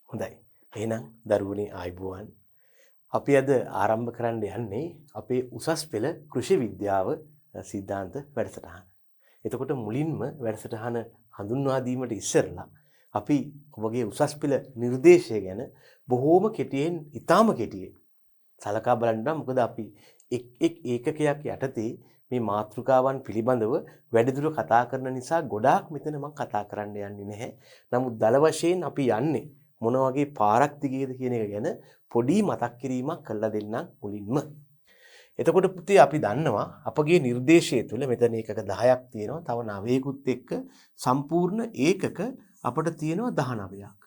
හොඳයි. එහෙනම් දරුවනේ ආයුබෝවන්. අපි අද ආරම්භ කරන්න යන්නේ අපේ උසස් පෙළ කෘෂි විද්‍යාව සිද්ධාන්ත වැඩසටහන. එතකොට මුලින්ම වැඩසටහන හඳුන්වා දීමට ඉස්සෙල්ලා අපි ඔබගේ උසස් පෙළ නිර්දේශය ගැන බොහෝම කෙටියෙන්, ඊටාම කෙටියෙන් සලකා බලන්න. මොකද අපි එක් ඒකකයක් යටතේ මේ මාතෘකාවන් පිළිබඳව වැඩිදුර කතා කරන නිසා ගොඩාක් මෙතන මම කතා කරන්න යන්නේ නැහැ. නමුත් දල වශයෙන් අපි යන්නේ මොන වගේ පාරක් දිගේද කියන එක ගැන පොඩි මතක් කිරීමක් කරලා දෙන්නම් මුලින්ම. එතකොට පුතේ අපි දන්නවා අපගේ නිර්දේශය තුළ මෙතන ඒකක 10ක් තියෙනවා. තව 9කුත් එක්ක සම්පූර්ණ ඒකක අපිට තියෙනවා 19ක්.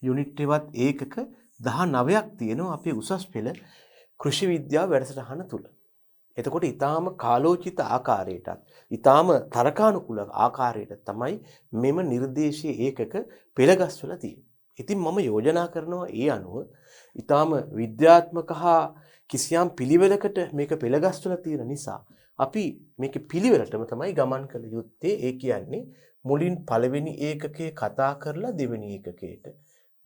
යුනිට් එකවත් ඒකක 19ක් තියෙනවා අපේ උසස් පෙළ කෘෂි විද්‍යාව වැඩසටහන තුළ. එතකොට ඊටාම කාලෝචිත ආකාරයටත් ඊටාම තරකානුකූල ආකාරයට තමයි මෙම නිර්දේශයේ ඒකක පෙළගස්වලා තියෙන්නේ. ඉතින් මම යෝජනා කරනවා ඒ අනුව ඊටාම විද්‍යාත්මක හා කිසියම් පිළිවෙලකට මේක පෙළගස්වලා තියෙන නිසා අපි මේකේ පිළිවෙලටම තමයි ගමන් කළ යුත්තේ. ඒ කියන්නේ මුලින් පළවෙනි ඒකකයේ කතා කරලා දෙවෙනි ඒකකයට,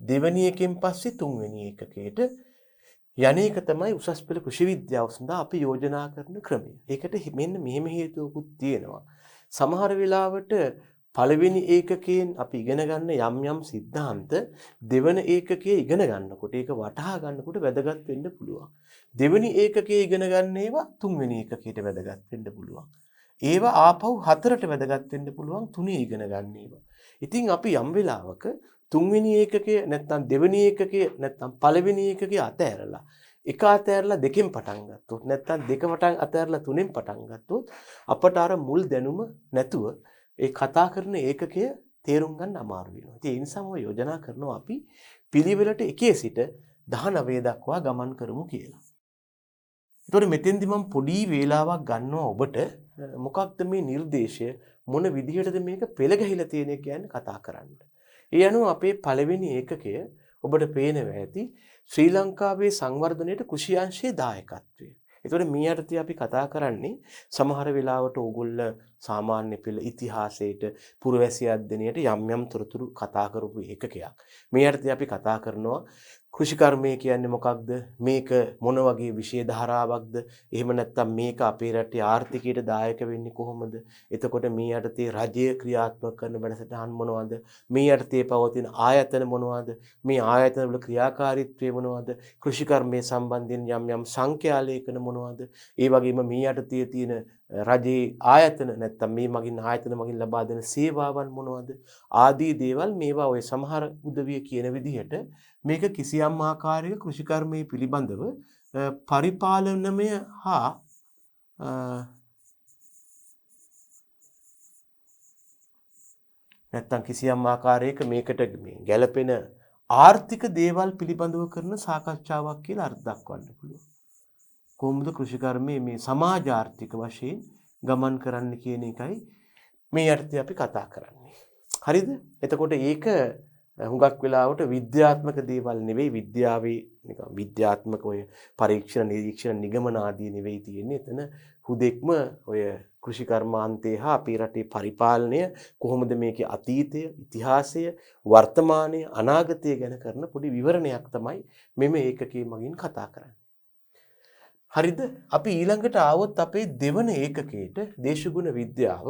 දෙවෙනි එකෙන් පස්සේ තුන්වෙනි ඒකකයට යන්නේක තමයි උසස් පෙළ කෘෂි විද්‍යාව සඳහා අපි යෝජනා කරන ක්‍රමය. ඒකට මෙන්න මෙහෙම හේතුවකුත් තියෙනවා. සමහර වෙලාවට පළවෙනි ඒකකයෙන් අපි ඉගෙන ගන්න යම් යම් સિદ્ધාන්ත දෙවන ඒකකයේ ඉගෙන ගන්නකොට ඒක වටහා ගන්නකොට වැදගත් වෙන්න පුළුවන්. දෙවෙනි ඒකකයේ ඉගෙන ගන්න ඒවා තුන්වෙනි ඒකකයට වැදගත් වෙන්න පුළුවන්. ඒවා ආපහු හතරට වැදගත් වෙන්න පුළුවන් තුනේ ඉගෙන ගන්න ඒවා. ඉතින් අපි යම් වෙලාවක තුන්වෙනි ඒකකයේ නැත්නම් දෙවෙනි ඒකකයේ නැත්නම් පළවෙනි ඒකකයේ අතහැරලා එක අතහැරලා දෙකෙන් පටන් ගත්තොත් නැත්නම් දෙක පටන් අතහැරලා තුනෙන් පටන් ගත්තොත් අපට අර මුල් දැනුම නැතුව ඒ කතා කරන ඒකකය තේරුම් ගන්න අමාරු වෙනවා. ඉතින් ඒ නිසා මම යෝජනා කරනවා අපි පිළිවෙලට 1 සිට 19 දක්වා ගමන් කරමු කියලා. ඒතකොට මෙතෙන්දි මම පොඩි වේලාවක් ගන්නවා ඔබට මොකක්ද මේ නිර්දේශය මොන විදිහටද මේක පෙළ ගැහිලා තියෙන්නේ කියන්නේ කතා කරන්න. ඒ අනුව අපේ පළවෙනි ඒකකය ඔබට පේනවා ඇති ශ්‍රී ලංකාවේ සංවර්ධනයේට කෘෂි අංශයේ දායකත්වය. ඒතකොට මේ යටතේ අපි කතා කරන්නේ සමහර වෙලාවට ඕගොල්ල සාමාන්‍ය පෙළ ඉතිහාසයට පුරවැසි අධ්‍යයනයට යම් යම් තොරතුරු කතා කරපු ඒකකයක්. මේ යටතේ අපි කතා කරනවා කෘෂිකර්මය කියන්නේ මොකක්ද? මේක මොන වගේ විෂය ධාරාවක්ද? එහෙම නැත්නම් මේක අපේ රටේ ආර්ථිකයට දායක වෙන්නේ කොහොමද? එතකොට මේ යටතේ රජය ක්‍රියාත්මක කරන වැඩසටහන් මොනවද? මේ යටතේ පවතින ආයතන මොනවද? මේ ආයතන වල ක්‍රියාකාරීත්වය මොනවද? කෘෂිකර්මයේ සම්බන්ධයෙන් යම් යම් සංඛ්‍යාලේඛන මොනවද? ඒ වගේම මේ යටතේ තියෙන රජයේ ආයතන නැත්නම් මේ මගින් ආයතන මගින් ලබා දෙන සේවාවන් මොනවද? ආදී දේවල් මේවා ඔය සමහර උදවිය කියන විදිහට මේක කිසියම් ආකාරයක කෘෂිකර්මයේ පිළිබඳව පරිපාලනමය හා නැත්නම් කිසියම් ආකාරයක මේකට මේ ගැළපෙන ආර්ථික දේවල් පිළිබඳව කරන සාකච්ඡාවක් කියලා අර්ථ දක්වන්න පුළුවන්. කොහොමද කෘෂිකර්මයේ මේ සමාජ ආර්ථික වශයෙන් ගමන් කරන්න කියන එකයි මේ යටතේ අපි කතා කරන්නේ. හරිද? එතකොට ඒක හුඟක් වෙලාවට විද්‍යාත්මක දේවල් නෙවෙයි, විද්‍යාවේ නිකන් විද්‍යාත්මක ඔය පරීක්ෂණ නිරීක්ෂණ නිගමන ආදී නෙවෙයි තියෙන්නේ. එතන හුදෙක්ම ඔය කෘෂිකර්මාන්තයේ හා අපේ රටේ පරිපාලනය කොහොමද මේකේ අතීතය, ඉතිහාසය, වර්තමානය, අනාගතය ගැන කරන පොඩි විවරණයක් තමයි මෙම ඒකකයේ මගින් කතා කරන්නේ. හරිද? අපි ඊළඟට ආවොත් අපේ දෙවන ඒකකයට දේශගුණ විද්‍යාව.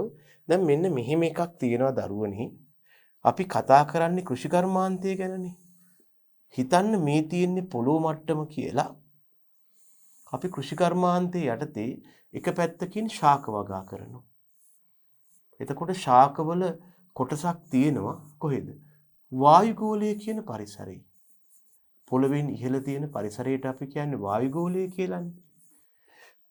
දැන් මෙන්න මෙහෙම එකක් තියෙනවා දරුවනේ. අපි කතා කරන්නේ කෘෂිකර්මාන්තය ගැනනේ. හිතන්න මේ තියෙන්නේ පොළොව මට්ටම කියලා. අපි කෘෂිකර්මාන්තයේ යටතේ එක පැත්තකින් ශාක වගා කරනවා. එතකොට ශාකවල කොටසක් තියෙනවා කොහෙද? වායුගෝලය කියන පරිසරයේ. පොළවෙන් ඉහළ තියෙන පරිසරයට අපි කියන්නේ වායුගෝලය කියලානේ.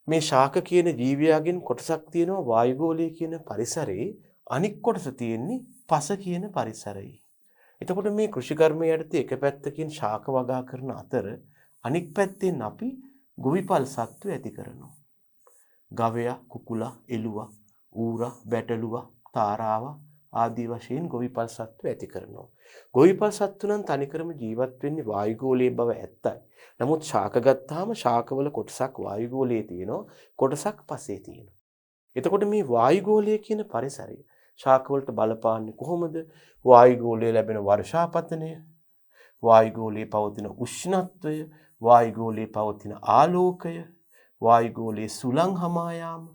මේ ශාක කියන ජීවියාගෙන් කොටසක් තියෙනවා වායුගෝලය කියන පරිසරයේ, අනික් කොටස තියෙන්නේ පස කියන පරිසරයේ. එතකොට මේ කෘෂිකර්මයේ යටතේ එක පැත්තකින් ශාක වගා කරන අතර අනික් පැත්තෙන් අපි ගොවිපල් සත්තු ඇති කරනවා. ගවයා, කුකුලා, එළුවා, ඌරා, බැටළුවා, තාරාවා ආදී වශයෙන් ගොවිපල් සත්තු ඇති කරනවා. ගොවිපල් සත්තු නම් තනිකරම ජීවත් වෙන්නේ වායුගෝලයේ බව ඇත්තයි. නමුත් ශාක ගත්තාම ශාකවල කොටසක් වායුගෝලයේ තියෙනවා, කොටසක් පසේ තියෙනවා. එතකොට මේ වායුගෝලය කියන පරිසරය ශාක වලට බලපාන්නේ කොහොමද? වායුගෝලයේ ලැබෙන වර්ෂාපතනය, වායුගෝලයේ පවතින උෂ්ණත්වය, වායුගෝලයේ පවතින ආලෝකය, වායුගෝලයේ සුළං හමා යාම,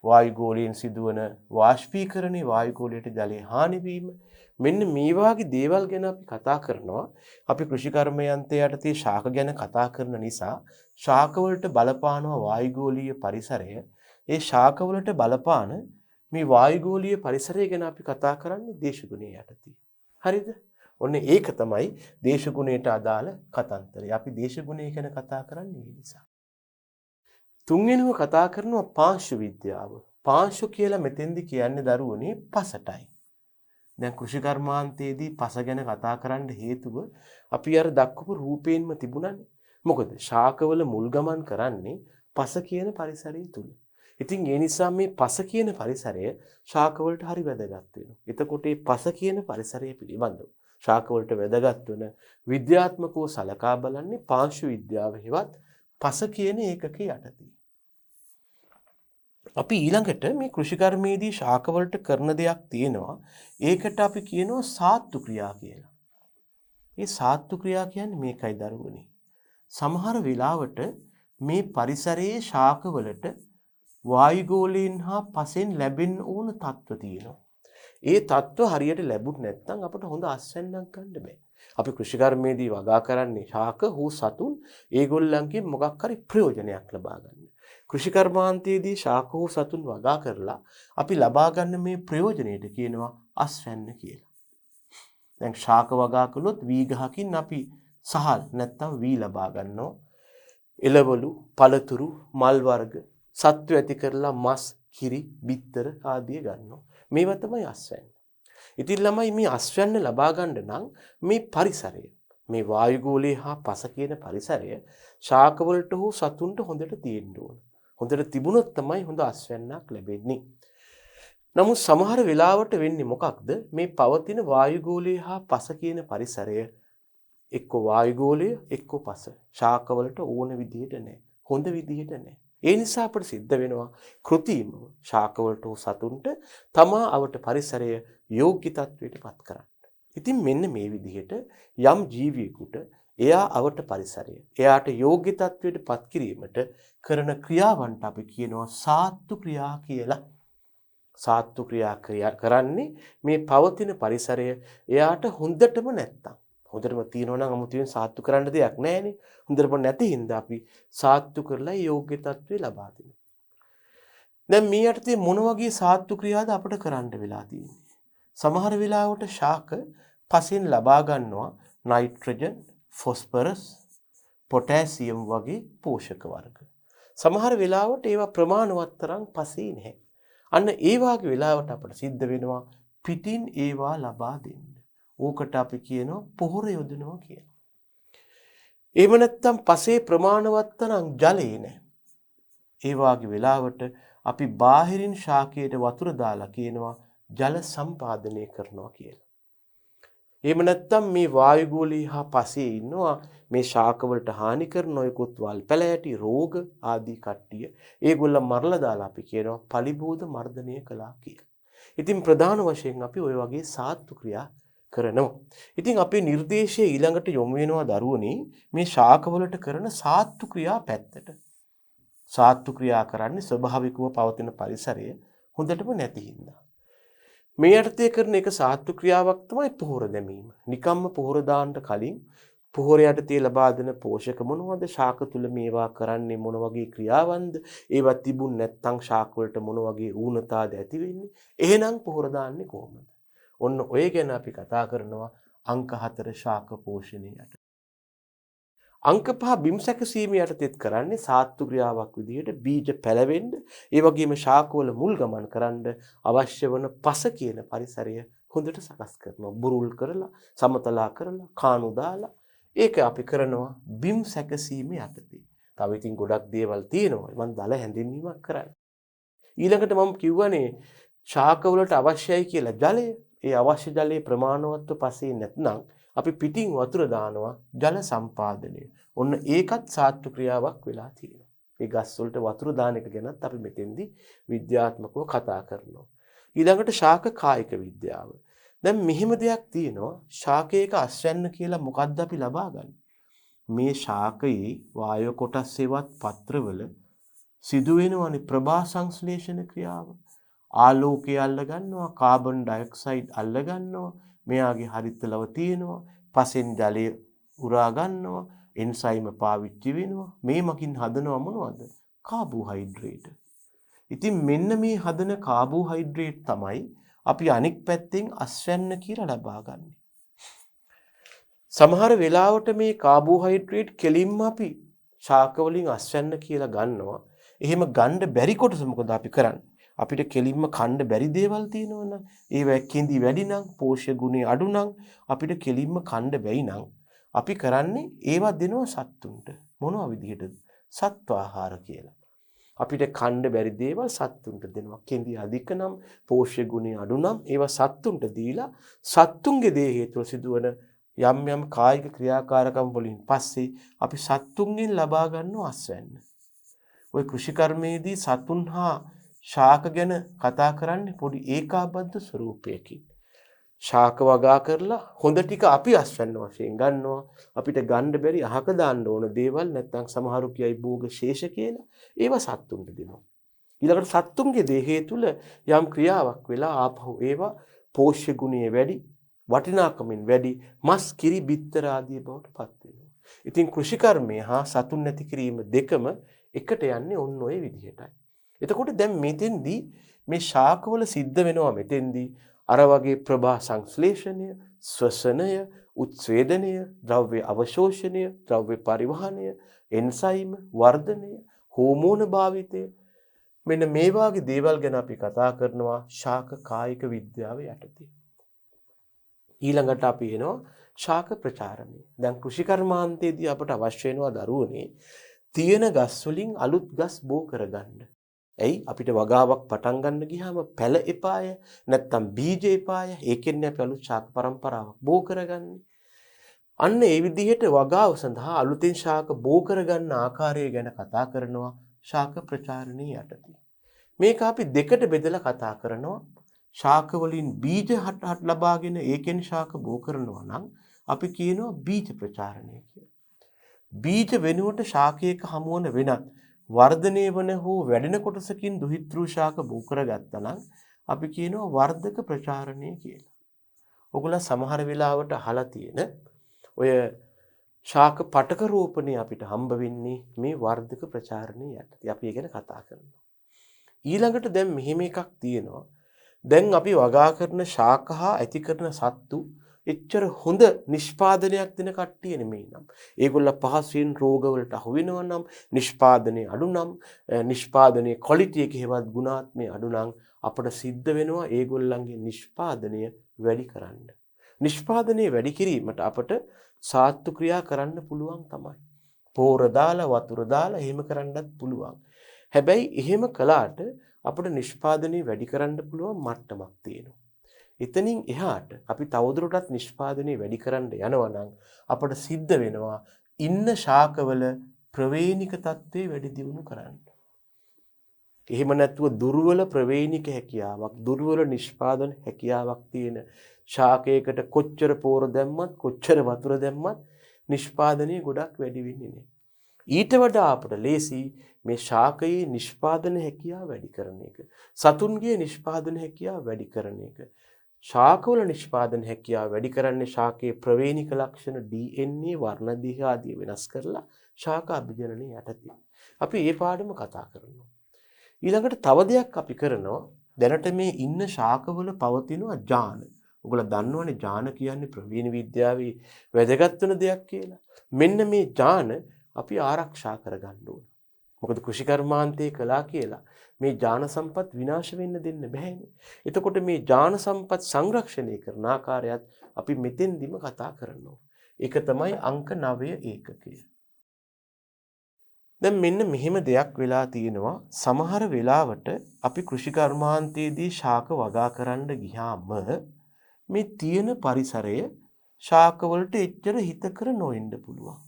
වායුගෝලයෙන් සිදුවන වාෂ්පීකරණය, වායුගෝලයට ජලයේ හානි වීම, මෙන්න මේ වාගේ දේවල් ගැන අපි කතා කරනවා. අපි කෘෂිකර්ම යන්ත්‍රය යටතේ ශාක ගැන කතා කරන නිසා ශාක වලට බලපානවා වායුගෝලීය පරිසරය. ඒ ශාක වලට බලපාන මේ වායුගෝලීය පරිසරය ගැන අපි කතා කරන්නේ දේශගුණය යටතේ. හරිද? ඔන්න ඒක තමයි දේශගුණයට අදාළ කතන්දරය. අපි දේශගුණය ගැන කතා කරන්නේ ඒ නිසා. තුන්වෙනිව කතා කරනවා පාංශු විද්‍යාව. පාංශු කියලා මෙතෙන්දි කියන්නේ දරුවනේ පසටයි. දැන් කෘෂිකර්මාන්තයේදී පස ගැන කතා කරන්න හේතුව අපි අර දක්වපු රූපයෙන්ම තිබුණානේ. මොකද ශාකවල මුල් ගමන් කරන්නේ පස කියන පරිසරය තුල. ඉතින් ඒ නිසා මේ පස කියන පරිසරය ශාකවලට හරි වැදගත් වෙනවා. එතකොට මේ පස කියන පරිසරය පිළිබඳව ශාකවලට වැදගත් වෙන විද්‍යාත්මකව සලකා බලන්නේ පාංශු විද්‍යාව හෙවත් පස කියන ඒකකයේ යටතේ. අපි ඊළඟට මේ කෘෂිකර්මයේදී ශාකවලට කරන දෙයක් තියෙනවා. ඒකට අපි කියනවා සාත්තු ක්‍රියා කියලා. මේ සාත්තු ක්‍රියා කියන්නේ මේකයි දරුවනේ. සමහර වෙලාවට මේ පරිසරයේ ශාකවලට වායුගෝලයෙන් හා පසෙන් ලැබෙන්න ඕන තත්ත්ව තියෙනවා. ඒ තත්ත්ව හරියට ලැබුත් නැත්නම් අපට හොඳ අස්වැන්නක් ගන්න බෑ. අපි කෘෂිකර්මයේදී වගා කරන්නේ ශාක හෝ සතුන් ඒගොල්ලන්ගෙන් මොකක් හරි ප්‍රයෝජනයක් ලබා ගන්න. කෘෂිකර්මාන්තයේදී ශාක හෝ සතුන් වගා කරලා අපි ලබා ගන්න මේ ප්‍රයෝජනයට කියනවා අස්වැන්න කියලා. දැන් ශාක වගා කළොත් වී ගහකින් අපි සහල් නැත්තම් වී ලබා ගන්නවා. එළවලු, පළතුරු, මල් වර්ග සත්ව ඇති කරලා මස්, කිරි, බිත්තර ආදිය ගන්නවා. මේවා තමයි අස්වැන්න. ඉතින් ළමයි මේ අස්වැන්න ලබා ගන්න නම් මේ පරිසරය, මේ වායුගෝලයේ හා පස කියන පරිසරය ශාකවලට හෝ සතුන්ට හොඳට තියෙන්න ඕන. හොඳට තිබුණොත් තමයි හොඳ අස්වැන්නක් ලැබෙන්නේ. නමුත් සමහර වෙලාවට වෙන්නේ මොකක්ද? මේ පවතින වායුගෝලයේ හා පස කියන පරිසරය එක්ක වායුගෝලය එක්ක පස ශාකවලට ඕන විදිහට නැහැ. හොඳ විදිහට නැහැ. ඒ නිසා අපිට සිද්ධ වෙනවා කෘතිමව ශාකවලට හෝ සතුන්ට තමා අවට පරිසරය යෝග්‍ය තත්වයට පත් කරන්න. ඉතින් මෙන්න මේ විදිහට යම් ජීවියෙකුට එයා අවට පරිසරය එයාට යෝග්‍ය තත්වයට පත් කිරීමට කරන ක්‍රියාවන්ට අපි කියනවා සාත්තු ක්‍රියා කියලා. සාත්තු ක්‍රියා කරන්නේ මේ පවතින පරිසරය එයාට හොඳටම නැත්තම්. හොඳටම තියෙනවා නම් අමුතුවෙන් සාත්තු කරන්න දෙයක් නැහැනේ. හොඳටම නැති හින්දා අපි සාත්තු කරලා යෝග්‍ය තත්ත්වේ ලබා දෙනවා. දැන් මේ යටතේ මොන වගේ සාත්තු ක්‍රියාද අපිට කරන්න වෙලා තියෙන්නේ? සමහර වෙලාවට ශාක පසෙන් ලබා ගන්නවා නයිට්‍රජන්, ෆොස්ෆරස්, පොටෑසියම් වගේ පෝෂක වර්ග. සමහර වෙලාවට ඒවා ප්‍රමාණවත් තරම් පසේ නැහැ. අන්න ඒ වගේ වෙලාවට අපිට සිද්ධ වෙනවා පිටින් ඒවා ලබා දෙන්න. ඕකට අපි කියනවා පොහොර යොදනවා කියලා. එහෙම නැත්නම් පසේ ප්‍රමාණවත් තරම් ජලය නැහැ. ඒ වගේ වෙලාවට අපි බාහිරින් ශාකයට වතුර දාලා කියනවා ජල සම්පාදනය කරනවා කියලා. එහෙම නැත්නම් මේ වායුගෝලී හා පසේ ඉන්නවා මේ ශාකවලට හානි කරන නොයෙකුත් වල් පැලෑටි රෝග ආදී කට්ටිය. ඒගොල්ලන් මරලා දාලා අපි කියනවා පලිබෝධ මර්ධනය කළා කියලා. ඉතින් ප්‍රධාන වශයෙන් අපි ওই වගේ සාත්තු ක්‍රියා කරනවා. ඉතින් අපේ නිර්දේශයේ ඊළඟට යොමු වෙනවා දරුවනේ මේ ශාකවලට කරන සාත්තු ක්‍රියා පැත්තට. සාත්තු ක්‍රියා කරන්නේ ස්වභාවිකව පවතින පරිසරය හොඳටම නැති හින්දා. මේ යටතේ කරන එක සාත්තු ක්‍රියාවක් තමයි පොහොර දැමීම. නිකම්ම පොහොර දාන්න කලින් පොහොර යටතේ ලබා දෙන පෝෂක මොනවද? ශාක තුල මේවා කරන්නේ මොන වගේ ක්‍රියාවන්ද? ඒවා තිබුණ නැත්නම් ශාක වලට මොන වගේ ඌනතාවද ඇති වෙන්නේ? එහෙනම් පොහොර දාන්නේ කොහොමද? ඔන්න ඔය ගැන අපි කතා කරනවා අංක 4 ශාක පෝෂණය යට. අංක 5 බිම් සැකසීම යටතේත් කරන්නේ සාත්තු ක්‍රියාවක් විදිහට බීජ පැලවෙන්න, ඒ වගේම ශාකවල මුල් ගමන් කරන්න අවශ්‍ය වන පස කියන පරිසරය හොඳට සකස් කරනවා. බුරුල් කරලා, සමතලා කරලා, කාණු දාලා ඒක අපි කරනවා බිම් සැකසීම යටතේ. තව ඉතින් ගොඩක් දේවල් තියෙනවා. මම දල හැඳින්වීමක් කරන්නේ. ඊළඟට මම කිව්වනේ ශාකවලට අවශ්‍යයි කියලා ජලය. ඒ අවශ්‍ය ජලයේ ප්‍රමාණවත්ව පසේ නැත්නම් අපි පිටින් වතුර දානවා ජල සම්පාදනය. ඔන්න ඒකත් සාත්තු ක්‍රියාවක් වෙලා තියෙනවා. ඒ ගස් වලට වතුර දාන එක ගැනත් අපි මෙතෙන්දී විද්‍යාත්මකව කතා කරනවා. ඊළඟට ශාක කායික විද්‍යාව. දැන් මෙහෙම දෙයක් තියෙනවා ශාකයක අස්වැන්න කියලා මොකද්ද අපි ලබා ගන්න? මේ ශාකයේ වායෝ කොටස් සේවත් පත්‍රවල සිදුවෙනවනේ ප්‍රභා සංශ්ලේෂණ ක්‍රියාව. ආලෝකය අල්ල ගන්නවා, කාබන් ඩයොක්සයිඩ් අල්ල ගන්නවා, මෙයාගේ හරිත ලව තියෙනවා, පසෙන් ජලය උරා ගන්නවා, එන්සයිම පාවිච්චි වෙනවා. මේ මකින් හදනව මොනවද? කාබෝහයිඩ්‍රේට්. ඉතින් මෙන්න මේ හදන කාබෝහයිඩ්‍රේට් තමයි අපි අනික් පැත්තෙන් අස්වැන්න කියලා ලබා ගන්න. සමහර වෙලාවට මේ කාබෝහයිඩ්‍රේට් කෙලින්ම අපි ශාක වලින් අස්වැන්න කියලා ගන්නවා. එහෙම ගන්න බැරි කොටස මොකද අපි කරන්නේ? අපිට කෙලින්ම කන්න බැරි දේවල් තියෙනවනම් ඒවා කෙඳි වැඩි නම් පෝෂ්‍ය ගුණය අඩු නම් අපිට කෙලින්ම කන්න බැයි නම් අපි කරන්නේ ඒවා දෙනවා සත්තුන්ට. මොනවා විදිහටද? සත්ව ආහාර කියලා. අපිට කන්න බැරි දේවල් සත්තුන්ට දෙනවා. කෙඳි අධික නම් පෝෂ්‍ය ගුණය අඩු නම් ඒවා සත්තුන්ට දීලා සත්තුන්ගේ දේහය තුළ සිදුවන යම් යම් කායික ක්‍රියාකාරකම් වලින් පස්සේ අපි සත්තුන්ගෙන් ලබා ගන්නවා අස්වැන්න. ওই කෘෂිකර්මයේදී සතුන් හා ශාක ගැන කතා කරන්නේ පොඩි ඒකාබද්ධ ස්වරූපයකින්. ශාක වගා කරලා හොඳ ටික අපි අස්වැන්න වශයෙන් ගන්නවා. අපිට ගන්න බැරි අහක දාන්න ඕන දේවල් නැත්නම් සමහරු කියයි භෝග ශේෂ කියලා ඒවා සත්තුන්ට දෙනවා. ඊළඟට සත්තුන්ගේ දේහය තුල යම් ක්‍රියාවක් වෙලා ආපහු ඒවා පෝෂ්‍ය ගුණය වැඩි, වටිනාකමින් වැඩි මස් කිරි බිත්තර ආදී බවට පත් වෙනවා. ඉතින් කෘෂිකර්මය හා සතුන් නැති කිරීම දෙකම එකට යන්නේ ඔන්න ඔය විදිහටයි. එතකොට දැන් මෙතෙන්දී මේ ශාකවල සිද්ධ වෙනවා මෙතෙන්දී අර වගේ ප්‍රභා සංශ්ලේෂණය, ශ්වසනය, උත්සේදනය, ද්‍රව්‍ය අවශෝෂණය, ද්‍රව්‍ය පරිවහනය, එන්සයිම වර්ධනය, හෝමෝන භාවිතය මෙන්න මේ වගේ දේවල් ගැන අපි කතා කරනවා ශාක කායික විද්‍යාව යටතේ. ඊළඟට අපි එනවා ශාක ප්‍රචාරණය. දැන් කෘෂිකර්මාන්තයේදී අපට අවශ්‍ය වෙනවා දරුවනේ තියෙන ගස් වලින් අලුත් ගස් බෝ කරගන්න. ඇයි අපිට වගාවක් පටන් ගන්න ගියාම පැල එපාය නැත්තම් බීජ එපාය. ඒකෙන්නේ අපි අලුත් ශාක පරම්පරාවක් බෝ කරගන්නේ. අන්න ඒ විදිහට වගාව සඳහා අලුතෙන් ශාක බෝ කරගන්න ආකාරය ගැන කතා කරනවා ශාක ප්‍රචාරණයේ යටතේ. මේක අපි දෙකට බෙදලා කතා කරනවා. ශාක වලින් බීජ හට ලබාගෙන ඒකෙන් ශාක බෝ කරනවා නම් අපි කියනවා බීජ ප්‍රචාරණය කියලා. බීජ වෙනුවට ශාකයක හමුවන වෙනත් වර්ධනය වන හෝ වැඩෙන කොටසකින් දුහිතෘ ශාක බෝ කරගත්තා නම් අපි කියනවා වර්ධක ප්‍රචාරණය කියලා. ඔයගොල්ලෝ සමහර වෙලාවට අහලා තියෙන ඔය ශාක පටක රෝපණේ අපිට හම්බ වෙන්නේ මේ වර්ධක ප්‍රචාරණය යටතේ. අපි ඒ ගැන කතා කරනවා. ඊළඟට දැන් මෙහෙම එකක් තියෙනවා. දැන් අපි වගා කරන ශාක හා ඇති කරන සත්තු එච්චර හොඳ නිෂ්පාදනයක් දෙන කට්ටිය නෙමෙයි නම්. ඒගොල්ලෝ පහසුවෙන් රෝගවලට අහු වෙනවා නම්, නිෂ්පාදනයේ අඩු නම්, නිෂ්පාදනයේ ක්වොලිටි එකේ හේවත් ගුණාත්මය අඩු නම් අපට සිද්ධ වෙනවා ඒගොල්ලන්ගේ නිෂ්පාදනය වැඩි කරන්න. නිෂ්පාදනය වැඩි කිරීමට අපට සාත්තු ක්‍රියා කරන්න පුළුවන් තමයි. පෝර දාලා වතුර දාලා එහෙම කරන්නත් පුළුවන්. හැබැයි එහෙම කළාට අපිට නිෂ්පාදනය වැඩි කරන්න පුළුවන් මට්ටමක් තියෙනවා. එතනින් එහාට අපි තවදුරටත් නිෂ්පාදනය වැඩි කරන්න යනවා නම් අපට සිද්ධ වෙනවා ඉන්න ශාකවල ප්‍රවේණික තත්ත්වය වැඩි දියුණු කරන්න. එහෙම නැත්නම් දුර්වල ප්‍රවේණික හැකියාවක්, දුර්වල නිෂ්පාදන හැකියාවක් තියෙන ශාකයකට කොච්චර පෝර දැම්මත්, කොච්චර වතුර දැම්මත් නිෂ්පාදනය ගොඩක් වැඩි වෙන්නේ නැහැ. ඊට වඩා අපට ලේසි මේ ශාකයේ නිෂ්පාදන හැකියාව වැඩි කරන එක. සතුන්ගේ නිෂ්පාදන හැකියාව වැඩි කරන එක. ශාකවල නිෂ්පාදන හැකියාව වැඩි කරන්නේ ශාකයේ ප්‍රවේණික ලක්ෂණ DNA වර්ණ දිහ ආදී වෙනස් කරලා ශාක අභිජනනය යටතේ. අපි මේ පාඩම කතා කරනවා. ඊළඟට තව දෙයක් අපි කරනවා දැනට මේ ඉන්න ශාකවල පවතිනවා ජාන. ඔයගොල්ලෝ දන්නවනේ ජාන කියන්නේ ප්‍රවීණ විද්‍යාවේ වැදගත් වෙන දෙයක් කියලා. මෙන්න මේ ජාන අපි ආරක්ෂා කරගන්න ඕන. මොකද කෘෂිකර්මාන්තයේ කළා කියලා මේ ජාන සම්පත් විනාශ වෙන්න දෙන්න බෑනේ. එතකොට මේ ජාන සම්පත් සංරක්ෂණය කරන ආකාරයත් අපි මෙතෙන්දිම කතා කරනවා. ඒක තමයි අංක 9 ඒකකය. දැන් මෙන්න මෙහෙම දෙයක් වෙලා තියෙනවා. සමහර වෙලාවට අපි කෘෂිකර්මාන්තයේදී ශාක වගා කරන්න ගියාම මේ තියෙන පරිසරය ශාකවලට එච්චර හිතකර නොවෙන්න පුළුවන්.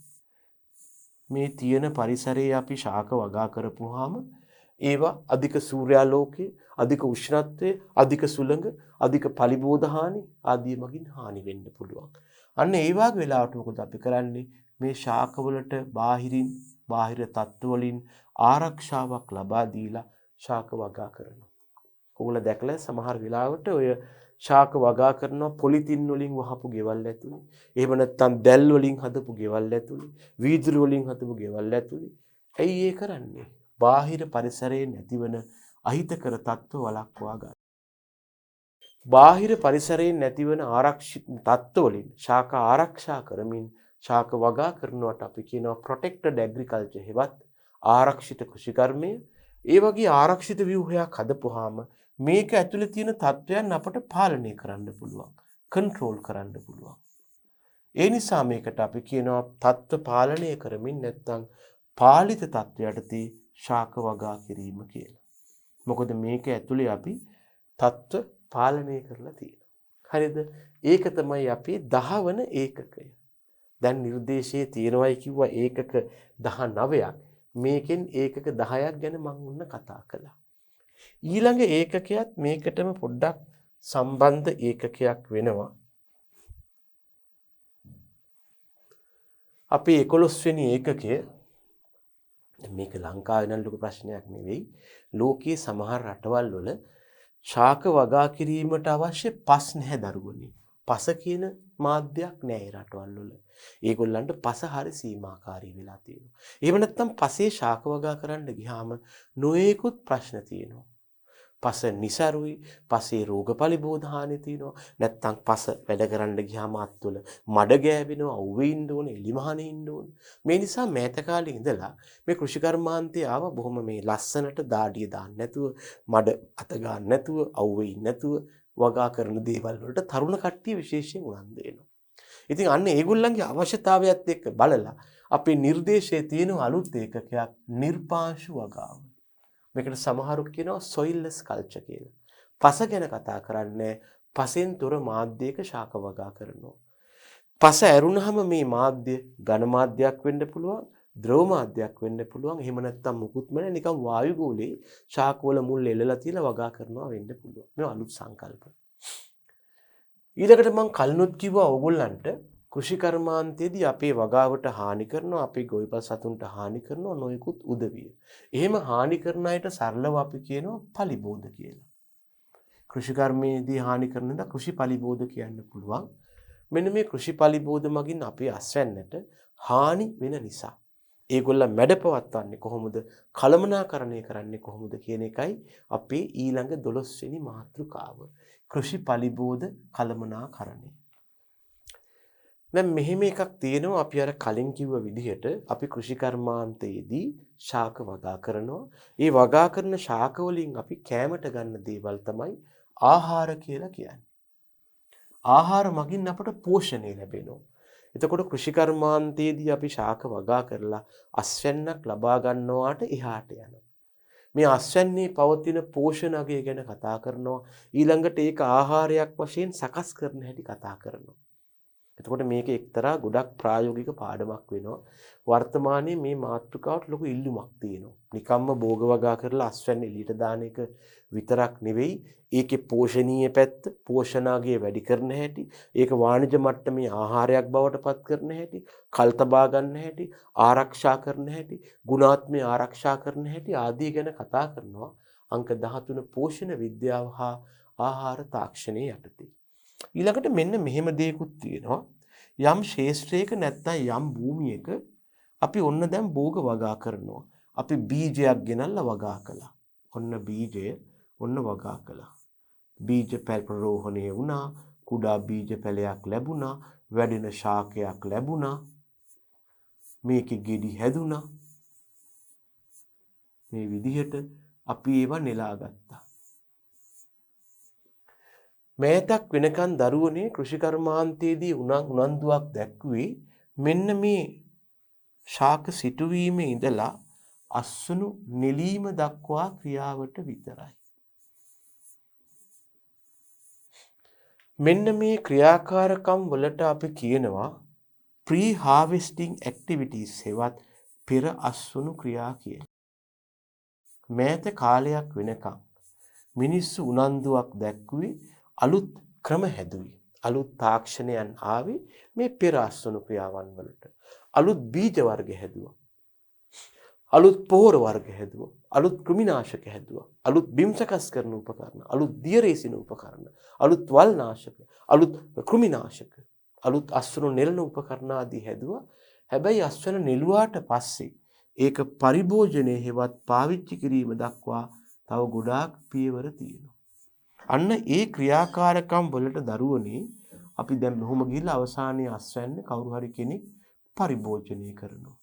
මේ තියෙන පරිසරයේ අපි ශාක වගා කරපුවාම ඒවා අධික සූර්යාලෝකයේ, අධික උෂ්ණත්වයේ, අධික සුළඟ, අධික පලිබෝධ හානි ආදී මගින් හානි වෙන්න පුළුවන්. අන්න ඒ වගේ වෙලාවට මොකද අපි කරන්නේ? මේ ශාකවලට බාහිර තත්ත්ව වලින් ආරක්ෂාවක් ලබා දීලා ශාක වගා කරනවා. ඔයගොල්ලෝ දැකලා සමහර වෙලාවට ඔය ශාක වගා කරනවා පොලිතින් වලින් වහපු ගෙවල් ඇතුලේ. එහෙම නැත්නම් දැල් වලින් හදපු ගෙවල් ඇතුලේ, වීදුරු වලින් හදපු ගෙවල් ඇතුලේ. ඇයි ඒ කරන්නේ? බාහිර පරිසරයේ නැතිවන අහිතකර තත්ත්ව වළක්වා ගන්න. බාහිර පරිසරයේ නැතිවන ආරක්ෂිත තත්ත්ව වලින් ශාක ආරක්ෂා කරමින් ශාක වගා කරනවට අපි කියනවා ප්‍රොටෙක්ටඩ් ඇග්‍රිකල්චර් හෙවත් ආරක්ෂිත කෘෂිකර්මය. ඒ වගේ ආරක්ෂිත ව්‍යුහයක් හදපුවාම මේක ඇතුලේ තියෙන තත්ත්වයන් අපට පාලනය කරන්න පුළුවන්, කන්ට්‍රෝල් කරන්න පුළුවන්. ඒ නිසා මේකට අපි කියනවා තත්ත්ව පාලනය කරමින් නැත්නම් පාලිත තත්ත්වයටදී ශාක වගා කිරීම කියලා. මොකද මේක ඇතුලේ අපි තත්ත්ව පාලනය කරලා තියෙනවා. හරිද? ඒක තමයි අපේ 10 වන ඒකකය. දැන් නිර්දේශයේ තියෙනවයි කිව්වා ඒකක 19ක්. මේකෙන් ඒකක 10ක් ගැන මම උන්න කතා කළා. ඊළඟ ඒකකයක් මේකටම පොඩ්ඩක් සම්බන්ධ ඒකකයක් වෙනවා. අපේ 11 වෙනි ඒකකය මේක ලංකාවේ නම් ලොකු ප්‍රශ්නයක් නෙවෙයි. ලෝකයේ සමහර රටවල් වල ශාක වගා කිරීමට අවශ්‍ය පස් නැහැ දරුවනේ. පස කියන මාධ්‍යයක් නැහැ රටවල් වල. ඒගොල්ලන්ට පස හරි සීමාකාරී වෙලා තියෙනවා. එහෙම නැත්නම් පසේ ශාක වගා කරන්න ගියාම නොයෙකුත් ප්‍රශ්න තියෙනවා. පස નિසරුයි, පසේ රෝගපලිබෝධ හානි තියෙනවා. නැත්නම් පස වැඩ කරන්න ගියාම අත්වල මඩ ගෑවෙනවා, අවුවේ ඉන්න ඕනේ, එලිමහනේ ඉන්න ඕනේ. මේ නිසා මෑත කාලේ ඉඳලා මේ කෘෂිකර්මාන්තය ආව බොහොම මේ ලස්සනට දාඩිය දාන්න නැතුව, මඩ අත ගන්න නැතුව, අවුවේ ඉන්න නැතුව වගා කරන දේවල් වලට තරුණ කට්ටිය විශේෂයෙන් උනන්දු වෙනවා. ඉතින් අන්න ඒගොල්ලන්ගේ අවශ්‍යතාවයත් එක්ක බලලා අපේ නිර්දේශයේ තියෙන අලුත් ඒකකයක් නිර්පාංශු වගාව. මේකට සමහරු කියනවා soilless culture කියලා. පස ගැන කතා කරන්නේ පසෙන් තොර මාධ්‍යයක ශාක වගා කරනවා. පස ඇරුණාම මේ මාධ්‍ය ඝන මාධ්‍යයක් වෙන්න පුළුවන්, ද්‍රව මාධ්‍යයක් වෙන්න පුළුවන්. එහෙම නැත්නම් මුකුත්ම නැහැ නිකන් වායු ගෝලේ ශාක වල මුල් එල්ලලා තියලා වගා කරනවා වෙන්න පුළුවන්. මේ අලුත් සංකල්ප. ඊළඟට මම කලිනුත් කිව්වා ඕගොල්ලන්ට කෘෂිකර්මාන්තයේදී අපේ වගාවට හානි කරනවා, අපේ ගොවිපළ සතුන්ට හානි කරනවා නොයෙකුත් උදවිය. එහෙම හානි කරන අයට සරලව අපි කියනවා පලිබෝධ කියලා. කෘෂිකර්මයේදී හානි කරන දා කෘෂි පලිබෝධ කියන්න පුළුවන්. මෙන්න මේ කෘෂි පලිබෝධ මගින් අපේ අස්වැන්නට හානි වෙන නිසා ඒගොල්ලන් මැඩපවත්වන්නේ කොහොමද? කළමනාකරණය කරන්නේ කොහොමද කියන එකයි අපේ ඊළඟ 12 වෙනි මාතෘකාව. කෘෂි පලිබෝධ කළමනාකරණය. දැන් මෙහෙම එකක් තියෙනවා. අපි අර කලින් කිව්ව විදිහට අපි කෘෂිකර්මාන්තයේදී ශාක වගා කරනවා. ඒ වගා කරන ශාක වලින් අපි කෑමට ගන්න දේවල් තමයි ආහාර කියලා කියන්නේ. ආහාර මගින් අපට පෝෂණය ලැබෙනවා. එතකොට කෘෂිකර්මාන්තයේදී අපි ශාක වගා කරලා අස්වැන්නක් ලබා ගන්නවාට එහාට යනවා. මේ අස්වැන්නේ පවතින පෝෂණ අගය ගැන කතා කරනවා. ඊළඟට ඒක ආහාරයක් වශයෙන් සකස් කරන හැටි කතා කරනවා. එතකොට මේක එක්තරා ගොඩක් ප්‍රායෝගික පාඩමක් වෙනවා. වර්තමානයේ මේ මාතෘකාවට ලොකු ඉල්ලුමක් තියෙනවා. නිකම්ම භෝග වගා කරලා අස්වැන්න එළියට දාන එක විතරක් නෙවෙයි, ඒකේ පෝෂණීය පැත්ත, පෝෂණාගය වැඩි කරන හැටි, ඒක වාණිජ මට්ටමේ ආහාරයක් බවට පත් කරන හැටි, කල් තබා ගන්න හැටි, ආරක්ෂා කරන හැටි, ගුණාත්මය ආරක්ෂා කරන හැටි ආදී ගැන කතා කරනවා. අංක 13 පෝෂණ විද්‍යාව හා ආහාර තාක්ෂණයේ යටතේ. ඊළඟට මෙන්න මෙහෙම දෙයක්ත් තියෙනවා. යම් ශේෂ්ත්‍රයක නැත්නම් යම් භූමියක අපි ඔන්න දැන් භෝග වගා කරනවා. අපි බීජයක් ගෙනල්ලා වගා කළා. ඔන්න බීජය ඔන්න වගා කළා. බීජ පැල් ප්‍රරෝහණය වුණා, කුඩා බීජ පැලයක් ලැබුණා, වැඩෙන ශාකයක් ලැබුණා. මේකේ ගෙඩි හැදුනා. මේ විදිහට අපි ඒවා නෙලා ගත්තා. මේතක් වෙනකන් දරුවනේ කෘෂිකර්මාන්තයේදී උනන්දුවක් දැක්ුවේ මෙන්න මේ ශාක සිටුවීමේ ඉඳලා අස්වනු නෙලීම දක්වා ක්‍රියාවට විතරයි. මෙන්න මේ ක්‍රියාකාරකම් වලට අපි කියනවා ප්‍රී හාර්වෙස්ටිං ඇක්ටිවිටීස් හෙවත් පෙර අස්වනු ක්‍රියා කියලා. මෑත කාලයක් වෙනකම් මිනිස්සු උනන්දුවක් දැක්ුවේ අලුත් ක්‍රම හැදුවේ. අලුත් තාක්ෂණයන් ආවේ මේ පෙර අස්වනු ක්‍රියාවන් වලට. අලුත් බීජ වර්ග හැදුවා. අලුත් පොහොර වර්ග හැදුවා. අලුත් කෘමිනාශක හැදුවා. අලුත් බිම් සකස් කරන උපකරණ, අලුත් දිය රේසින උපකරණ, අලුත් වල් නාශක, අලුත් කෘමිනාශක, අලුත් අස්වනු නෙළන උපකරණ ආදී හැදුවා. හැබැයි අස්වැන්න නෙළුවාට පස්සේ ඒක පරිභෝජනයේ හෙවත් පාවිච්චි කිරීම දක්වා තව ගොඩාක් පියවර තියෙනවා. අන්න ඒ ක්‍රියාකාරකම් වලට දරුවනේ අපි දැන් මෙහොම ගිහිල්ලා අවසානයේ අස්වැන්න කවුරු හරි කෙනෙක් පරිභෝජනය කරනවා.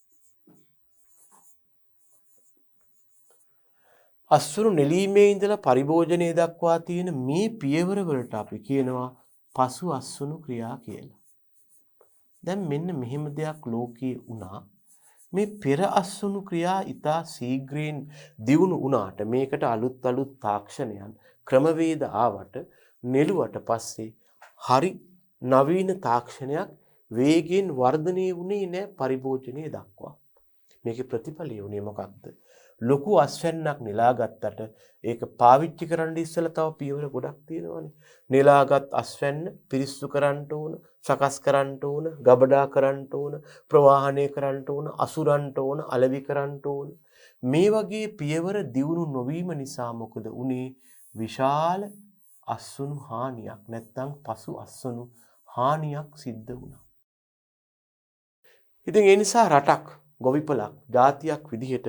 අස්වනු නෙලීමේ ඉඳලා පරිභෝජනය දක්වා තියෙන මේ පියවර වලට අපි කියනවා පසු අස්වනු ක්‍රියා කියලා. දැන් මෙන්න මෙහෙම දෙයක් ලෝකයේ වුණා. මේ පෙර අස්වනු ක්‍රියා ඉතා ශීඝ්‍රයෙන් දියුණු වුණාට මේකට අලුත් අලුත් තාක්ෂණයන් ක්‍රමවේද ආවට නෙළුවට පස්සේ හරි නවීන තාක්ෂණයක් වේගයෙන් වර්ධනය වුණේ නැහැ පරිභෝජනයේ දක්වා. මේකේ ප්‍රතිඵලය වුණේ මොකක්ද? ලොකු අස්වැන්නක් නෙලා ගත්තට ඒක පාවිච්චි කරන්න ඉස්සෙල්ලා තව පියවර ගොඩක් තියෙනවානේ. නෙලාගත් අස්වැන්න පිරිස්සු කරන්න ඕන, සකස් කරන්න ඕන, ගබඩා කරන්න ඕන, ප්‍රවාහනය කරන්න ඕන, අසුරන්න ඕන, අලෙවි කරන්න ඕන. මේ වගේ පියවර දියුණු නොවීම නිසා මොකද උනේ? විශාල අස්වනු හානියක් නැත්නම් පසු අස්වනු හානියක් සිද්ධ වුණා. ඉතින් ඒ නිසා රටක්, ගොවිපලක්, ජාතියක් විදිහට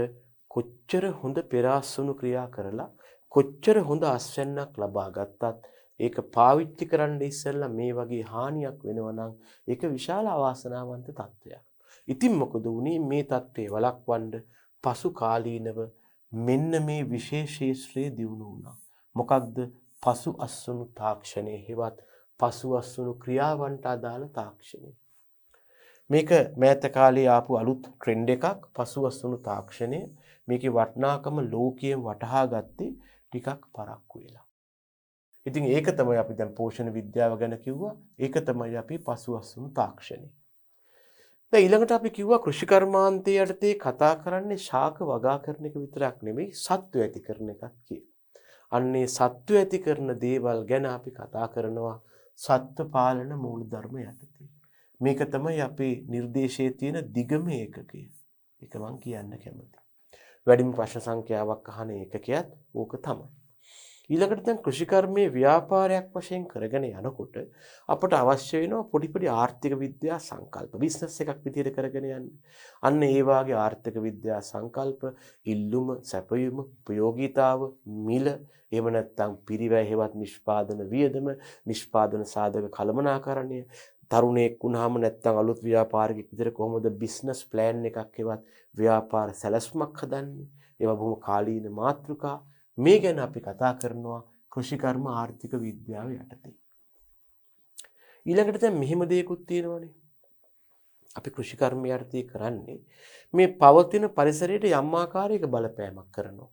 කොච්චර හොඳ පෙර අස්වනු ක්‍රියා කරලා කොච්චර හොඳ අස්වැන්නක් ලබා ගත්තත් ඒක පාවිච්චි කරන්න ඉස්සෙල්ලා මේ වගේ හානියක් වෙනවා නම් ඒක විශාල අවාසනාවන්ත තත්ත්වයක්. ඉතින් මොකද වුනේ? මේ තත්ත්වය වළක්වන්න පසු කාලීනව මෙන්න මේ විශේෂ ශාස්ත්‍රයේ දියුණු වුණා. මොකක්ද? පසු අස්වනු තාක්ෂණය හෙවත් පසු අස්වනු ක්‍රියාවන්ට අදාළ තාක්ෂණය. මේක මෑත කාලේ ආපු අලුත් ට්‍රෙන්ඩ් එකක් පසු අස්වනු තාක්ෂණය. මේකේ වටිනාකම ලෝකයෙන් වටහා ගත්තේ ටිකක් පරක්කු වෙලා. ඉතින් ඒක තමයි අපි දැන් පෝෂණ විද්‍යාව ගැන කිව්වා. ඒක තමයි අපි පසු අස්වනු තාක්ෂණය. දැන් ඊළඟට අපි කිව්වා කෘෂිකර්මාන්තයේ යටතේ කතා කරන්නේ ශාක වගා කරන එක විතරක් නෙමෙයි සත්ව ඇති කරන එකක් කියලා. අන්නේ සත්ව ඇති කරන දේවල් ගැන අපි කතා කරනවා සත්ව පාලන මූලධර්ම යටතේ. මේක තමයි අපේ නිර්දේශයේ තියෙන දිගම ඒකකය. ඒක මම කියන්න කැමතියි. වැඩිම ප්‍රශ්න සංඛ්‍යාවක් අහන ඒකකයත් ඕක තමයි. ඊළඟට දැන් කෘෂිකර්මයේ ව්‍යාපාරයක් වශයෙන් කරගෙන යනකොට අපට අවශ්‍ය වෙනවා පොඩි පොඩි ආර්ථික විද්‍යා සංකල්ප බිස්නස් එකක් විදිහට කරගෙන යන්න. අන්න ඒ වාගේ ආර්ථික විද්‍යා සංකල්ප, ඉල්ලුම, සැපයුම, ප්‍රයෝගීතාව, මිල, එහෙම නැත්නම් පිරිවැය හේවත් නිෂ්පාදන වියදම, නිෂ්පාදන සාධක කළමනාකරණය, තරුණයෙක් වුණාම නැත්නම් අලුත් ව්‍යාපාරිකයෙක් විදිහට කොහොමද බිස්නස් ප්ලෑන් එකක් හෙවත් ව්‍යාපාර සැලැස්මක් හදන්නේ? ඒවා බොහොම කාලීන මාතෘකා. මේ ගැන අපි කතා කරනවා කෘෂිකර්ම ආර්ථික විද්‍යාව යටතේ. ඊළඟට දැන් මෙහෙම දෙයක්ත් තියෙනවානේ. අපි කෘෂිකර්ම යටතේ කරන්නේ මේ පවතින පරිසරයට යම් ආකාරයක බලපෑමක් කරනවා.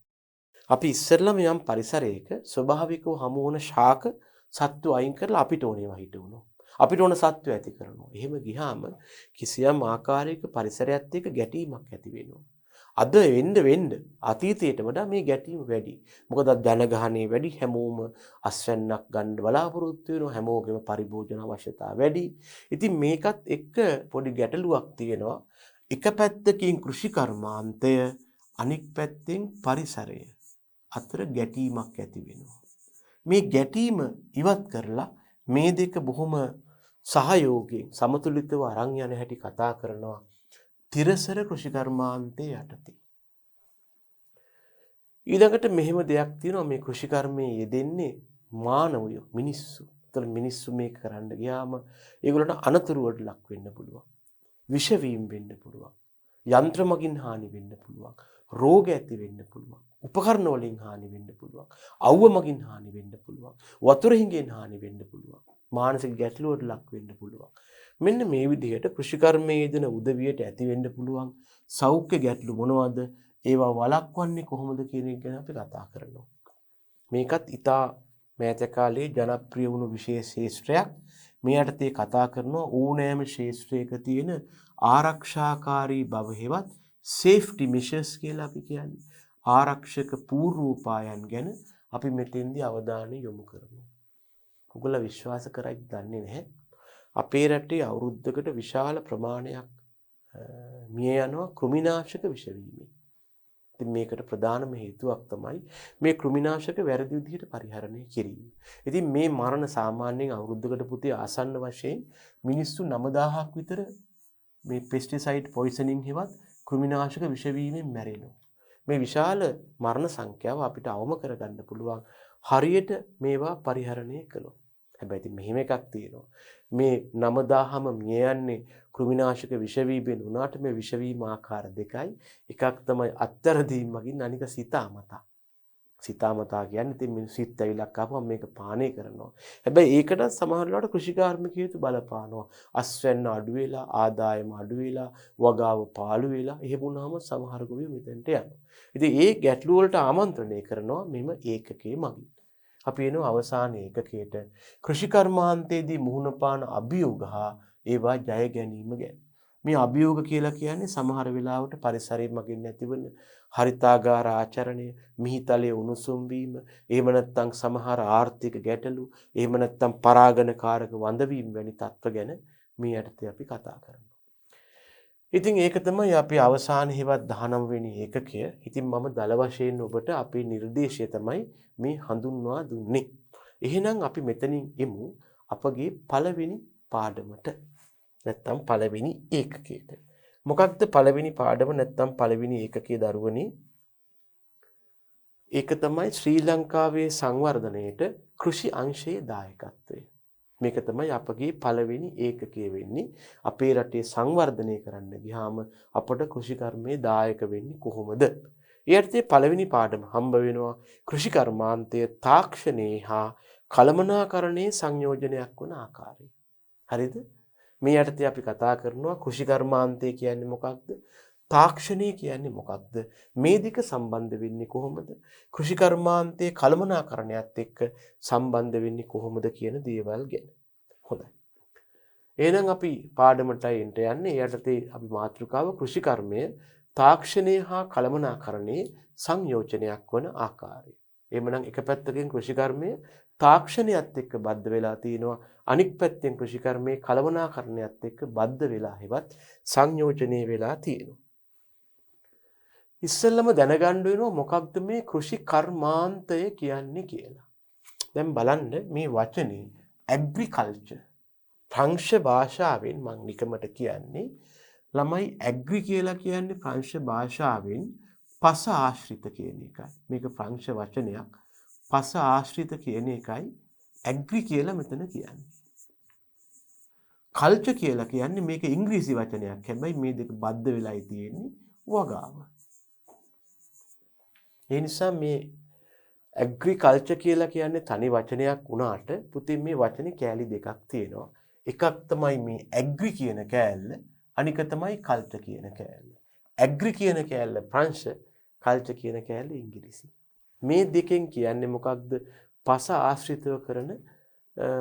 අපි ඉස්සෙල්ලාම යම් පරිසරයක ස්වභාවිකව හමු වන ශාක සත්තු අයින් කරලා අපිට ඕනේවා හිටවනවා. අපිට ඕන සත්තු ඇති කරනවා. එහෙම ගියාම කිසියම් ආකාරයක පරිසරයත් එක්ක ගැටීමක් ඇති වෙනවා. අද වෙන්න අතීතයට වඩා මේ ගැටීම වැඩි. මොකද ජනගහනය වැඩි, හැමෝම අස්වැන්නක් ගන්න බලාපොරොත්තු වෙනවා, හැමෝගෙම පරිභෝජන අවශ්‍යතාව වැඩි. ඉතින් මේකත් එක්ක පොඩි ගැටලුවක් තියෙනවා. එක පැත්තකින් කෘෂිකර්මාන්තය, අනෙක් පැත්තෙන් පරිසරය අතර ගැටීමක් ඇති වෙනවා. මේ ගැටීම ඉවත් කරලා මේ දෙක බොහොම සහයෝගයෙන් සමතුලිතව අරන් යන හැටි කතා කරනවා තිරසර කෘෂිකර්මාන්තයේ යටතේ. ඊළඟට මෙහෙම දෙයක් තියෙනවා මේ කෘෂිකර්මයේ යෙදෙන්නේ මානවයෝ, මිනිස්සු. ඒතර මිනිස්සු මේක කරන්න ගියාම ඒගොල්ලන්ට අනතුරු වලට ලක් වෙන්න පුළුවන්. විෂ වීම වෙන්න පුළුවන්. යන්ත්‍ර මගින් හානි වෙන්න පුළුවන්. රෝග ඇති වෙන්න පුළුවන්. උපකරණ වලින් හානි වෙන්න පුළුවන්. අවුව මගින් හානි වෙන්න පුළුවන්. වතුර හිඟෙන් හානි වෙන්න පුළුවන්. මානසික ගැටලුවට ලක් වෙන්න පුළුවන්. මෙන්න මේ විදිහට කෘෂිකර්මයේ යෙදෙන උදවියට ඇති වෙන්න පුළුවන් සෞඛ්‍ය ගැටලු මොනවද? ඒවා වළක්වන්නේ කොහොමද කියන එක ගැන අපි කතා කරනවා. මේකත් ඊටා මෑත කාලේ ජනප්‍රිය වුණු විශේෂ ශාස්ත්‍රයක්. මේ යටතේ කතා කරනවා ඕනෑම ශාස්ත්‍රයක තියෙන ආරක්ෂාකාරී බව හේවත් සේෆ්ටි මෙෂර්ස් කියලා අපි කියන්නේ. ආරක්ෂක පූර්වෝපායන් ගැන අපි මෙතෙන්දී අවධානය යොමු කරමු. ඔයගොල්ලෝ විශ්වාස කරයිද දන්නේ නැහැ. අපේ රටේ අවුරුද්දකට විශාල ප්‍රමාණයක් මිය යනවා කෘමිනාශක විෂ වීමෙන්. ඉතින් මේකට ප්‍රධානම හේතුවක් තමයි මේ කෘමිනාශක වැරදි විදිහට පරිහරණය කිරීම. ඉතින් මේ මරණ සාමාන්‍යයෙන් අවුරුද්දකට පුතේ ආසන්න වශයෙන් මිනිස්සු 9000ක් විතර මේ පෙස්ටිසයිඩ් පොයිසනින් හෙවත් කෘමිනාශක විෂ වීමෙන් මැරෙනවා. මේ විශාල මරණ සංඛ්‍යාව අපිට අවම කරගන්න පුළුවන් හරියට මේවා පරිහරණය කළොත්. හැබැයි ඉතින් මෙහෙම එකක් තියෙනවා. මේ 9000ම මිය යන්නේ කෘමිනාශක විෂ වීමෙන් උනාට මේ විෂ වීම ආකාර දෙකයි. එකක් තමයි අත්තරදීම් මගින් අනික සිතාමතා. සිතාමතා කියන්නේ ඉතින් මිනිස්සු සිත් ඇවිලක් ආපුවම මේක පානය කරනවා. හැබැයි ඒකට සමහර වෙලාවට කෘෂිකාර්මිකයතු බලපානවා. අස්වැන්න අඩු වෙලා, ආදායම අඩු වෙලා, වගාව පාළු වෙලා එහෙම වුණාම සමහර ගොවියෝ මෙතෙන්ට යනවා. ඉතින් ඒ ගැටලු වලට ආමන්ත්‍රණය කරනවා මෙම ඒකකයේ මගින්. අපි එනවා අවසාන ඒකකයට කෘෂි කර්මාන්තයේදී මුහුණ පාන අභියෝග හා ඒවා ජය ගැනීම ගැන. මේ අභියෝග කියලා කියන්නේ සමහර වෙලාවට පරිසරයෙන් මගින් ඇතිවන හරිතාගාර ආචරණය, මිහිතලයේ උණුසුම් වීම, එහෙම නැත්නම් සමහර ආර්ථික ගැටලු, එහෙම නැත්නම් පරාගණකාරක වඳවීම වැනි තත්ත්ව ගැන මේ යටතේ අපි කතා කරනවා. ඉතින් ඒක තමයි අපි අවසාන හේවත් 19 වෙනි ඒකකය. ඉතින් මම දල වශයෙන් ඔබට අපේ නිර්දේශය තමයි මේ හඳුන්වා දුන්නේ. එහෙනම් අපි මෙතනින් එමු අපගේ පළවෙනි පාඩමට. නැත්තම් පළවෙනි ඒකකයට. මොකක්ද පළවෙනි පාඩම නැත්තම් පළවෙනි ඒකකයේ දරුවනේ? ඒක තමයි ශ්‍රී ලංකාවේ සංවර්ධනයේට කෘෂි අංශයේ දායකත්වය. මේක තමයි අපගේ පළවෙනි ඒකකය වෙන්නේ. අපේ රටේ සංවර්ධනය කරන්න ගියාම අපට කෘෂිකර්මයේ දායක වෙන්නේ කොහොමද? ඊයර්ථයේ පළවෙනි පාඩම හම්බ වෙනවා කෘෂි කර්මාන්තයේ තාක්ෂණයේ හා කළමනාකරණයේ සංයෝජනයක් වන ආකාරය. හරිද? මේ යටතේ අපි කතා කරනවා කෘෂි කර්මාන්තය කියන්නේ මොකක්ද? තාක්ෂණය කියන්නේ මොකක්ද? මේ දෙක සම්බන්ධ වෙන්නේ කොහොමද? කෘෂි කර්මාන්තයේ කළමනාකරණයත් එක්ක සම්බන්ධ වෙන්නේ කොහොමද කියන දේවල් ගැන. හොඳයි. එහෙනම් අපි පාඩමටයි එන්න යන්නේ. යටතේ අපි මාතෘකාව කෘෂි කර්මය තාක්ෂණය හා කළමනාකරණයේ සංයෝජනයක් වන ආකාරය. එහෙමනම් එක පැත්තකින් කෘෂි කර්මය තාක්ෂණයත් එක්ක බද්ධ වෙලා තිනවා. අනික් පැත්තෙන් කෘෂි කර්මයේ කළමනාකරණයත් එක්ක බද්ධ වෙලා හෙවත් සංයෝජනය වෙලා තියෙනවා. ඉස්සෙල්ලම දැනගන්න වෙනවා මොකක්ද මේ කෘෂි කර්මාන්තය කියන්නේ කියලා. දැන් බලන්න මේ වචනේ ඇග්‍රිකල්චර් ප්‍රංශ භාෂාවෙන් මම නිකමට කියන්නේ ළමයි ඇග්‍රි කියලා කියන්නේ ප්‍රංශ භාෂාවෙන් පස ආශ්‍රිත කියන එකයි. මේක ප්‍රංශ වචනයක්. පස ආශ්‍රිත කියන එකයි ඇග්‍රි කියලා මෙතන කියන්නේ. කල්චර් කියලා කියන්නේ මේක ඉංග්‍රීසි වචනයක්. හැබැයි මේ දෙක බද්ධ වෙලායි තියෙන්නේ වගාව. ඒ නිසා මේ ඇග්‍රිකල්චර් කියලා කියන්නේ තනි වචනයක් වුණාට පුතේ මේ වචනේ කෑලි දෙකක් තියෙනවා. එකක් තමයි මේ ඇග්‍රි කියන කෑල්ල, අනික තමයි කල්චර් කියන කෑල්ල. ඇග්‍රි කියන කෑල්ල ප්‍රංශ, කල්චර් කියන කෑල්ල ඉංග්‍රීසි. මේ දෙකෙන් කියන්නේ මොකක්ද? පස ආශ්‍රිතව කරන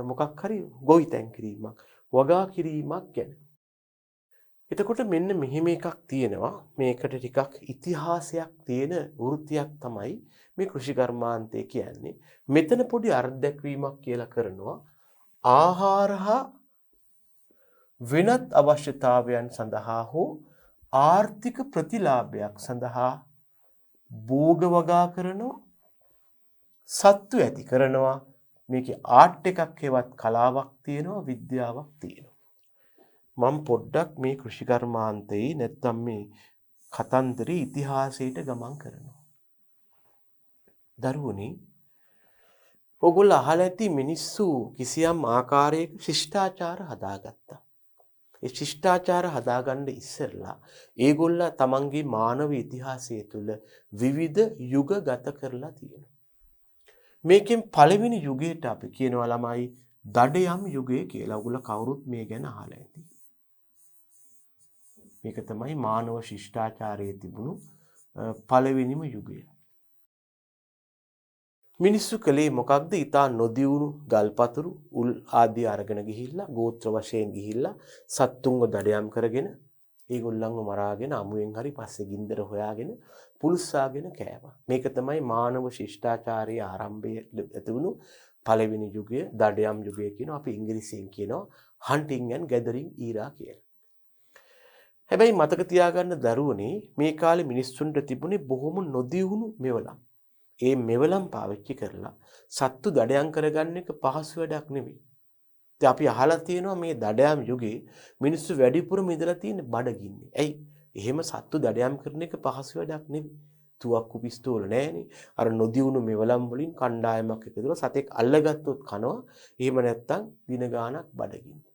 මොකක් හරි ගොවිතැන් කිරීමක්, වගා කිරීමක් ගැන. එතකොට මෙන්න මෙහෙම එකක් තියෙනවා. මේකට ටිකක් ඉතිහාසයක් තියෙන වෘත්තියක් තමයි මේ කෘෂි කර්මාන්තය කියන්නේ. මෙතන පොඩි අර්ධදැක්වීමක් කියලා කරනවා. ආහාර හා වෙනත් අවශ්‍යතාවයන් සඳහා හෝ ආර්ථික ප්‍රතිලාභයක් සඳහා භෝග වගා කරනවා, සත්තු ඇති කරනවා. මේකේ ආර්ට් එකක් හේවත් කලාවක් තියෙනවා, විද්‍යාවක් තියෙනවා. මම පොඩ්ඩක් මේ කෘෂි කර්මාන්තයේ නැත්තම් මේ කතන්දරේ ඉතිහාසයට ගමන් කරනවා. දරුවනේ ඔගොල්ලෝ අහලා ඇති මිනිස්සු කිසියම් ආකාරයක ශිෂ්ටාචාර හදාගත්තා. ඒ ශිෂ්ටාචාර හදාගන්න ඉස්සෙල්ලා ඒගොල්ලෝ තමන්ගේ මානව ඉතිහාසය තුළ විවිධ යුග ගත කරලා තියෙනවා. මේකෙන් පළවෙනි යුගයට අපි කියනවා ළමයි දඩයම් යුගය කියලා. ඔයගොල්ලෝ කවුරුත් මේ ගැන අහලා ඇති. මේක තමයි මානව ශිෂ්ටාචාරයේ තිබුණු පළවෙනිම යුගය. මිනිස්සු කලේ මොකක්ද? ඊතා නොදියුණු ගල්පතුරු උල් ආදී අරගෙන ගිහිල්ලා ගෝත්‍ර වශයෙන් ගිහිල්ලා සත්තුන්ව දඩයම් කරගෙන ඒගොල්ලන්ව මරාගෙන අමුයෙන් හරි පස්සේ ගින්දර හොයාගෙන පුලුස්සාගෙන කෑවා. මේක තමයි මානව ශිෂ්ටාචාරයේ ආරම්භය ඇති වුණු පළවෙනි යුගය, දඩයම් යුගය කියනවා. අපි ඉංග්‍රීසියෙන් කියනවා hunting and gathering era කියලා. හැබැයි මතක තියාගන්න දරුවනේ මේ කාලේ මිනිස්සුන්ට තිබුණේ බොහොම නොදියුණු මෙවලම්. ඒ මෙවලම් පාවිච්චි කරලා සත්තු දඩයම් කරගන්න එක පහසු වැඩක් නෙවෙයි. ඉතින් අපි අහලා තියෙනවා මේ දඩයම් යුගයේ මිනිස්සු වැඩිපුරම ඉඳලා තියෙන බඩගින්නේ. ඇයි? එහෙම සත්තු දඩයම් කරන එක පහසු වැඩක් නෙවෙයි. තුවක්කු පිස්තෝල නැහනේ. අර නොදියුණු මෙවලම් වලින් කණ්ඩායමක් එකතුලා සතෙක් අල්ලගත්තොත් කනවා. එහෙම නැත්තම් දින ගාණක් බඩගින්නේ.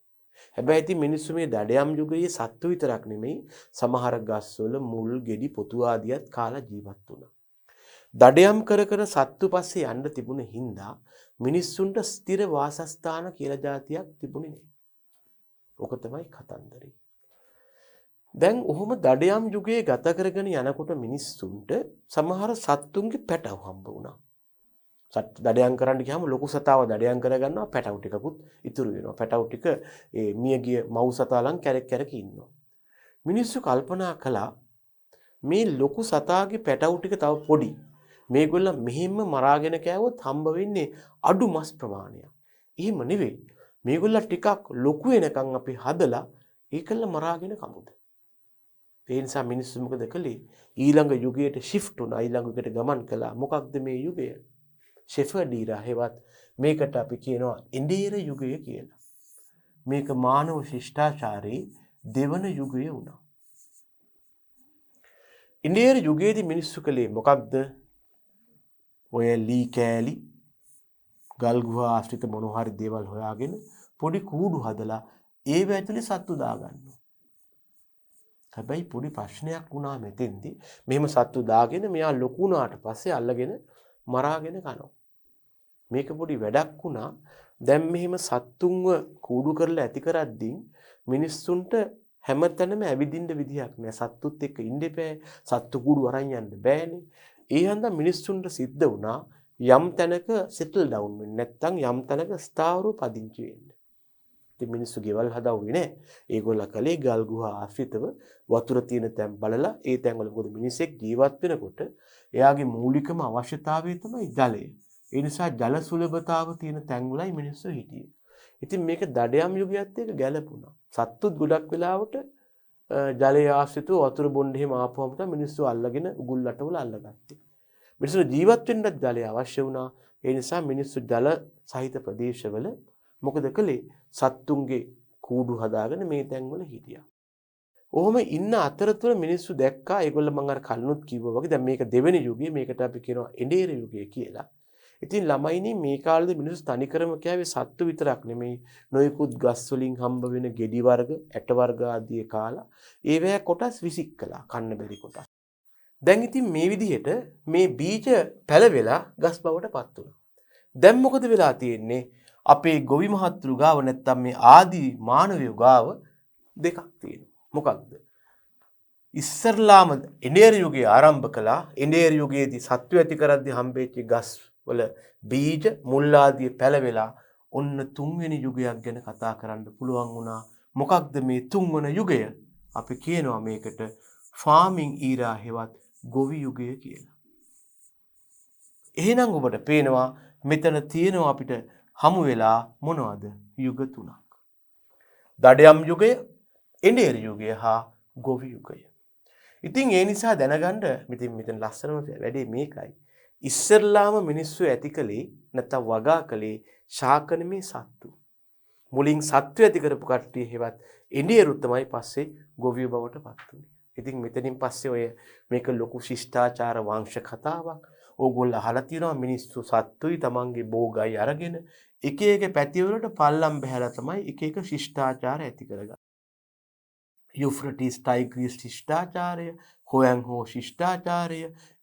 හැබැයි ඉතින් මිනිස්සු මේ දඩයම් යුගයේ සත්තු විතරක් නෙමෙයි සමහර ගස්වල මුල් ගෙඩි පොතු ආදියත් කාලා ජීවත් වුණා. දඩයම් කර කර සත්තු පස්සේ යන්න තිබුණ හින්දා මිනිස්සුන්ට ස්ථිර වාසස්ථාන කියලා જાතියක් තිබුණේ නෑ. ඕක තමයි කතන්දරේ. දැන් ඔහොම දඩයම් යුගයේ ගත කරගෙන යනකොට මිනිස්සුන්ට සමහර සත්තුන්ගේ පැටව හම්බ වුණා. සත්තු දඩයම් කරන්න ගියාම ලොකු සතාව දඩයම් කරගන්නවා පැටව ටිකකුත් ඉතුරු වෙනවා. පැටව ටික ඒ මියගිය මව් සතාලන් කැරක් කැරක ඉන්නවා. මිනිස්සු කල්පනා කළා මේ ලොකු සතාගේ පැටව ටික තව පොඩි. මේගොල්ල මෙහෙම මරාගෙන කෑවොත් හම්බ වෙන්නේ අඩු මස් ප්‍රමාණයක්. එහෙම නෙවෙයි. මේගොල්ල ටිකක් ලොකු වෙනකන් අපි හදලා ඒකල්ල මරාගෙන කමුද. ඒ නිසා මිනිස්සු මොකද කළේ? ඊළඟ යුගයට shift වුණා. ඊළඟ යුගයට ගමන් කළා. මොකක්ද මේ යුගය? ෂෙෆර්ඩීරා හෙවත් මේකට අපි කියනවා ඉන්දීර යුගය කියලා. මේක මානව ශිෂ්ටාචාරයේ දෙවන යුගය වුණා. ඉන්දීර යුගයේදී මිනිස්සු කළේ මොකක්ද? ඔය ලී කෑලි ගල් ගුහා ආශ්‍රිත මොන හරි දේවල් හොයාගෙන පොඩි කූඩු හදලා ඒව ඇතුලේ සත්තු දාගන්නවා. හැබැයි පොඩි ප්‍රශ්නයක් වුණා මෙතෙන්දී. මෙහෙම සත්තු දාගෙන මෙයා ලොකු වුණාට පස්සේ අල්ලගෙන මරාගෙන කනවා. මේක පොඩි වැඩක් වුණා. දැන් මෙහෙම සත්තුන්ව කූඩු කරලා ඇති කරද්දී මිනිස්සුන්ට හැමතැනම ඇවිදින්න විදියක් නෑ. සත්තුත් එක්ක ඉන්න එපා. සත්තු කූඩු අරන් යන්න බෑනේ. ඒ හන්දා මිනිස්සුන්ට සිද්ධ වුණා යම් තැනක සෙටල් ඩවුන් වෙන්න. නැත්තම් යම් තැනක ස්ථාවරව පදිංචි වෙන්න. ඉතින් මිනිස්සු ගෙවල් හදවුවේ නෑ. ඒගොල්ලෝ කලේ ගල් ගුහා ආශ්‍රිතව වතුර තියෙන තැන් බලලා ඒ තැන් වල මොකද මිනිසෙක් ජීවත් වෙනකොට එයාගේ මූලිකම අවශ්‍යතාවය තමයි ජලය. ඒ නිසා ජල සුලභතාව තියෙන තැන් වලයි මිනිස්සු හිටියේ. ඉතින් මේක දඩයම් යුගයත් එක්ක ගැලපුණා. සත්තුත් ගොඩක් වෙලාවට ජලය ආශ්‍රිතව වතුර බොන්න එහෙම ආපුවම තමයි මිනිස්සු අල්ලගෙන උගුල් අටවල අල්ලගත්තේ. මිනිස්සු ජීවත් වෙන්නත් ජලය අවශ්‍ය වුණා. ඒ නිසා මිනිස්සු ජල සහිත ප්‍රදේශවල මොකද කළේ? සත්තුන්ගේ කූඩු හදාගෙන මේ තැන්වල හිටියා. ඔහොම ඉන්න අතරතුර මිනිස්සු දැක්කා ඒගොල්ල මම අර කලිනුත් කිව්වා වගේ දැන් මේක දෙවෙනි යුගය. මේකට අපි කියනවා එඬේර යුගය කියලා. ඉතින් ළමයිනේ මේ කාලේ මිනිස්සු තනිකරම කෑවේ සත්තු විතරක් නෙමෙයි නොයෙකුත් ගස් වලින් හම්බ වෙන ගෙඩි වර්ග, ඇට වර්ග ආදී කාලා ඒවැ කොටස් විසික් කළා. කන්න බැරි කොටස්. දැන් ඉතින් මේ විදිහට මේ බීජ පැලවෙලා ගස් බවට පත් වුණා. දැන් මොකද වෙලා තියෙන්නේ? අපේ ගොවි මහත්තුරු ගාව නැත්තම් මේ ආදී මානවයෝ ගාව දෙකක් තියෙනවා. මොකක්ද? ඉස්සරලාම එඬේර යුගය ආරම්භ කළා. එඬේර යුගයේදී සත්ව ඇති කරද්දී හම්බෙච්ච ගස් වල බීජ මුල් ආදී පැලවෙලා ඔන්න තුන්වෙනි යුගයක් ගැන කතා කරන්න පුළුවන් වුණා. මොකක්ද මේ තුන්වන යුගය? අපි කියනවා මේකට ෆාමින් ඊරා හෙවත් ගොවි යුගය කියලා. එහෙනම් ඔබට පේනවා මෙතන තියෙනවා අපිට හමු වෙලා මොනවද? යුග තුනක්. දඩයම් යුගය, එඬේර යුගය හා ගොවි යුගය. ඉතින් ඒ නිසා දැනගන්න මෙතන ලස්සනම වැඩේ මේකයි. ඉස්සරලාම මිනිස්සු ඇති කළේ නැත්නම් වගා කළේ ශාකනමේ සත්තු. මුලින් සත්තු ඇති කරපු කට්ටිය හෙවත් එඬේරු තමයි පස්සේ ගොවියෝ බවට පත් වුනේ. ඉතින් මෙතනින් පස්සේ ඔය මේක ලොකු ශිෂ්ටාචාර වංශ කතාවක්. ඕගොල්ලෝ අහලා තියෙනවා මිනිස්සු සත්තුයි තමන්ගේ බෝගයි අරගෙන එක එක පැතිවලට පල්ලම් බහැලා තමයි එක එක ශිෂ්ටාචාර ඇති කරගන්නේ. යුෆ්‍රටිස් ටයිග්‍රීස් ශිෂ්ටාචාරය, හොයන්හෝ ශිෂ්ටාචාරය,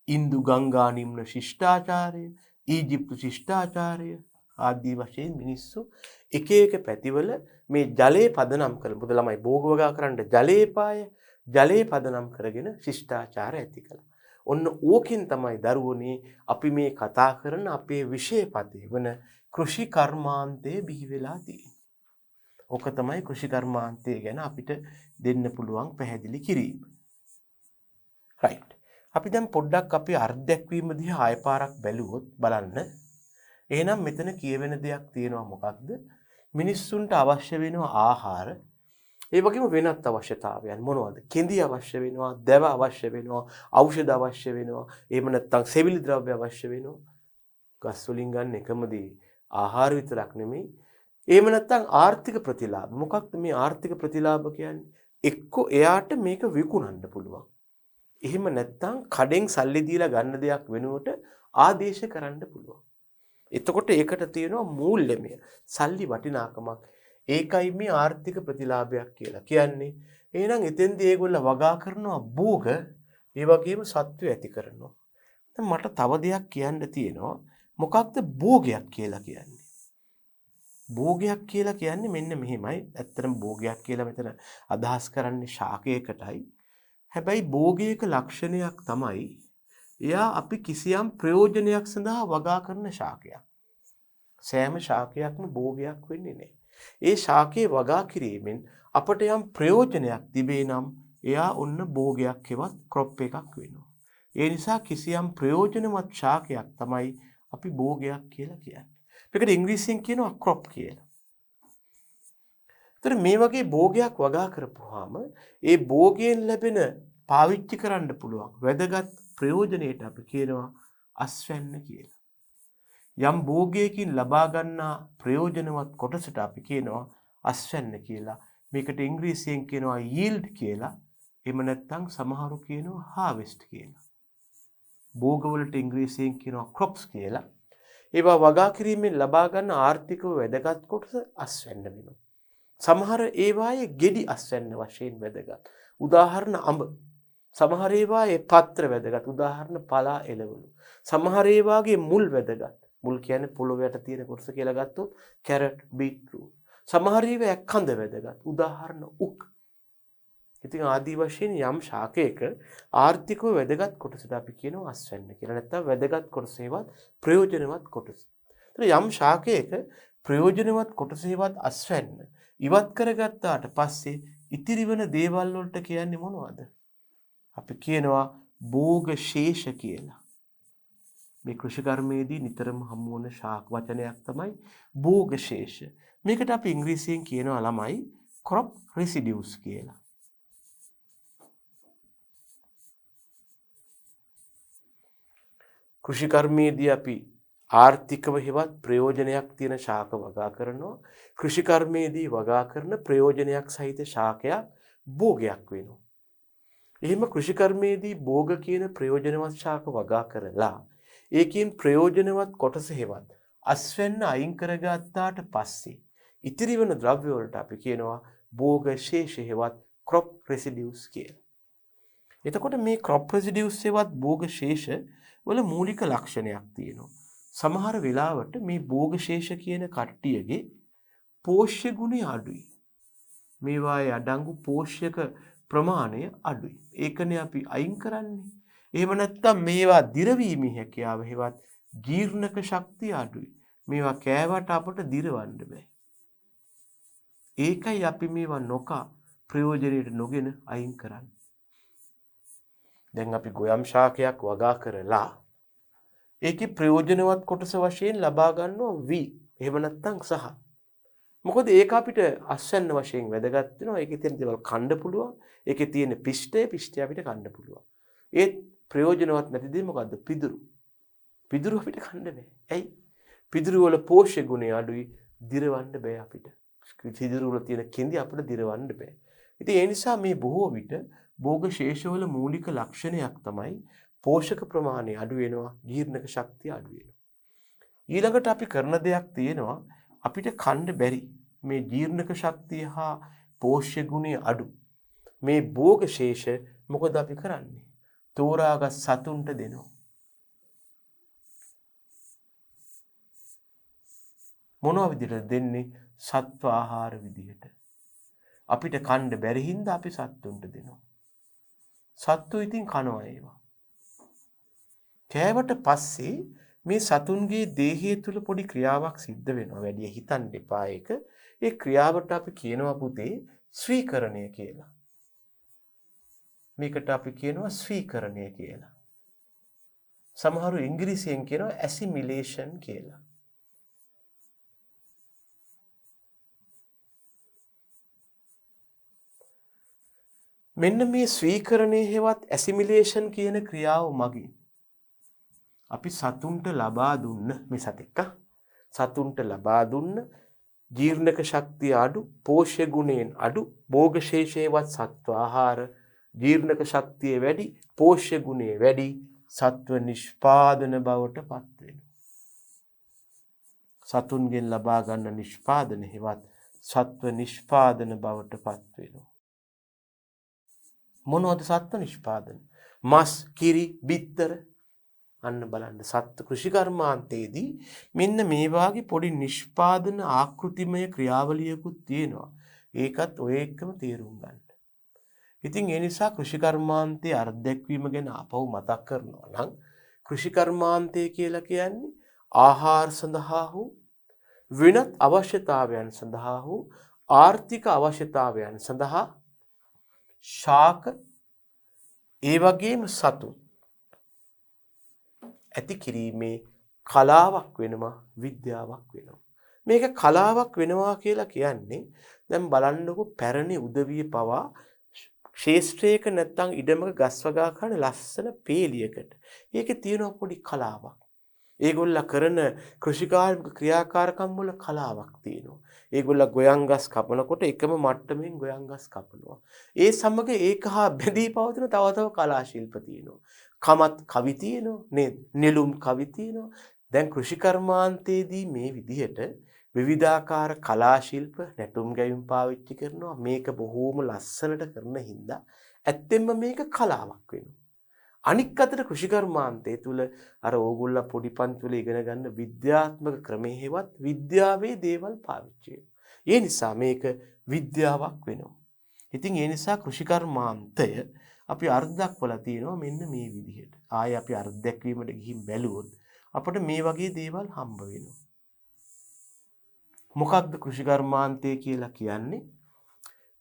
ඉන්දු ගංගා නිම්න ශිෂ්ටාචාරය, ඊජිප්තු ශිෂ්ටාචාරය ආදී වශයෙන් මිනිස්සු එක එක පැතිවල මේ ජලයේ පදනම් කරලා මොකද ළමයි භෝග වගා කරන්න ජලයේ පාය ජලයේ පදනම් කරගෙන ශිෂ්ටාචාර ඇති කළා. ඔන්න ඕකෙන් තමයි දරුවනේ අපි මේ කතා කරන අපේ විෂය පදේ වන කෘෂි කර්මාන්තයේ බිහි වෙලා තියෙන්නේ. ඕක තමයි කෘෂිකර්මාන්තය ගැන අපිට දෙන්න පුළුවන් පැහැදිලි කිරීම. right. අපි දැන් පොඩ්ඩක් අපි අර්ධයක් දිහා ආය පාරක් බැලුවොත් බලන්න. එහෙනම් මෙතන කියවෙන දෙයක් තියෙනවා මොකක්ද? මිනිස්සුන්ට අවශ්‍ය වෙනවා ආහාර. ඒ වගේම වෙනත් අවශ්‍යතාවයන් මොනවද? කෙඳි අවශ්‍ය වෙනවා, දැව අවශ්‍ය වෙනවා, ඖෂධ අවශ්‍ය වෙනවා, එහෙම නැත්නම් සෙවිලි ද්‍රව්‍ය අවශ්‍ය වෙනවා. ගස් වලින් ගන්න එකම දේ ආහාර විතරක් නෙමෙයි. එහෙම නැත්නම් ආර්ථික ප්‍රතිලාභ. මොකක්ද මේ ආර්ථික ප්‍රතිලාභ කියන්නේ? එක්ක එයාට මේක විකුණන්න පුළුවන්. එහෙම නැත්නම් කඩෙන් සල්ලි දීලා ගන්න දෙයක් වෙනුවට ආදේශ කරන්න පුළුවන්. එතකොට ඒකට තියෙනවා මූල්‍යමය සල්ලි වටිනාකමක්. ඒකයි මේ ආර්ථික ප්‍රතිලාභයක් කියලා කියන්නේ. එහෙනම් එතෙන්දී ඒගොල්ලෝ වගා කරනවා භෝග, ඒ වගේම සත්‍ය ඇති කරනවා. දැන් මට තව දෙයක් කියන්න තියෙනවා. මොකක්ද භෝගයක් කියලා කියන්නේ? භෝගයක් කියලා කියන්නේ මෙන්න මෙහෙමයි. ඇත්තටම භෝගයක් කියලා මෙතන අදහස් කරන්නේ ශාකයකටයි. හැබැයි භෝගයක ලක්ෂණයක් තමයි එයා අපි කිසියම් ප්‍රයෝජනයක් සඳහා වගා කරන ශාකයක්. සෑම ශාකයක්ම භෝගයක් වෙන්නේ නැහැ. ඒ ශාකයේ වගා කිරීමෙන් අපට යම් ප්‍රයෝජනයක් තිබේ නම් එයා ඔන්න භෝගයක් හෙවත් ක්‍රොප් එකක් වෙනවා. ඒ නිසා කිසියම් ප්‍රයෝජනවත් ශාකයක් තමයි අපි භෝගයක් කියලා කියන්නේ. මේකට ඉංග්‍රීසියෙන් කියනවා ක්‍රොප් කියලා. ඒතර මේ වගේ භෝගයක් වගා කරපුවාම ඒ භෝගයෙන් ලැබෙන පාවිච්චි කරන්න පුළුවන් වැදගත් ප්‍රයෝජනයට අපි කියනවා අස්වැන්න කියලා. යම් භෝගයකින් ලබා ගන්නා ප්‍රයෝජනවත් කොටසට අපි කියනවා අස්වැන්න කියලා. මේකට ඉංග්‍රීසියෙන් කියනවා yield කියලා. එහෙම නැත්නම් සමහරු කියනවා harvest කියලා. භෝගවලට ඉංග්‍රීසියෙන් කියනවා crops කියලා. ඒවා වගා කිරීමෙන් ලබා ගන්න ආර්ථිකව වැදගත් කොටස අස්වැන්න වෙනවා. සමහර ඒවායේ ගෙඩි අස්වැන්න වශයෙන් වැදගත්. උදාහරණ අඹ. සමහර ඒවායේ පත්‍ර වැදගත්. උදාහරණ පලා එළවලු. සමහර ඒවාගේ මුල් වැදගත්. මුල් කියන්නේ පොළොව යට තියෙන කොටස කියලා ගත්තොත් කැරට්, බීට්රූට්. සමහර ඒවා කඳ වැදගත්. උදාහරණ උක්. ඉතින් ආදී වශයෙන් යම් ශාකයක ආර්ථිකව වැදගත් කොටසට අපි කියනවා අස්වැන්න කියලා. නැත්නම් වැදගත් කොටසේවත් ප්‍රයෝජනවත් කොටස. ඒතර යම් ශාකයක ප්‍රයෝජනවත් කොටසේවත් අස්වැන්න ඉවත් කරගත්තාට පස්සේ ඉතිරි වෙන දේවල් වලට කියන්නේ මොනවද? අපි කියනවා භෝග ශේෂ කියලා. මේ කෘෂිකර්මයේදී නිතරම හමු වන ශාක වචනයක් තමයි භෝග ශේෂ. මේකට අපි ඉංග්‍රීසියෙන් කියනවා ළමයි crop residues කියලා. කෘෂිකර්මයේදී අපි ආර්ථිකව හෙවත් ප්‍රයෝජනයක් තියෙන ශාක වගා කරනවා. කෘෂිකර්මයේදී වගා කරන ප්‍රයෝජනයක් සහිත ශාකයක් භෝගයක් වෙනවා. එහෙම කෘෂිකර්මයේදී භෝග කියන ප්‍රයෝජනවත් ශාක වගා කරලා ඒකෙන් ප්‍රයෝජනවත් කොටස හෙවත් අස්වැන්න අයින් කරගත්තාට පස්සේ ඉතිරි වෙන ද්‍රව්‍ය වලට අපි කියනවා භෝග ශේෂ හෙවත් crop residues කියලා. එතකොට මේ crop residues හෙවත් භෝග ශේෂ වල මූලික ලක්ෂණයක් තියෙනවා. සමහර වෙලාවට මේ භෝග ශේෂ කියන කට්ටියගේ පෝෂ්‍ය ගුණය අඩුයි. මේවායේ අඩංගු පෝෂ්‍යක ප්‍රමාණය අඩුයි. ඒකනේ අපි අයින් කරන්නේ. එහෙම නැත්නම් මේවා දිරවීමේ හැකියාව හෙවත් ජීර්ණක ශක්තිය අඩුයි. මේවා කෑවට අපට දිරවන්න බෑ. ඒකයි අපි මේවා නොකා ප්‍රයෝජනෙට නොගෙන අයින් කරන්නේ. දැන් අපි ගොයම් ශාකයක් වගා කරලා ඒකේ ප්‍රයෝජනවත් කොටස වශයෙන් ලබා ගන්නවා වී. එහෙම නැත්නම් සහ. මොකද ඒක අපිට අස්වැන්න වශයෙන් වැදගත් වෙනවා. ඒකේ තියෙන දේවල් කන්න පුළුවන්. ඒකේ තියෙන පිෂ්ඨය අපිට කන්න පුළුවන්. ඒත් ප්‍රයෝජනවත් නැති දේ මොකද්ද? පිදුරු. පිදුරු අපිට කන්න බෑ. ඇයි? පිදුරු වල පෝෂ්‍ය ගුණය අඩුයි. දිරවන්න බෑ අපිට. පිදුරු වල තියෙන කෙඳි අපිට දිරවන්න බෑ. ඉතින් ඒ නිසා මේ බොහෝ විට භෝග ශේෂවල මූලික ලක්ෂණයක් තමයි පෝෂක ප්‍රමාණය අඩු වෙනවා, ජීර්ණක ශක්තිය අඩු වෙනවා. ඊළඟට අපි කරන දෙයක් තියෙනවා අපිට කන්න බැරි මේ ජීර්ණක ශක්තිය හා පෝෂ්‍ය ගුණය අඩු මේ භෝග ශේෂ මොකද අපි කරන්නේ? තෝරාගත් සතුන්ට දෙනවා. මොනවා විදිහට දෙන්නේ? සත්ව ආහාර විදිහට. අපිට කන්න බැරි හින්දා අපි සත්තුන්ට දෙනවා. සත්තු ඉතින් කනවා ඒවා. කෑවට පස්සේ මේ සතුන්ගේ දේහය තුල පොඩි ක්‍රියාවක් සිද්ධ වෙනවා. වැඩි හිතන්න එපා ඒක. ඒ ක්‍රියාවට අපි කියනවා පුතේ ස්වීකරණය කියලා. මේකට අපි කියනවා ස්වීකරණය කියලා. සමහරු ඉංග්‍රීසියෙන් කියනවා ඇසිමිලේෂන් කියලා. මෙන්න මේ ස්වීකරණය හෙවත් ඇසිමිලේෂන් කියන ක්‍රියාව මගින් අපි සතුන්ට ලබා දුන්න මේ සතෙක් සතුන්ට ලබා දුන්න ජීර්ණක ශක්තිය අඩු, පෝෂ්‍ය ගුණයෙන් අඩු, භෝගශේෂයවත් සත්ව ආහාර, ජීර්ණක ශක්තිය වැඩි, පෝෂ්‍ය ගුණය වැඩි සත්ව නිෂ්පාදන බවට පත් වෙනවා. සතුන්ගෙන් ලබා ගන්න නිෂ්පාදන හෙවත් සත්ව නිෂ්පාදන බවට පත් වෙනවා. මොනවද සත්ව නිෂ්පාදන? මස්, කිරි, බිත්තර. අන්න බලන්න සත්ව කෘෂිකර්මාන්තයේදී මෙන්න මේ වාගේ පොඩි නිෂ්පාදන ආකෘතිමය ක්‍රියාවලියකුත් තියෙනවා. ඒකත් ඔය එක්කම තේරුම් ගන්න. ඉතින් ඒ නිසා කෘෂිකර්මාන්තයේ අර්ධැක්වීම ගැන අපව මතක් කරනවා නම් කෘෂිකර්මාන්තය කියලා කියන්නේ ආහාර සඳහා හෝ වෙනත් අවශ්‍යතාවයන් සඳහා හෝ ආර්ථික අවශ්‍යතාවයන් සඳහා ශාක ඒ වගේම සතුන් ඇති කිරීමේ කලාවක් වෙනවා, විද්‍යාවක් වෙනවා. මේක කලාවක් වෙනවා කියලා කියන්නේ දැන් බලන්නකො පැරණි උදවිය පවා ශේෂ්ත්‍රයක නැත්තම් ඉඩමක ගස් වගා කරන ලස්සන පේලියකට. ඒකේ තියෙන පොඩි කලාවක්. ඒගොල්ලෝ කරන කෘෂිකාර්මික ක්‍රියාකාරකම් වල කලාවක් තියෙනවා. ඒගොල්ලෝ ගොයන් ගස් කපනකොට එකම මට්ටමින් ගොයන් ගස් කපනවා. ඒ සමග ඒක හා බැඳී පවතින තව තව කලා ශිල්ප තියෙනවා. කමත් කවි තියෙනවා නේද? නෙළුම් කවි තියෙනවා. දැන් කෘෂිකර්මාන්තයේදී මේ විදිහට විවිධාකාර කලා ශිල්ප නැටුම් ගැයුම් පාවිච්චි කරනවා. මේක බොහෝම ලස්සනට කරන හින්දා ඇත්තෙන්ම මේක කලාවක් වෙනවා. අනික් අතට කෘෂිකර්මාන්තය තුල අර ඕගොල්ලෝ පොඩි පන්ති වල ඉගෙන ගන්න විද්‍යාත්මක ක්‍රමයේ හෙවත් විද්‍යාවේ දේවල් පාවිච්චි වෙනවා. ඒ නිසා මේක විද්‍යාවක් වෙනවා. ඉතින් ඒ නිසා කෘෂිකර්මාන්තය අපි අර්ධයක් වල තියෙනවා මෙන්න මේ විදිහට. ආයේ අපි අර්ධයක් වීමට ගිහින් බැලුවොත් අපිට මේ වගේ දේවල් හම්බ වෙනවා. මොකක්ද කෘෂිකර්මාන්තය කියලා කියන්නේ?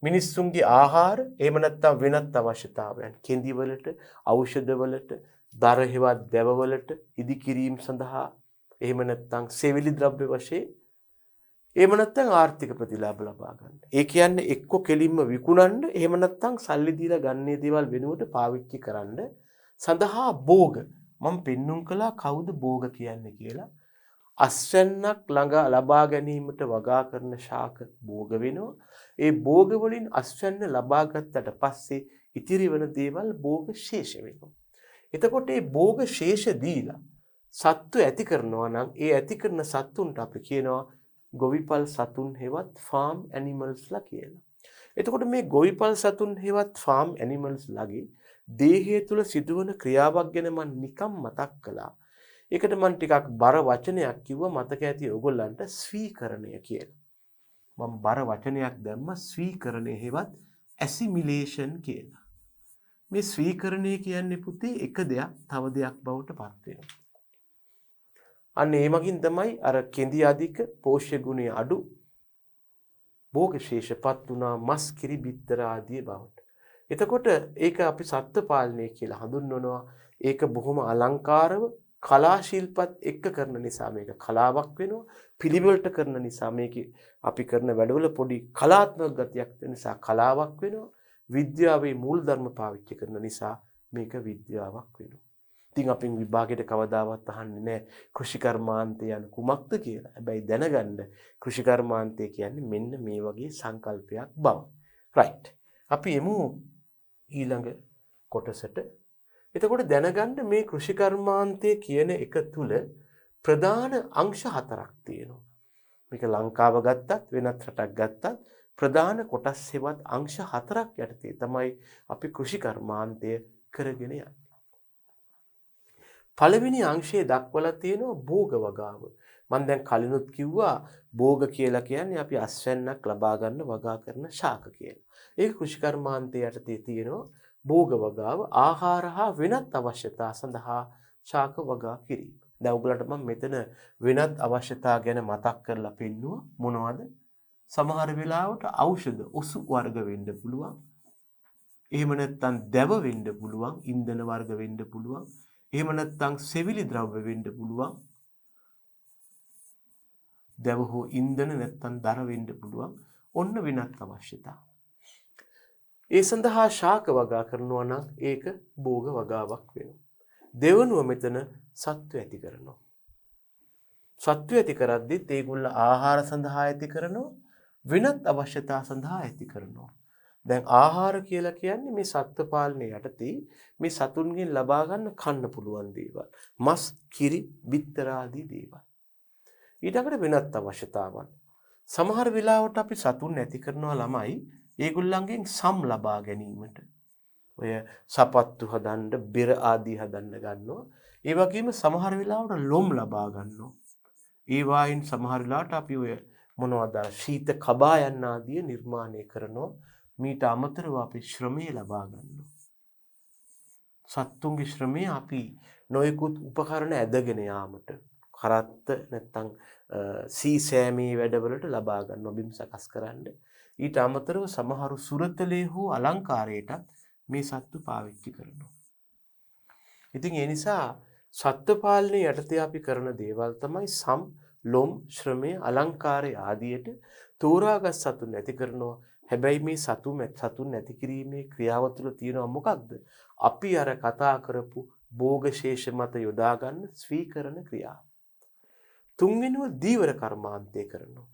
මිනිස්සුන්ගේ ආහාර එහෙම නැත්නම් වෙනත් අවශ්‍යතාවයන් කෙඳි වලට, ඖෂධ වලට, දර හෙවත් දැව වලට ඉදි කිරීම සඳහා එහෙම නැත්නම් සෙවිලි ද්‍රව්‍ය වශයෙන් එහෙම නැත්නම් ආර්ථික ප්‍රතිලාභ ලබා ගන්න. ඒ කියන්නේ එක්ක කෙලින්ම විකුණන්න එහෙම නැත්නම් සල්ලි දීලා ගන්නේ දේවල් වෙනුවට පාවිච්චි කරන්න සඳහා භෝග. මම පෙන්눔 කළා කවුද භෝග කියන්නේ කියලා. අස්වැන්නක් ළඟ ලබා ගැනීමට වගා කරන ශාක භෝග වෙනවා. ඒ භෝග වලින් අස්වැන්න ලබා ගත්තට පස්සේ ඉතිරි වෙන දේවල් භෝග ශේෂ වෙනවා. එතකොට මේ භෝග ශේෂ දීලා සත්තු ඇති කරනවා නම් ඒ ඇති කරන සත්තුන්ට අපි කියනවා ගොවිපල් සතුන් හෙවත් ෆාම් ඇනිමල්ස්ලා කියලා. එතකොට මේ ගොවිපල් සතුන් හෙවත් ෆාම් ඇනිමල්ස් ලගේ දේහය තුල සිදුවන ක්‍රියාවක් ගැන මම නිකම් මතක් කළා. ඒකට මම ටිකක් බර වචනයක් කිව්වා මතක ඇති ඔයගොල්ලන්ට ස්වීකරණය කියලා. මම බර වචනයක් දැම්ම ස්වීකරණය හෙවත් ඇසිමිලේෂන් කියලා. මේ ස්වීකරණය කියන්නේ පුතේ එක දෙයක් තව දෙයක් බවට පත් වෙනවා. අන්න ඒ මගින් තමයි අර කෙඳි අධික පෝෂ්‍ය ගුණය අඩු භෝගශේෂපත් වුණා මස් කිරි බිත්තර ආදී බවට. එතකොට ඒක අපි සත්ත්ව පාලනය කියලා හඳුන්වනවා. ඒක බොහොම අලංකාරව කලා ශිල්පත් එක්ක කරන නිසා මේක කලාවක් වෙනවා. පිළිවෙලට කරන නිසා මේක අපි කරන වැඩවල පොඩි කලාත්මක ගතියක් තියෙන නිසා කලාවක් වෙනවා. විද්‍යාවේ මූලධර්ම පාවිච්චි කරන නිසා මේක විද්‍යාවක් වෙනවා. ඉතින් අපි විභාගයට කවදාවත් අහන්නේ නැහැ කෘෂිකර්මාන්තය යන කුමක්ද කියලා. හැබැයි දැනගන්න කෘෂිකර්මාන්තය කියන්නේ මෙන්න මේ වගේ සංකල්පයක් බව. රයිට්. අපි එමු ඊළඟ කොටසට. එතකොට දැනගන්න මේ කෘෂිකර්මාන්තය කියන එක තුල ප්‍රධාන අංශ හතරක් තියෙනවා. මේක ලංකාව ගත්තත් වෙනත් රටක් ගත්තත් ප්‍රධාන කොටස් හෙවත් අංශ හතරක් යටතේ තමයි අපි කෘෂිකර්මාන්තය කරගෙන යන්නේ. පළවෙනි අංශයේ දක්වලා තියෙනවා භෝග වගාව. මම දැන් කලිනුත් කිව්වා භෝග කියලා කියන්නේ අපි අස්වැන්නක් ලබා ගන්න වගා කරන ශාක කියලා. ඒක කෘෂිකර්මාන්තය යටතේ තියෙනවා භෝග වගාව ආහාර හා වෙනත් අවශ්‍යතා සඳහා ශාක වගා කිරීම. දැන් ඔයගලට මම මෙතන වෙනත් අවශ්‍යතා ගැන මතක් කරලා පෙන්නුවා මොනවද? සමහර වෙලාවට ඖෂධ ඔසු වර්ග වෙන්න පුළුවන්. එහෙම නැත්නම් දැව වෙන්න පුළුවන්, ඉන්ධන වර්ග වෙන්න පුළුවන්. එහෙම නැත්නම් සෙවිලි ද්‍රව්‍ය වෙන්න පුළුවන්. දැව හෝ ඉන්ධන නැත්නම් දර වෙන්න පුළුවන්. ඔන්න වෙනත් අවශ්‍යතා. ඒ සඳහා ශාක වගා කරනවා නම් ඒක භෝග වගාවක් වෙනවා. දෙවනුව මෙතන සත්ව ඇති කරනවා. සත්ව ඇති කරද්දිත් ඒගොල්ල ආහාර සඳහා ඇති කරනවා, වෙනත් අවශ්‍යතා සඳහා ඇති කරනවා. දැන් ආහාර කියලා කියන්නේ මේ සත්ව පාලනය යටතේ මේ සතුන්ගෙන් ලබා ගන්න කන්න පුළුවන් දේවල්. මස්, කිරි, බිත්තර ආදී දේවල්. ඊටකට වෙනත් අවශ්‍යතාවන්. සමහර වෙලාවට අපි සතුන් ඇති කරනවා ළමයි ඒගොල්ලන්ගෙන් සම් ලබා ගැනීමට. ඔය සපත්තු හදන්න, බෙර ආදී හදන්න ගන්නවා. ඒ වගේම සමහර වෙලාවට ලොම් ලබා ගන්නවා. ඒ වයින් සමහර වෙලාවට අපි ඔය මොනවද ශීත කබායන් ආදී නිර්මාණය කරනවා. මීට අමතරව අපි ශ්‍රමය ලබා ගන්නවා. සත්තුන්ගේ ශ්‍රමය අපි නොයෙකුත් උපකරණ ඇදගෙන යාමට, කරත්ත නැත්තම් සීසෑමේ වැඩවලට ලබා ගන්නවා බිම් සකස් කරන්න. ඊට අමතරව සමහරු සුරතලේ හෝ අලංකාරයටත් මේ සත්තු පාවිච්චි කරනවා. ඉතින් ඒ නිසා සත්ත්ව පාලනය යටතේ අපි කරන දේවල් තමයි සම්, ලොම්, ශ්‍රමය, අලංකාරය ආදියට තෝරාගත් සතුන් ඇති කරනවා. හැබැයි මේ සතුන් නැති කිරීමේ ක්‍රියාව තුළ තියෙනවා මොකක්ද? අපි අර කතා කරපු භෝගශේෂ මත යොදා ගන්න ස්වීකරණ ක්‍රියාව. තුන්වෙනිව දීවර කර්මාන්තය කරනවා.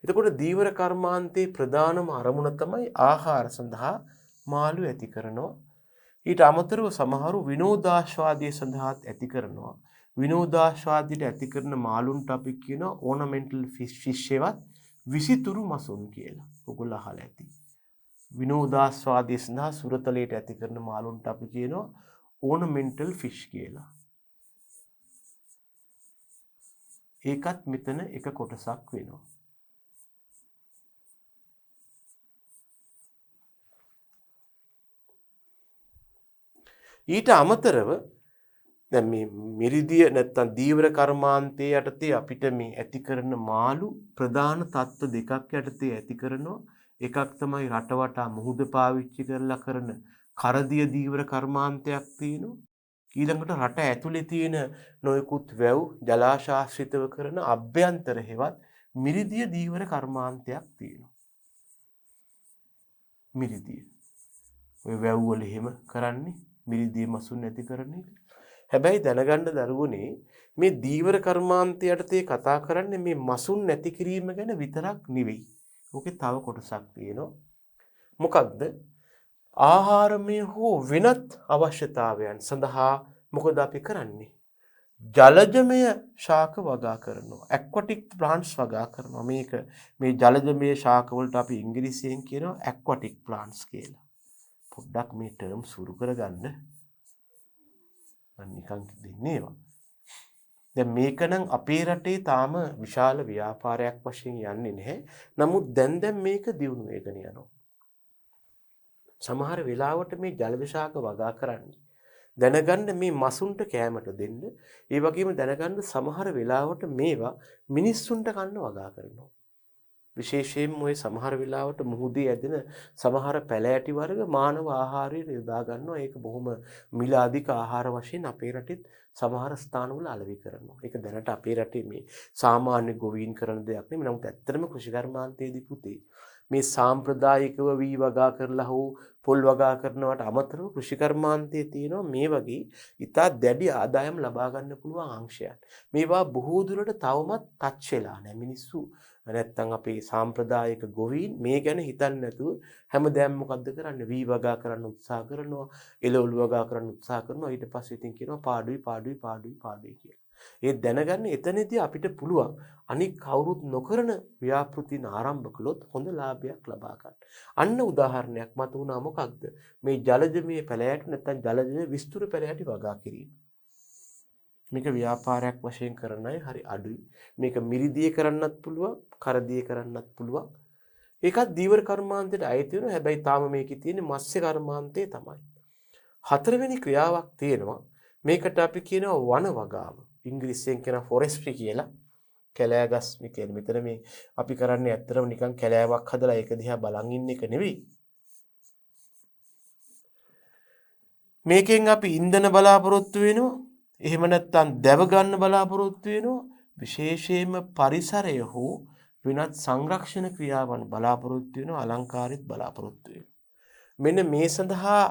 එතකොට දීවර කර්මාන්තයේ ප්‍රධානම අරමුණ තමයි ආහාර සඳහා මාළු ඇති කරනවා. ඊට අමතරව සමහරු විනෝදාස්වාදය සඳහාත් ඇති කරනවා. විනෝදාස්වාදයට ඇති කරන මාළුන්ට අපි කියනවා ඕනමෙන්ටල් ෆිෂ් ඒවත් විසිතුරු මසුන් කියලා. ඔයගොල්ලෝ අහලා ඇති. විනෝදාස්වාදය සඳහා සුරතලයට ඇති කරන මාළුන්ට අපි කියනවා ඕනමෙන්ටල් ෆිෂ් කියලා. ඒකත් මෙතන එක කොටසක් වෙනවා. ඊට අමතරව දැන් මේ මිරිදිය නැත්තම් දීවර කර්මාන්තයේ යටතේ අපිට මේ ඇති කරන මාළු ප්‍රධාන තත්ත්ව දෙකක් යටතේ ඇති කරනවා. එකක් තමයි රටවටා මුහුද පාවිච්චි කරලා කරන කරදිය දීවර කර්මාන්තයක් තියෙනවා. ඊළඟට රට ඇතුලේ තියෙන නොයෙකුත් වැව් ජලාශාශ්‍රිතව කරන අභ්‍යන්තර හේවත් මිරිදිය දීවර කර්මාන්තයක් තියෙනවා. මිරිදිය. ඔය වැව් වල එහෙම කරන්නේ මිරිදිය මසුන් නැති කරන එක. හැබැයි දැනගන්න දරුවනේ මේ දීවර කර්මාන්තය යටතේ කතා කරන්නේ මේ මසුන් නැති කිරීම ගැන විතරක් නෙවෙයි. ඕකේ තව කොටසක් තියෙනවා. මොකක්ද? ආහාරමය හෝ වෙනත් අවශ්‍යතාවයන් සඳහා මොකද අපි කරන්නේ? ජලජමය ශාක වගා කරනවා. ඇක්වටික් ප්ලාන්ට්ස් වගා කරනවා. මේක මේ ජලජමය ශාක වලට අපි ඉංග්‍රීසියෙන් කියනවා ඇක්වටික් ප්ලාන්ට්ස් කියලා. පොඩ්ඩක් මේ ටර්ම් සුරු කරගන්න. මම නිකන් දෙන්නේ ඒවා. දැන් මේක නම් අපේ රටේ තාම විශාල ව්‍යාපාරයක් වශයෙන් යන්නේ නැහැ. නමුත් දැන් මේක දියුණු වෙගෙන යනවා. සමහර වෙලාවට මේ ජලජ ශාක වගා කරන්නේ දැනගන්න මේ මසුන්ට කෑමට දෙන්න. ඒ වගේම දැනගන්න සමහර වෙලාවට මේවා මිනිස්සුන්ට කන්න වගා කරනවා. විශේෂයෙන්ම ඔය සමහර වෙලාවට මුහුදේ ඇදෙන සමහර පැලෑටි වර්ග මානව ආහාරයට යොදා ගන්නවා. ඒක බොහොම මිල අධික ආහාර වශයෙන් අපේ රටෙත් සමහර ස්ථානවල අලෙවි කරනවා. ඒක දැනට අපේ රටේ මේ සාමාන්‍ය ගොවීන් කරන දෙයක් නෙමෙයි. නමුත් ඇත්තටම කෘෂිකර්මාන්තයේදී පුතේ මේ සාම්ප්‍රදායිකව වී වගා කරලා හෝ පොල් වගා කරනවට අමතරව කෘෂිකර්මාන්තයේ තියෙනවා මේ වගේ ඉතා දැඩි ආදායම් ලබා ගන්න පුළුවන් අංශයන්. මේවා බොහෝ දුරට තවමත් ටච් වෙලා නැහැ. මිනිස්සු නැත්තම් අපේ සාම්ප්‍රදායික ගොවීන් මේ ගැන හිතන්නේ නැතුව හැමදාම මොකද්ද කරන්නේ? වී වගා කරන්න උත්සාහ කරනවා, එළවලු වගා කරන්න උත්සාහ කරනවා. ඊට පස්සේ ඉතින් කියනවා පාඩුයි කියලා. ඒ දැනගන්න එතනදී අපිට පුළුවන් අනික් කවුරුත් නොකරන ව්‍යාපෘතින ආරම්භ කළොත් හොඳ ලාභයක් ලබා ගන්න. අන්න උදාහරණයක් මත වුණා මොකක්ද? මේ ජලජමය පැලෑටි නැත්තම් ජලජමය විස්තර පැලෑටි වගා කිරීම. මේක ව්‍යාපාරයක් වශයෙන් කරන අය හරි අඩුයි. මේක මිරිදිය කරන්නත් පුළුවන්, කරදිය කරන්නත් පුළුවන්. ඒකත් දීවර කර්මාන්තයට අයිති වෙනවා. හැබැයි තාම මේකේ තියෙන්නේ මත්ස්‍ය කර්මාන්තයේ තමයි. හතරවෙනි ක්‍රියාවක් තියෙනවා. මේකට අපි කියනවා වන වගාව. ඉංග්‍රීසියෙන් කියන ෆොරෙස්ට්‍රි කියලා. කැලෑ ගස්මි කියන්නේ. මෙතන මේ අපි කරන්නේ ඇත්තටම නිකන් කැලෑවක් හදලා ඒක දිහා බලන් ඉන්න එක නෙවෙයි. මේකෙන් අපි ඉන්ධන බලාපොරොත්තු වෙනවා. එහෙම නැත්නම් දැව ගන්න බලාපොරොත්තු වෙනවා. විශේෂයෙන්ම පරිසරය හෝ වෙනත් සංරක්ෂණ ක්‍රියාවන් බලාපොරොත්තු වෙනවා. අලංකාරෙත් බලාපොරොත්තු වෙනවා. මෙන්න මේ සඳහා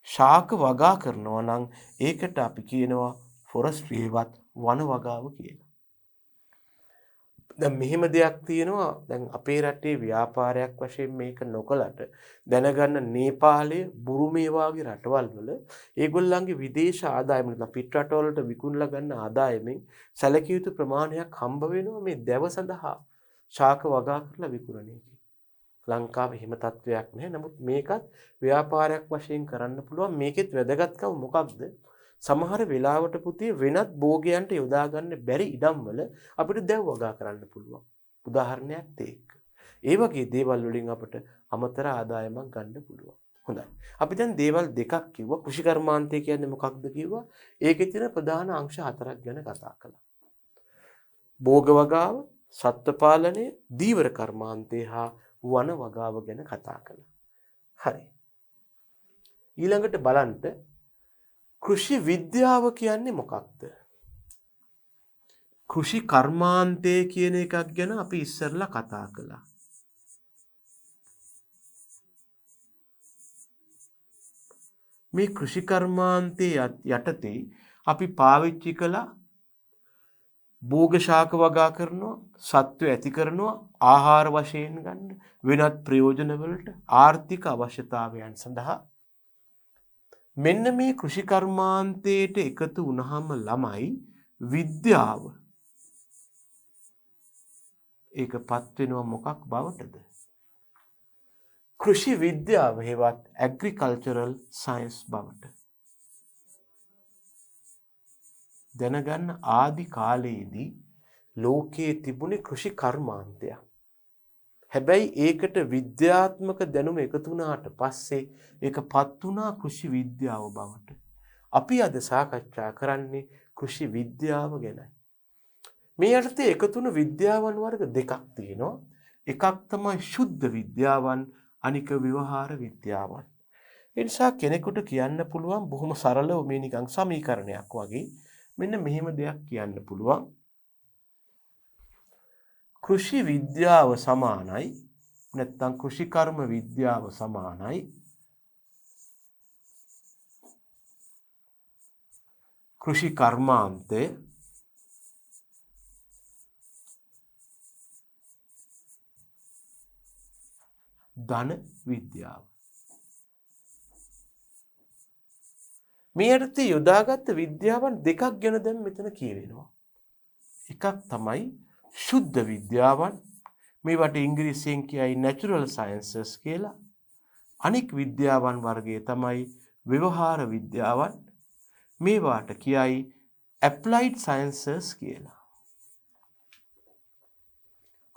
ශාක වගා කරනවා නම් ඒකට අපි කියනවා ෆොරස්ට්‍රියවත් වන වගාව කියලා. දැන් මෙහෙම දෙයක් තියෙනවා. දැන් අපේ රටේ ව්‍යාපාරයක් වශයෙන් මේක නොකලට දැනගන්න නේපාලය, බුරුමේ වගේ රටවල් වල ඒගොල්ලන්ගේ විදේශ ආදායම නැත්නම් පිට රටවලට විකුණලා ගන්න ආදායමෙන් සැලකිය යුතු ප්‍රමාණයක් හම්බ වෙනවා මේ දැව සඳහා ශාක වගා කරලා විකුණන එකේ. ලංකාවේ හිම තත්වයක් නැහැ. නමුත් මේකත් ව්‍යාපාරයක් වශයෙන් කරන්න පුළුවන්. මේකෙත් වැදගත්කම මොකක්ද? සමහර වෙලාවට පුතේ වෙනත් භෝගයන්ට යොදා ගන්න බැරි ඉඩම්වල අපිට දැව වගා කරන්න පුළුවන්. උදාහරණයක් තේක. ඒ වගේ දේවල් වලින් අපිට අමතර ආදායමක් ගන්න පුළුවන්. හොඳයි. අපි දැන් දේවල් දෙකක් කිව්වා. කෘෂිකර්මාන්තය කියන්නේ මොකක්ද කිව්වා. ඒකේ තියෙන ප්‍රධාන අංශ හතරක් ගැන කතා කළා. භෝග වගාව, සත්ත්ව පාලනය, දීවර කර්මාන්තය හා වන වගාව ගැන කතා කළා. හරි. ඊළඟට බලන්න කෘෂි විද්‍යාව කියන්නේ මොකක්ද? කෘෂි කර්මාන්තය කියන එකක් ගැන අපි ඉස්සරලා කතා කළා. මේ කෘෂි කර්මාන්තයේ යටතේ අපි පාවිච්චි කළා භෝග ශාක වගා කරනවා, සත්ව ඇති කරනවා, ආහාර වශයෙන් ගන්න, වෙනත් ප්‍රයෝජන වලට, ආර්ථික අවශ්‍යතාවයන් සඳහා. මෙන්න මේ කෘෂි කර්මාන්තයට එකතු වුණාම ළමයි විද්‍යාව ඒකපත් වෙනවා මොකක් බවටද? කෘෂි විද්‍යාව හේවත් ඇග්‍රිකල්චරල් සයන්ස් බවට. දැනගන්න ආදි කාලයේදී ලෝකයේ තිබුණේ කෘෂි කර්මාන්තයක්. හැබැයි ඒකට විද්‍යාත්මක දැනුම එකතු වුණාට පස්සේ ඒකපත් වුණා කෘෂි විද්‍යාව බවට. අපි අද සාකච්ඡා කරන්නේ කෘෂි විද්‍යාව ගැනයි. මේ යටතේ එකතු වුණු විද්‍යාවන් වර්ග දෙකක් තියෙනවා. එකක් තමයි ශුද්ධ විද්‍යාවන්, අනික ව්‍යවහාර විද්‍යාවන්. ඒ නිසා කෙනෙකුට කියන්න පුළුවන් බොහොම සරලව මේ නිකන් සමීකරණයක් වගේ මෙන්න මෙහෙම දෙයක් කියන්න පුළුවන්. කෘෂි විද්‍යාව සමානයි නැත්නම් කෘෂිකර්ම විද්‍යාව සමානයි කෘෂි කර්මාන්තය ධන විද්‍යාව. මේ යටතේ යොදාගත් විද්‍යාවන් දෙකක් ගැන දැන් මෙතන කියවෙනවා. එකක් තමයි ශුද්ධ විද්‍යාවන්, මේවට ඉංග්‍රීසියෙන් කියයි නැචරල් සයන්සස් කියලා. අනික් විද්‍යාවන් වර්ගයේ තමයි ව්‍යවහාර විද්‍යාවන්, මේවාට කියයි ඇප්ලයිඩ් සයන්සස් කියලා.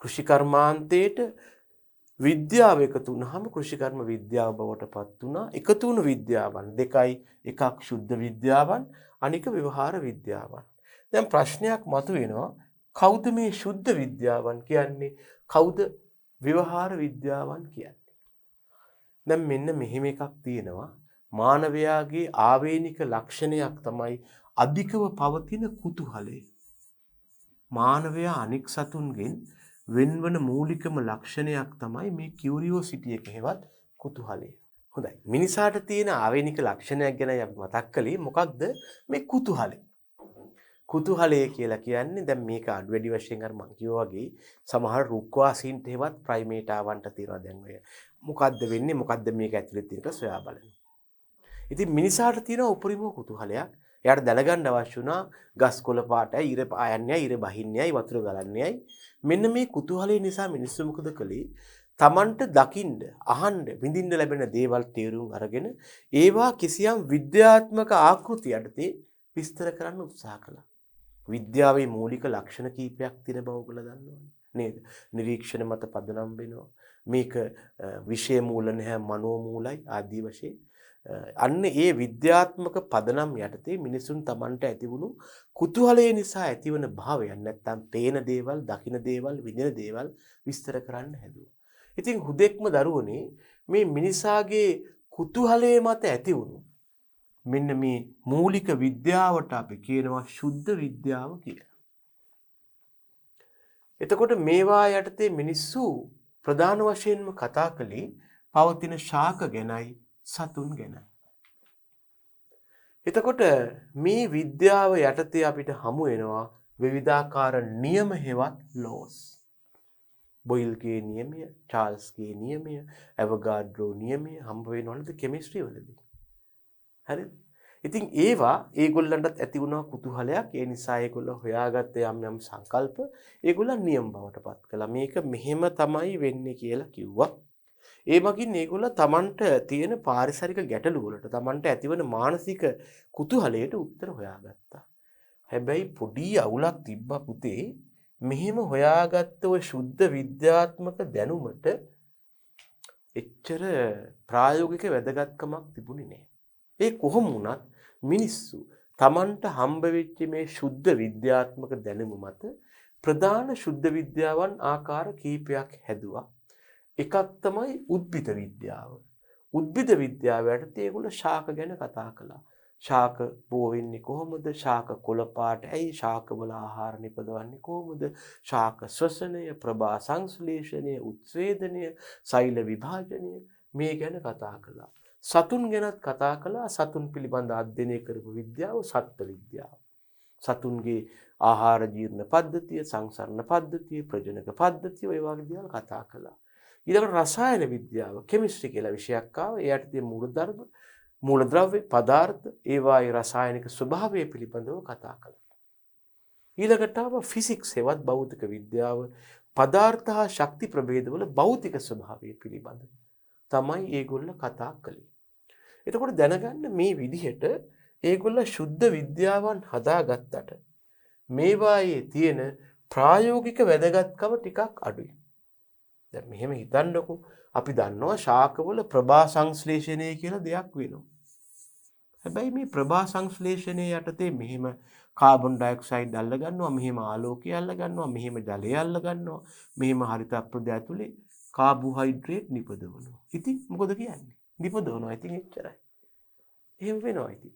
කෘෂි කර්මාන්තයේට විද්‍යාව එකතු වුණාම කෘෂිකර්ම විද්‍යාව බවට පත් වුණා. එකතු වුණු විද්‍යාවන් දෙකයි. එකක් ශුද්ධ විද්‍යාවන්, අනික ව්‍යවහාර විද්‍යාවන්. දැන් ප්‍රශ්නයක් මතුවෙනවා. කවුද මේ ශුද්ධ විද්‍යාවන් කියන්නේ? කවුද ව්‍යවහාර විද්‍යාවන් කියන්නේ? දැන් මෙන්න මෙහෙම එකක් තියෙනවා. මානවයාගේ ආවේනික ලක්ෂණයක් තමයි අධිකව පවතින කුතුහලය. මානවයා අනික් සතුන්ගෙන් වෙන්වන මූලිකම ලක්ෂණයක් තමයි මේ කියුරියෝසිටි එක හෙවත් කුතුහලය. හොඳයි. මිනිසාට තියෙන ආවේනික ලක්ෂණයක් ගැන අපි මතක් කළේ මොකක්ද? මේ කුතුහලය. කුතුහලය කියලා කියන්නේ දැන් මේක අඩු වැඩි වශයෙන් අර මං කිව්වා වගේ සමහර රුක්වාසීන්ට හෙවත් ප්‍රයිමේටාවන්ට තියෙනවා දැන් ඔය. මොකද්ද වෙන්නේ? මොකද්ද මේක ඇතුලේ තියෙනක සොයා බලන්න. ඉතින් මිනිසාට තියෙන උපරිම කුතුහලයක්. එයාට දැනගන්න අවශ්‍ය වුණා ගස් කොළ පාටයි, ඉර පායන්නේයි, ඉර බහින්නේයි, වතුර ගලන්නේයි. මෙන්න මේ කුතුහලය නිසා මිනිස්සු මොකද කළේ? Tamanට දකින්න, අහන්න, විඳින්න ලැබෙන දේවල් තේරුම් අරගෙන ඒවා කිසියම් විද්‍යාත්මක ආකෘති යටතේ විස්තර කරන්න උත්සාහ කළා. විද්‍යාවේ මූලික ලක්ෂණ කීපයක් තියෙන බව ඔයගොල්ලෝ දන්නවනේ නේද? නිරීක්ෂණ මත පදනම් වෙනවා. මේක විෂය මූල නැහැ, මනෝ මූලයි ආදී වශයෙන්. අන්න ඒ විද්‍යාත්මක පදනම් යටතේ මිනිසුන් Tamanට ඇතිවුණු කුතුහලය නිසා ඇතිවන භාවයන් නැත්තම් පේන දේවල්, දකින දේවල්, විඳින දේවල් විස්තර කරන්න හැදුවා. ඉතින් හුදෙක්ම දරුවනේ මේ මිනිසාගේ කුතුහලය මත ඇතිවුණු මෙන්න මේ මූලික විද්‍යාවට අපි කියනවා ශුද්ධ විද්‍යාව කියලා. එතකොට මේවා යටතේ මිනිස්සු ප්‍රධාන වශයෙන්ම කතා කළේ පවතින ශාක ගැනයි සතුන් ගැනයි. එතකොට මේ විද්‍යාව යටතේ අපිට හමු වෙනවා විවිධාකාර නියම හෙවත් laws. බොයිල්ගේ නියමය, චාල්ස්ගේ නියමය, ඇවගාඩ්‍රෝ නියමය හම්බ වෙනවද කෙමිස්ට්‍රි වලදී. හරිද? ඉතින් ඒවා ඒගොල්ලන්ටත් ඇති වුණා කුතුහලයක්. ඒ නිසා ඒගොල්ලෝ හොයාගත්ත යම් සංකල්ප ඒගොල්ලන් නියම බවට පත් කළා. මේක මෙහෙම තමයි වෙන්නේ කියලා කිව්වා. ඒ මගින් ඒගොල්ලෝ Tamanට තියෙන පාරිසරික ගැටලු වලට, Tamanට ඇතිවන මානසික කුතුහලයට උත්තර හොයාගත්තා. හැබැයි පොඩි අවුලක් තිබ්බා පුතේ. මෙහෙම හොයාගත්ත ඔය ශුද්ධ විද්‍යාත්මක දැනුමට එච්චර ප්‍රායෝගික වැදගත්කමක් තිබුණේ නැහැ. ඒ කොහොම වුණත් මිනිස්සු Tamanට හම්බ වෙච්ච මේ ශුද්ධ විද්‍යාත්මක දැනුම මත ප්‍රධාන ශුද්ධ විද්‍යාවන් ආකාර කීපයක් හැදුවා. එකක් තමයි උද්භිද විද්‍යාව. උද්භිද විද්‍යාව යටතේ ඒගොල්ලෝ ශාක ගැන කතා කළා. ශාක බෝ වෙන්නේ කොහොමද? ශාක කොළ පාට ඇයි? ශාක වල ආහාර නිපදවන්නේ කොහොමද? ශාක ශ්වසනය, ප්‍රභා සංශ්ලේෂණය, උත්සේදනය, සෛල විභාජනය මේ ගැන කතා කළා. සතුන් ගැනත් කතා කළා. සතුන් පිළිබඳ අධ්‍යයනය කරපු විද්‍යාව සත්ත්ව විද්‍යාව. සතුන්ගේ ආහාර ජීර්ණ පද්ධතිය, සංසරණ පද්ධතිය, ප්‍රජනක පද්ධතිය ඔය වගේ දේවල් කතා කළා. ඊළඟට රසායන විද්‍යාව, කෙමිස්ට්‍රි කියලා විෂයක් ආවා. ඒ යටතේ මූලධර්ම, මූලද්‍රව්‍ය, පදාර්ථ, ඒවායේ රසායනික ස්වභාවය පිළිබඳව කතා කළා. ඊළඟට ආවා ෆිසික්ස් හෙවත් භෞතික විද්‍යාව, පදාර්ථ හා ශක්ති ප්‍රභේදවල භෞතික ස්වභාවය පිළිබඳව තමයි ඒගොල්ලෝ කතා කළේ. එතකොට දැනගන්න මේ විදිහට ඒගොල්ලෝ ශුද්ධ විද්‍යාවන් හදාගත්තට මේවායේ තියෙන ප්‍රායෝගික වැදගත්කම ටිකක් අඩුයි. දැන් මෙහෙම හිතන්නකො අපි දන්නවා ශාකවල ප්‍රභා සංශ්ලේෂණය කියලා දෙයක් වෙනවා. හැබැයි මේ ප්‍රභා සංශ්ලේෂණය යටතේ මෙහෙම කාබන් ඩයොක්සයිඩ් අල්ල ගන්නවා, මෙහෙම ආලෝකය අල්ල ගන්නවා, මෙහෙම ජලය අල්ල ගන්නවා, මෙහෙම හරිත අප්‍රදය ඇතුලේ කාබෝහයිඩ්‍රේට් නිපදවනවා. ඉතින් මොකද කියන්නේ? නිපදවනවා. ඉතින් එච්චරයි. එහෙම වෙනවා ඉතින්.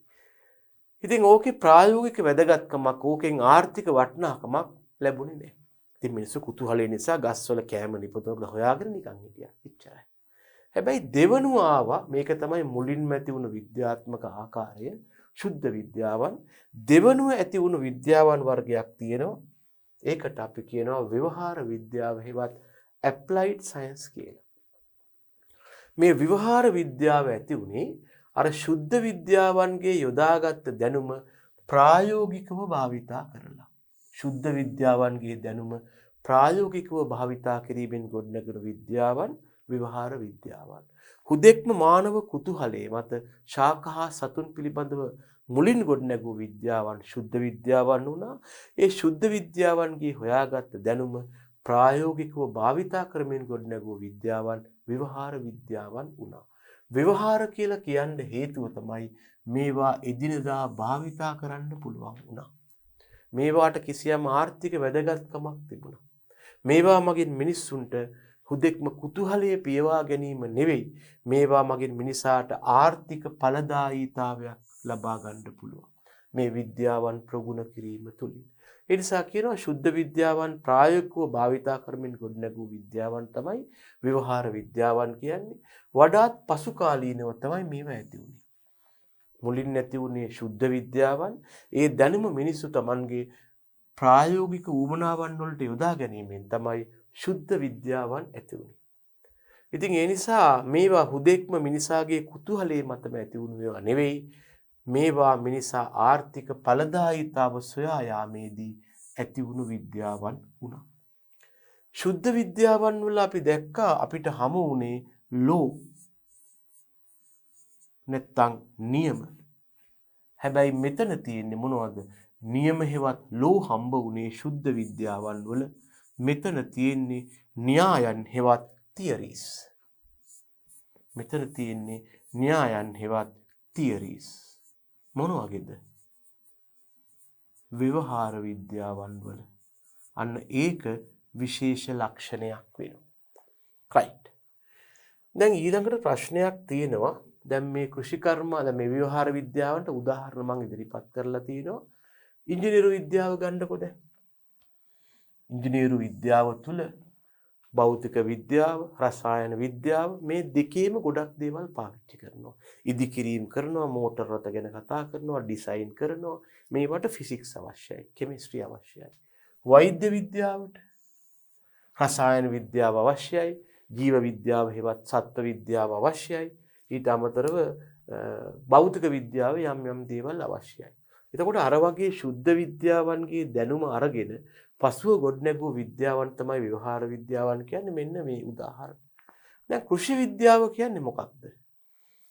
ඉතින් ඕකේ ප්‍රායෝගික වැදගත්කමක්, ඕකෙන් ආර්ථික වටිනාකමක් ලැබුණේ නැහැ. ඉතින් මිනිස්සු කුතුහලය නිසා ගස්වල කෑම නිපදවන හොයාගෙන නිකන් හිටියා. එච්චරයි. හැබැයි දෙවනුව ආවා. මේක තමයි මුලින්ම ඇති වුණු විද්‍යාත්මක ආකාරය, ශුද්ධ විද්‍යාවන්. දෙවනුව ඇති වුණු විද්‍යාවන් වර්ගයක් තියෙනවා. ඒකට අපි කියනවා ව්‍යවහාර විද්‍යාව හෙවත් ඇප්ලයිඩ් සයන්ස් කියලා. මේ ව්‍යවහාර විද්‍යාව ඇති වුණේ අර ශුද්ධ විද්‍යාවන්ගේ යොදාගත්ත දැනුම ප්‍රායෝගිකව භාවිතා කරලා. ශුද්ධ විද්‍යාවන්ගේ දැනුම ප්‍රායෝගිකව භාවිතා කිරීමෙන් ගොඩනගන විද්‍යාවන් ව්‍යවහාර විද්‍යාවන්. හුදෙක්ම මානව කුතුහලයේ මත ශාක හා සතුන් පිළිබඳව මුලින් ගොඩනැගූ විද්‍යාවන් ශුද්ධ විද්‍යාවන් වුණා. ඒ ශුද්ධ විද්‍යාවන්ගේ හොයාගත්ත දැනුම ප්‍රායෝගිකව භාවිතා කරමින් ගොඩනැගූ විද්‍යාවන් ව්‍යවහාර විද්‍යාවන් වුණා. ව්‍යවහාර කියලා කියන්න හේතුව තමයි මේවා එදිනදා භාවිතා කරන්න පුළුවන් වුණා. මේවාට කිසියම් ආර්ථික වැදගත්කමක් තිබුණා. මේවා මගින් මිනිස්සුන්ට හුදෙක්ම කුතුහලයේ පියවා ගැනීම නෙවෙයි, මේවා මගින් මිනිසාට ආර්ථික ඵලදායීතාවයක් ලබා ගන්න පුළුවන්. මේ විද්‍යාවන් ප්‍රගුණ කිරීම තුලින්. ඒ නිසා කියනවා ශුද්ධ විද්‍යාවන් ප්‍රායෝගිකව භාවිතා කරමින් ගොඩනැගූ විද්‍යාවන් තමයි ව්‍යවහාර විද්‍යාවන් කියන්නේ. වඩාත් පසු කාලීනව තමයි මේවා ඇති වුණේ. මුලින් නැති වුණේ ශුද්ධ විද්‍යාවන්. ඒ දැනුම මිනිස්සු Tamanගේ ප්‍රායෝගික උවමනාවන් වලට යොදා ගැනීමෙන් තමයි ශුද්ධ විද්‍යාවන් ඇති වුණේ. ඉතින් ඒ නිසා මේවා හුදෙක්ම මිනිසාගේ කුතුහලයේ මතම ඇති වුණු ඒවා නෙවෙයි. මේවා මිනිසා ආර්ථික ඵලදායීතාව සොයා යාමේදී ඇති වුණු විද්‍යාවන් වුණා. ශුද්ධ විද්‍යාවන් වල අපි දැක්කා අපිට හමු වුණේ ලෝ නැත්තම් නියම. හැබැයි මෙතන තියෙන්නේ මොනවද? නියම හෙවත් ලෝ හම්බ වුණේ ශුද්ධ විද්‍යාවන් වල. මෙතන තියෙන්නේ න්‍යායන් හෙවත් තියරිස්. මෙතන තියෙන්නේ න්‍යායන් හෙවත් theories. මොන වගේද? ව්‍යවහාර විද්‍යාවන් වල. අන්න ඒක විශේෂ ලක්ෂණයක් වෙනවා. right. දැන් ඊළඟට ප්‍රශ්නයක් තියෙනවා. දැන් මේ කෘෂිකර්ම දැන් මේ ව්‍යවහාර විද්‍යාවන්ට උදාහරණ මම ඉදිරිපත් කරලා තියෙනවා. ඉංජිනේරු විද්‍යාව ගන්නකො දැන්. ඉංජිනේරු විද්‍යාව තුළ භෞතික විද්‍යාව, රසායන විද්‍යාව මේ දෙකේම ගොඩක් දේවල් පාවිච්චි කරනවා. ඉදිකිරීම කරනවා, මෝටර රථ ගැන කතා කරනවා, ඩිසයින් කරනවා. මේවට ෆිසික්ස් අවශ්‍යයි, කෙමිස්ට්‍රි අවශ්‍යයි. වෛද්‍ය විද්‍යාවට රසායන විද්‍යාව අවශ්‍යයි, ජීව විද්‍යාව හෙවත් සත්ත්ව විද්‍යාව අවශ්‍යයි. ඊට අමතරව භෞතික විද්‍යාව යම් යම් දේවල් අවශ්‍යයි. එතකොට අර වගේ ශුද්ධ විද්‍යාවන්ගේ දැනුම අරගෙන පසුව ගොඩනැගූ විද්‍යාවන් තමයි ව්‍යවහාර විද්‍යාවන් කියන්නේ. මෙන්න මේ උදාහරණ. දැන් කෘෂි විද්‍යාව කියන්නේ මොකක්ද?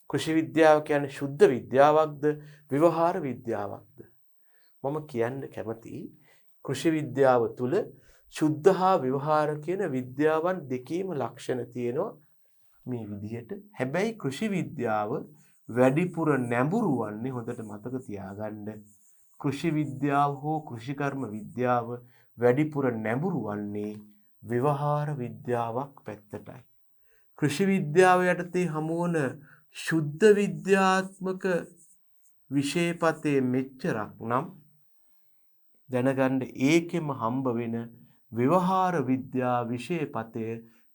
කෘෂි විද්‍යාව කියන්නේ ශුද්ධ විද්‍යාවක්ද ව්‍යවහාර විද්‍යාවක්ද? මම කියන්න කැමතියි කෘෂි විද්‍යාව තුළ ශුද්ධ හා ව්‍යවහාර කියන විද්‍යාවන් දෙකේම ලක්ෂණ තියෙනවා මේ විදිහට. හැබැයි කෘෂි විද්‍යාව වැඩිපුර නැඹුරු වන්නේ හොඳට මතක තියාගන්න. කෘෂි විද්‍යාව හෝ කෘෂිකර්ම විද්‍යාව වැඩිපුර නැඹුරු වන්නේ ව්‍යවහාර විද්‍යාවක් පැත්තටයි. කෘෂි විද්‍යාව යටතේ හමුවන ශුද්ධ විද්‍යාත්මක විෂයපතේ මෙච්චරක් නම් දැනගන්න ඒකෙම හම්බ වෙන ව්‍යවහාර විද්‍යා විෂයපතය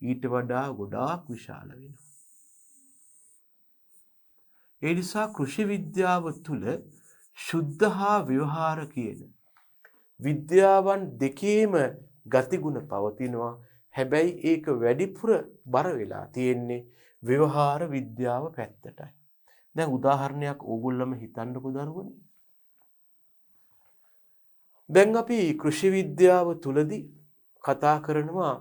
ඊට වඩා ගොඩාක් විශාල වෙනවා. ඒ නිසා කෘෂි විද්‍යාව තුළ ශුද්ධ හා ව්‍යවහාර කියන විද්‍යාවන් දෙකේම ගතිගුණ පවතිනවා. හැබැයි ඒක වැඩිපුර බර වෙලා තියෙන්නේ ව්‍යවහාර විද්‍යාව පැත්තටයි. දැන් උදාහරණයක් ඕගොල්ලොම හිතන්නකෝ දරුවනේ. දැන් අපි කෘෂි විද්‍යාව තුලදී කතා කරනවා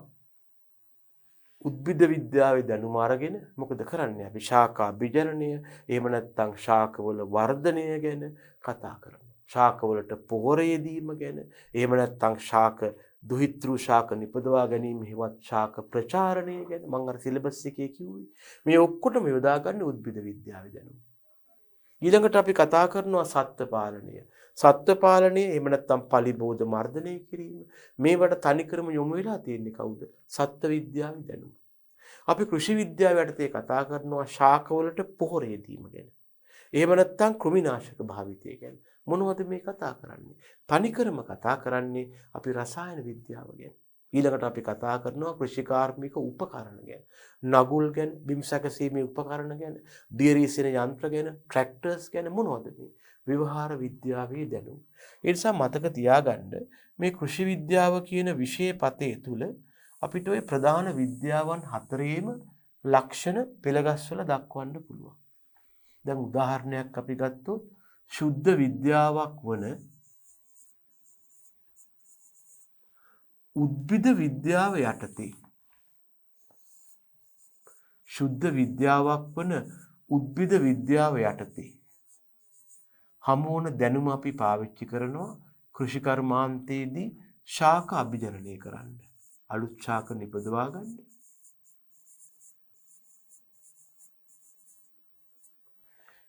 උද්භිද විද්‍යාවේ දැනුම අරගෙන මොකද කරන්නේ? අපි ශාකා බිජනනය එහෙම නැත්නම් ශාකවල වර්ධනය ගැන කතා කරනවා. ශාකවලට පොහොර යෙදීම ගැන එහෙම නැත්නම් ශාක දුහිතෘ ශාක නිපදවා ගැනීම හෙවත් ශාක ප්‍රචාරණය ගැන මම අර සිලබස් එකේ කිව්වේ. මේ ඔක්කොටම යොදාගන්නේ උද්භිද විද්‍යාවේ දැනුම. ඊළඟට අපි කතා කරනවා සත්ත්ව පාලනය. සත්ත්ව පාලනය එහෙම නැත්නම් පලිබෝධ මර්ධනය කිරීම. මේවට තනිකරම යොමු වෙලා තියෙන්නේ කවුද? සත්ත්ව විද්‍යාවේ දැනුම. අපි කෘෂි විද්‍යාව යටතේ කතා කරනවා ශාකවලට පොහොර යෙදීම ගැන. එහෙම නැත්නම් කෘමිනාශක භාවිතය ගැන. මොනවද මේ කතා කරන්නේ? තනිකරම කතා කරන්නේ අපි රසායන විද්‍යාව ගැන. ඊළඟට අපි කතා කරනවා කෘෂිකාර්මික උපකරණ ගැන. නගුල් ගැන, බිම් සැකසීමේ උපකරණ ගැන, දියරීසෙන යන්ත්‍ර ගැන, ට්‍රැක්ටර්ස් ගැන මොනවද මේ? ව්‍යවහාර විද්‍යාවේ දැනුම. ඒ නිසා මතක තියාගන්න මේ කෘෂි විද්‍යාව කියන විෂය පතේ තුල අපිට ওই ප්‍රධාන විද්‍යාවන් හතරේම ලක්ෂණ පෙළගස්වල දක්වන්න පුළුවන්. දැන් උදාහරණයක් අපි ගත්තොත් ශුද්ධ විද්‍යාවක් වන උද්භිද විද්‍යාව යටතේ ශුද්ධ විද්‍යාවක් වන උද්භිද විද්‍යාව යටතේ හමුවන දැනුම අපි පාවිච්චි කරනවා කෘෂි කර්මාන්තයේදී ශාක අභිජනනය කරන්න. අලුත් ශාක නිපදවා ගන්න.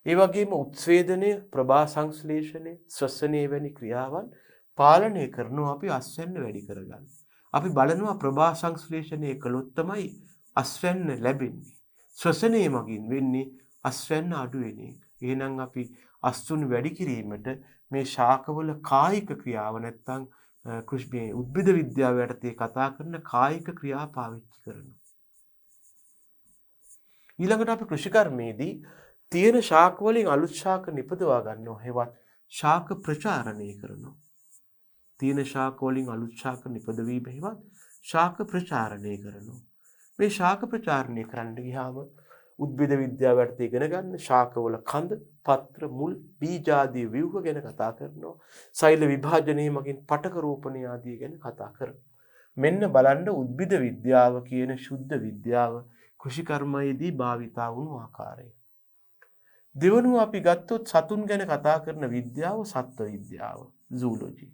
ඒ වගේම උත්සේදනය, ප්‍රභා සංශ්ලේෂණය, ශ්වසනය වැනි ක්‍රියාවන් පාලනය කරනවා අපි අස්වැන්න වැඩි කරගන්න. අපි බලනවා ප්‍රභා සංශ්ලේෂණය කළොත් තමයි අස්වැන්න ලැබෙන්නේ. ශ්වසනය මගින් වෙන්නේ අස්වැන්න අඩු වෙන එක. එහෙනම් අපි අස්තුන් වැඩි කිරීමට මේ ශාකවල කායික ක්‍රියාව නැත්තම් කෘෂි උද්භිද විද්‍යාව යටතේ කතා කරන කායික ක්‍රියා පාවිච්චි කරනවා. ඊළඟට අපි කෘෂිකර්මයේදී තියෙන ශාක වලින් අලුත් ශාක නිපදවා ගන්නවා. හෙවත් ශාක ප්‍රචාරණය කරනවා. තියෙන ශාක වලින් අලුත් ශාක නිපදවීම හෙවත් ශාක ප්‍රචාරණය කරනවා. මේ ශාක ප්‍රචාරණය කරන්න ගියාම උද්භිද විද්‍යාව යටතේ ඉගෙන ගන්න ශාකවල කඳ, පත්‍ර, මුල්, බීජ ආදී ව්‍යුහ ගැන කතා කරනවා. සෛල විභාජනයේ මගින් පටක රෝපණය ආදී ගැන කතා කරනවා. මෙන්න බලන්න උද්භිද විද්‍යාව කියන ශුද්ධ විද්‍යාව කෘෂිකර්මයේදී භාවිතා වුණු ආකාරය. දෙවනුව අපි ගත්තොත් සතුන් ගැන කතා කරන විද්‍යාව සත්ත්ව විද්‍යාව, zoology.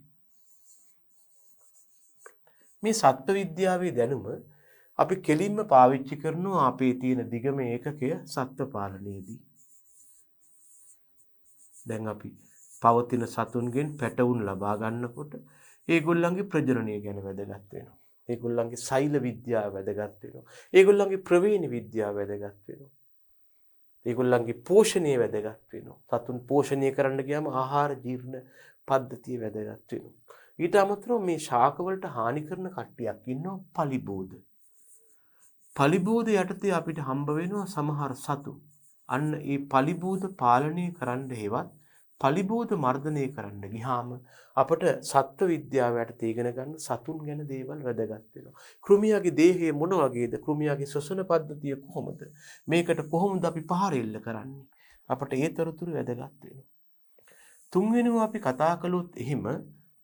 මේ සත්ත්ව විද්‍යාවේ දැනුම අපි කෙලින්ම පාවිච්චි කරනවා අපේ තියෙන දිගම ඒකකය සත්ත්ව පාලනයේදී. දැන් අපි පවතින සතුන්ගෙන් පැටවුන් ලබා ගන්නකොට ඒගොල්ලන්ගේ ප්‍රජනනය ගැන වැදගත් වෙනවා. ඒගොල්ලන්ගේ සෛල විද්‍යාව වැදගත් වෙනවා. ඒගොල්ලන්ගේ ප්‍රවේණ විද්‍යාව වැදගත් වෙනවා. ඒගොල්ලන්ගේ පෝෂණය වැදගත් වෙනවා. සතුන් පෝෂණය කරන්න ගියාම ආහාර ජීර්ණ පද්ධතිය වැදගත් වෙනවා. ඊට අමතරව මේ ශාක වලට හානි කරන කට්ටියක් ඉන්නවා පලිබෝධ. පලිබෝධ යටතේ අපිට හම්බ වෙනවා සමහර සතු. අන්න ඒ පලිබෝධ පාලනය කරන්න හේවත් පලිබෝධ මර්ධනය කරන්න ගියාම අපට සත්ව විද්‍යාව යටතේ ඉගෙන ගන්න සතුන් ගැන දේවල් වැදගත් වෙනවා. කෘමියාගේ දේහය මොන වගේද? කෘමියාගේ ශ්වසන පද්ධතිය කොහොමද? මේකට කොහොමද අපි පහර එල්ල කරන්නේ? අපට ඒ තොරතුරු වැදගත් වෙනවා. තුන්වෙනිව අපි කතා කළොත් එහෙම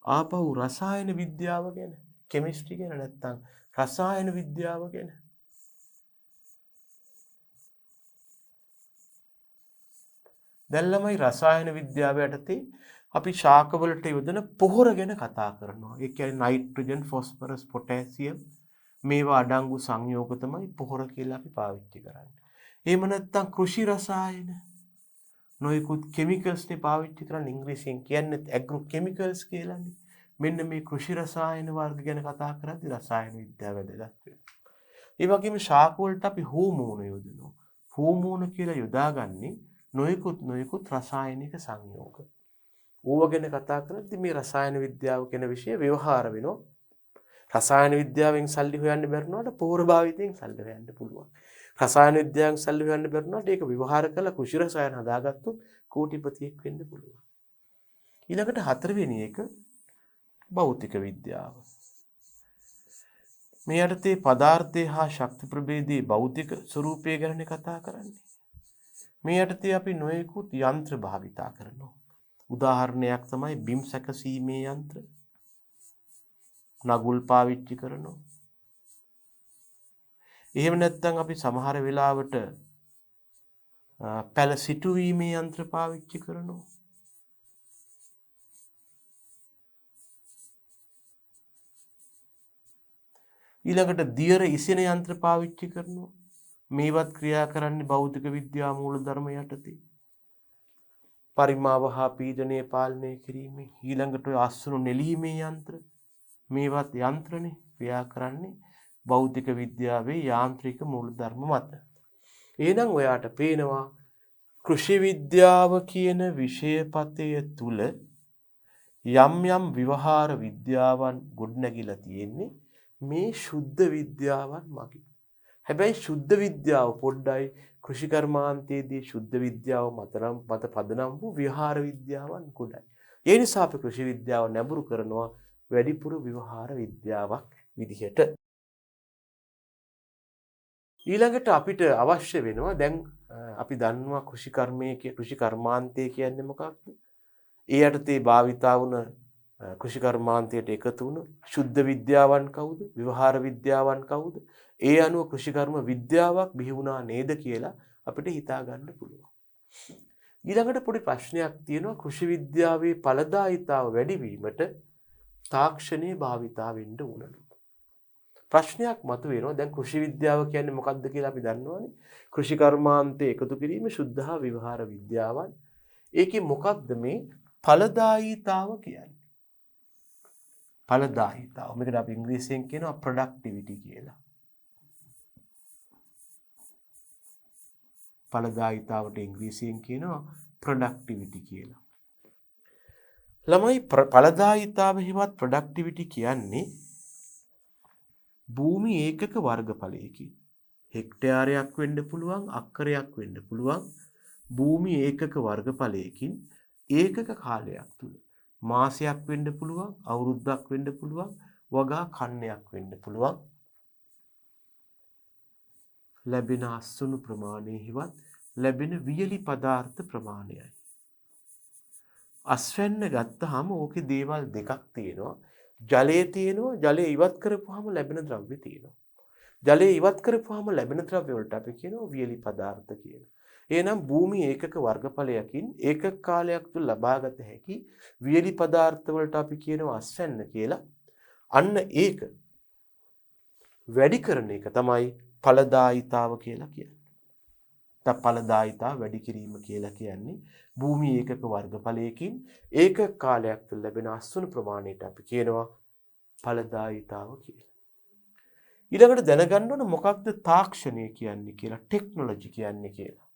ආපහු රසායන විද්‍යාව ගැන, කෙමිස්ට්‍රි ගැන නැත්තම් රසායන විද්‍යාව ගැන. දැන් ළමයි රසායන විද්‍යාව යටතේ අපි ශාක වලට යොදන පොහොර ගැන කතා කරනවා. ඒ කියන්නේ නයිට්‍රජන්, ෆොස්ෆරස්, පොටෑසියම් මේවා අඩංගු සංයෝග තමයි පොහොර කියලා අපි පාවිච්චි කරන්නේ. එහෙම නැත්නම් කෘෂි රසායන නොයෙකුත් කෙමිකල්ස් නේ පාවිච්චි කරන්නේ. ඉංග්‍රීසියෙන් කියන්නේ ඇග්‍රෝ කෙමිකල්ස් කියලානේ. මෙන්න මේ කෘෂි රසායන වර්ග ගැන කතා කරද්දී රසායන විද්‍යාව වැදගත් වෙනවා. ඒ වගේම ශාක වලට අපි හෝමෝන යොදනවා. හෝමෝන කියලා යොදාගන්නේ නොයෙකුත් රසායනික සංයෝග. ඕව ගැන කතා කරද්දී මේ රසායන විද්‍යාව කියන විෂය ව්‍යවහාර වෙනවා. රසායන විද්‍යාවෙන් සල්ලි හොයන්න බැරිනොට පොහොර භාවිතයෙන් සල්ලි හොයන්න පුළුවන්. රසායන විද්‍යාවෙන් සල්ලි හොයන්න බැරිනොට ඒක ව්‍යවහාර කරලා කෘෂි රසායන හදාගත්තොත් කෝටිපතියෙක් වෙන්න පුළුවන්. ඊළඟට හතරවෙනි එක භෞතික විද්‍යාව. මේ යටතේ පදාර්ථය හා ශක්ති ප්‍රභේදයේ භෞතික ස්වરૂපය ගැන කතා කරන්නේ. මේ යටතේ අපි නොයෙකුත් යන්ත්‍ර භාවිතා කරනවා. උදාහරණයක් තමයි බිම් සැකසීමේ යන්ත්‍ර. නගුල් පාවිච්චි කරනවා. එහෙම නැත්නම් අපි සමහර වෙලාවට පැල සිටුවීමේ යන්ත්‍ර පාවිච්චි කරනවා. ඊළඟට දියර ඉසින යන්ත්‍ර පාවිච්චි කරනවා. මේවත් ක්‍රියා කරන්නේ භෞතික විද්‍යා මූලධර්ම යටතේ. පරිමාව හා පීඩනය පාලනය කිරීමේ ඊළඟට අස්වනු නෙලීමේ යන්ත්‍ර මේවත් යන්ත්‍රනේ ක්‍රියා කරන්නේ භෞතික විද්‍යාවේ යාන්ත්‍රික මූලධර්ම මත. එහෙනම් ඔයාට පේනවා කෘෂි විද්‍යාව කියන විෂයපතය තුල යම් ව්‍යවහාර විද්‍යාවන් ගොඩනැගිලා තියෙන්නේ මේ ශුද්ධ විද්‍යාවන් මගින්. හැබැයි ශුද්ධ විද්‍යාව පොඩ්ඩයි කෘෂි කර්මාන්තයේදී ශුද්ධ විද්‍යාව මත පදනම් වූ විහාර විද්‍යාවන් ගොඩයි. ඒ නිසා අපි කෘෂි විද්‍යාව නැඹුරු කරනවා වැඩිපුර විවහාර විද්‍යාවක් විදිහට. ඊළඟට අපිට අවශ්‍ය වෙනවා දැන් අපි දන්නවා කෘෂි කර්මාන්තය කියන්නේ මොකක්ද? ඒ යටතේ භාවිතා වුණ කෘෂි කර්මාන්තයට එකතු වුණ ශුද්ධ විද්‍යාවන් කවුද? විවහාර විද්‍යාවන් කවුද? ඒ අනුව කෘෂිකර්ම විද්‍යාවක් බිහි වුණා නේද කියලා අපිට හිතා ගන්න පුළුවන්. ඊළඟට පොඩි ප්‍රශ්නයක් තියෙනවා කෘෂි විද්‍යාවේ ඵලදායීතාව වැඩි වීමට තාක්ෂණයේ භාවිතා වෙන්න උනනු. ප්‍රශ්නයක් මතුවෙනවා දැන් කෘෂි විද්‍යාව කියන්නේ මොකක්ද කියලා අපි දන්නවනේ. කෘෂි කර්මාන්තයේ එකතු කිරීම ශුද්ධ හා විවහාර විද්‍යාවන්. ඒකේ මොකක්ද මේ ඵලදායීතාව කියන්නේ? ඵලදායීතාව. මේකට අපි ඉංග්‍රීසියෙන් කියනවා ප්‍රොඩක්ටිවිටි කියලා. ඵලදායීතාවට ඉංග්‍රීසියෙන් කියනවා ප්‍රොඩක්ටිවිටි කියලා. ළමයි ඵලදායීතාව හිවත් ප්‍රොඩක්ටිවිටි කියන්නේ භූමි ඒකක වර්ගඵලයකින් හෙක්ටයාරයක් වෙන්න පුළුවන් අක්කරයක් වෙන්න පුළුවන් භූමි ඒකක වර්ගඵලයකින් ඒකක කාලයක් තුල මාසයක් වෙන්න පුළුවන් අවුරුද්දක් වෙන්න පුළුවන් වගා කන්නයක් වෙන්න පුළුවන් ලැබෙන අස්වනු ප්‍රමාණය හිවත් ලැබෙන වියලි පදාර්ථ ප්‍රමාණයයි. අස්වැන්න ගත්තාම ඕකේ දේවල් දෙකක් තියෙනවා. ජලය තියෙනවා. ජලය ඉවත් කරපුවාම ලැබෙන ද්‍රව්‍ය තියෙනවා. ජලය ඉවත් කරපුවාම ලැබෙන ද්‍රව්‍ය වලට අපි කියනවා වියලි පදාර්ථ කියලා. එහෙනම් භූමි ඒකක වර්ගඵලයකින් ඒකක කාලයක් තුල ලබාගත හැකි වියලි පදාර්ථ වලට අපි කියනවා අස්වැන්න කියලා. අන්න ඒක වැඩි කරන එක තමයි ඵලදායීතාව කියලා කියන්නේ. ඵලදායිතා වැඩි කිරීම කියලා කියන්නේ භූමි ඒකක වර්ගඵලයකින් ඒකක කාලයක් තුළ ලැබෙන අස්වනු ප්‍රමාණයට අපි කියනවා ඵලදායිතාව කියලා. ඊළඟට දැනගන්න ඕන මොකක්ද තාක්ෂණය කියන්නේ කියලා, ටෙක්නොලොජි කියන්නේ කියලා.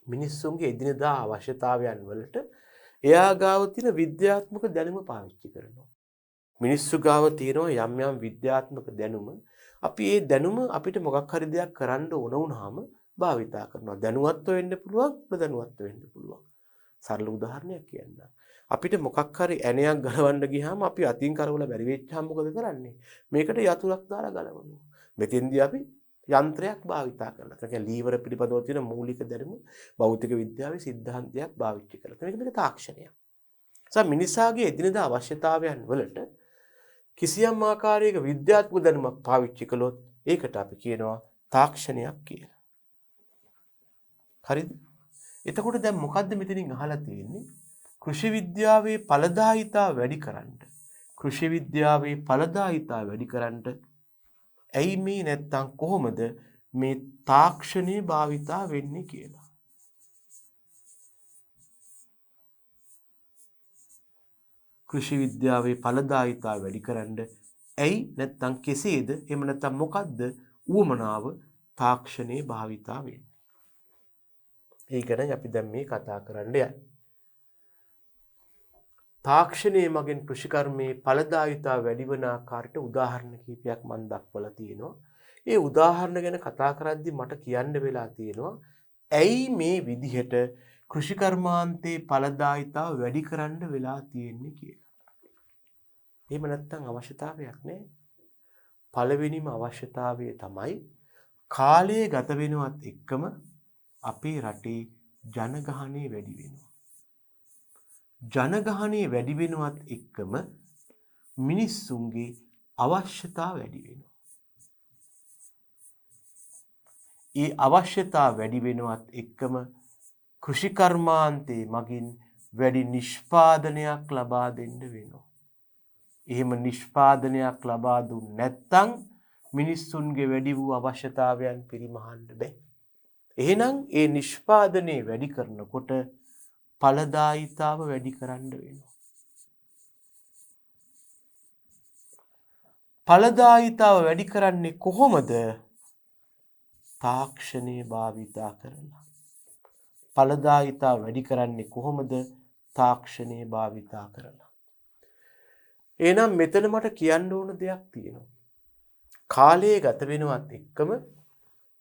මිනිස්සුන්ගේ එදිනෙදා අවශ්‍යතාවයන් වලට එයා ගාව තියෙන විද්‍යාත්මක දැනුම පාවිච්චි කරනවා. මිනිස්සු ගාව තියෙනවා යම් යම් විද්‍යාත්මක දැනුම. අපි ඒ දැනුම අපිට මොකක් හරි දෙයක් කරන්න ඕන වුණාම භාවිතා කරනවා. දැනුවත්ව වෙන්න පුළුවන්, නොදැනුවත්ව වෙන්න පුළුවන්. සරල උදාහරණයක් කියන්න. අපිට මොකක් හරි ඇණයක් ගලවන්න ගියාම අපි අතින් කරවල බැරි වෙච්චාම මොකද කරන්නේ? මේකට යතුරක් දාලා ගලවනවා. මෙතෙන්දී අපි යන්ත්‍රයක් භාවිතා කරනවා. ඒ කියන්නේ ලීවර පිළිබඳව තියෙන මූලික දැනුම භෞතික විද්‍යාවේ සිද්ධාන්තයක් භාවිත කරලා. මේක තාක්ෂණයක්. මිනිසාගේ එදිනෙදා අවශ්‍යතාවයන් වලට කිසියම් ආකාරයක විද්‍යාත්මක දැනුමක් පාවිච්චි කළොත් ඒකට අපි කියනවා තාක්ෂණයක් කියලා. හරිද? එතකොට දැන් මොකද්ද මෙතනින් අහලා තියෙන්නේ? කෘෂි විද්‍යාවේ ඵලදායිතාව වැඩි කරන්න. කෘෂි විද්‍යාවේ ඵලදායිතාව වැඩි කරන්න. ඇයි මේ නැත්තම් කොහොමද මේ තාක්ෂණේ භාවිතා වෙන්නේ කියලා. කෘෂි විද්‍යාවේ ඵලදායිතාව වැඩි කරන්න ඇයි නැත්තම් කෙසේද එහෙම නැත්තම් මොකද්ද උවමනාව තාක්ෂණේ භාවිතා වෙන්නේ. ඒ ගැන අපි දැන් මේ කතා කරන්න යන්නේ. තාක්ෂණයේ මගෙන් කෘෂිකර්මයේ ඵලදායිතාව වැඩි වන ආකාරයට උදාහරණ කිහිපයක් මම දක්වලා තියෙනවා. ඒ උදාහරණ ගැන කතා කරද්දී මට කියන්න වෙලා තියෙනවා ඇයි මේ විදිහට කෘෂිකර්මාන්තයේ ඵලදායිතාව වැඩි කරන්න වෙලා තියෙන්නේ කියලා. එහෙම නැත්නම් අවශ්‍යතාවයක් නැහැ. පළවෙනිම අවශ්‍යතාවය තමයි කාලය ගත වෙනවත් එක්කම අපේ රටේ ජනගහනය වැඩි වෙනවා. ජනගහනය වැඩි වෙනවත් එක්කම මිනිස්සුන්ගේ අවශ්‍යතාව වැඩි වෙනවා. ඒ අවශ්‍යතාව වැඩි වෙනවත් එක්කම කෘෂිකර්මාන්තයේ මගින් වැඩි නිෂ්පාදනයක් ලබා දෙන්න වෙනවා. එහෙම නිෂ්පාදනයක් ලබා දුන්නේ නැත්නම් මිනිස්සුන්ගේ වැඩි වූ අවශ්‍යතාවයන් පරිමහන්න බෑ. එහෙනම් ඒ නිෂ්පාදනය වැඩි කරනකොට ඵලදායිතාව වැඩි කරන්න වෙනවා. ඵලදායිතාව වැඩි කරන්නේ කොහොමද? තාක්ෂණය භාවිතා කරලා. ඵලදායිතාව වැඩි කරන්නේ කොහොමද? තාක්ෂණය භාවිතා කරලා. එහෙනම් මෙතන මට කියන්න ඕන දෙයක් තියෙනවා. කාලය ගත වෙනවත් එක්කම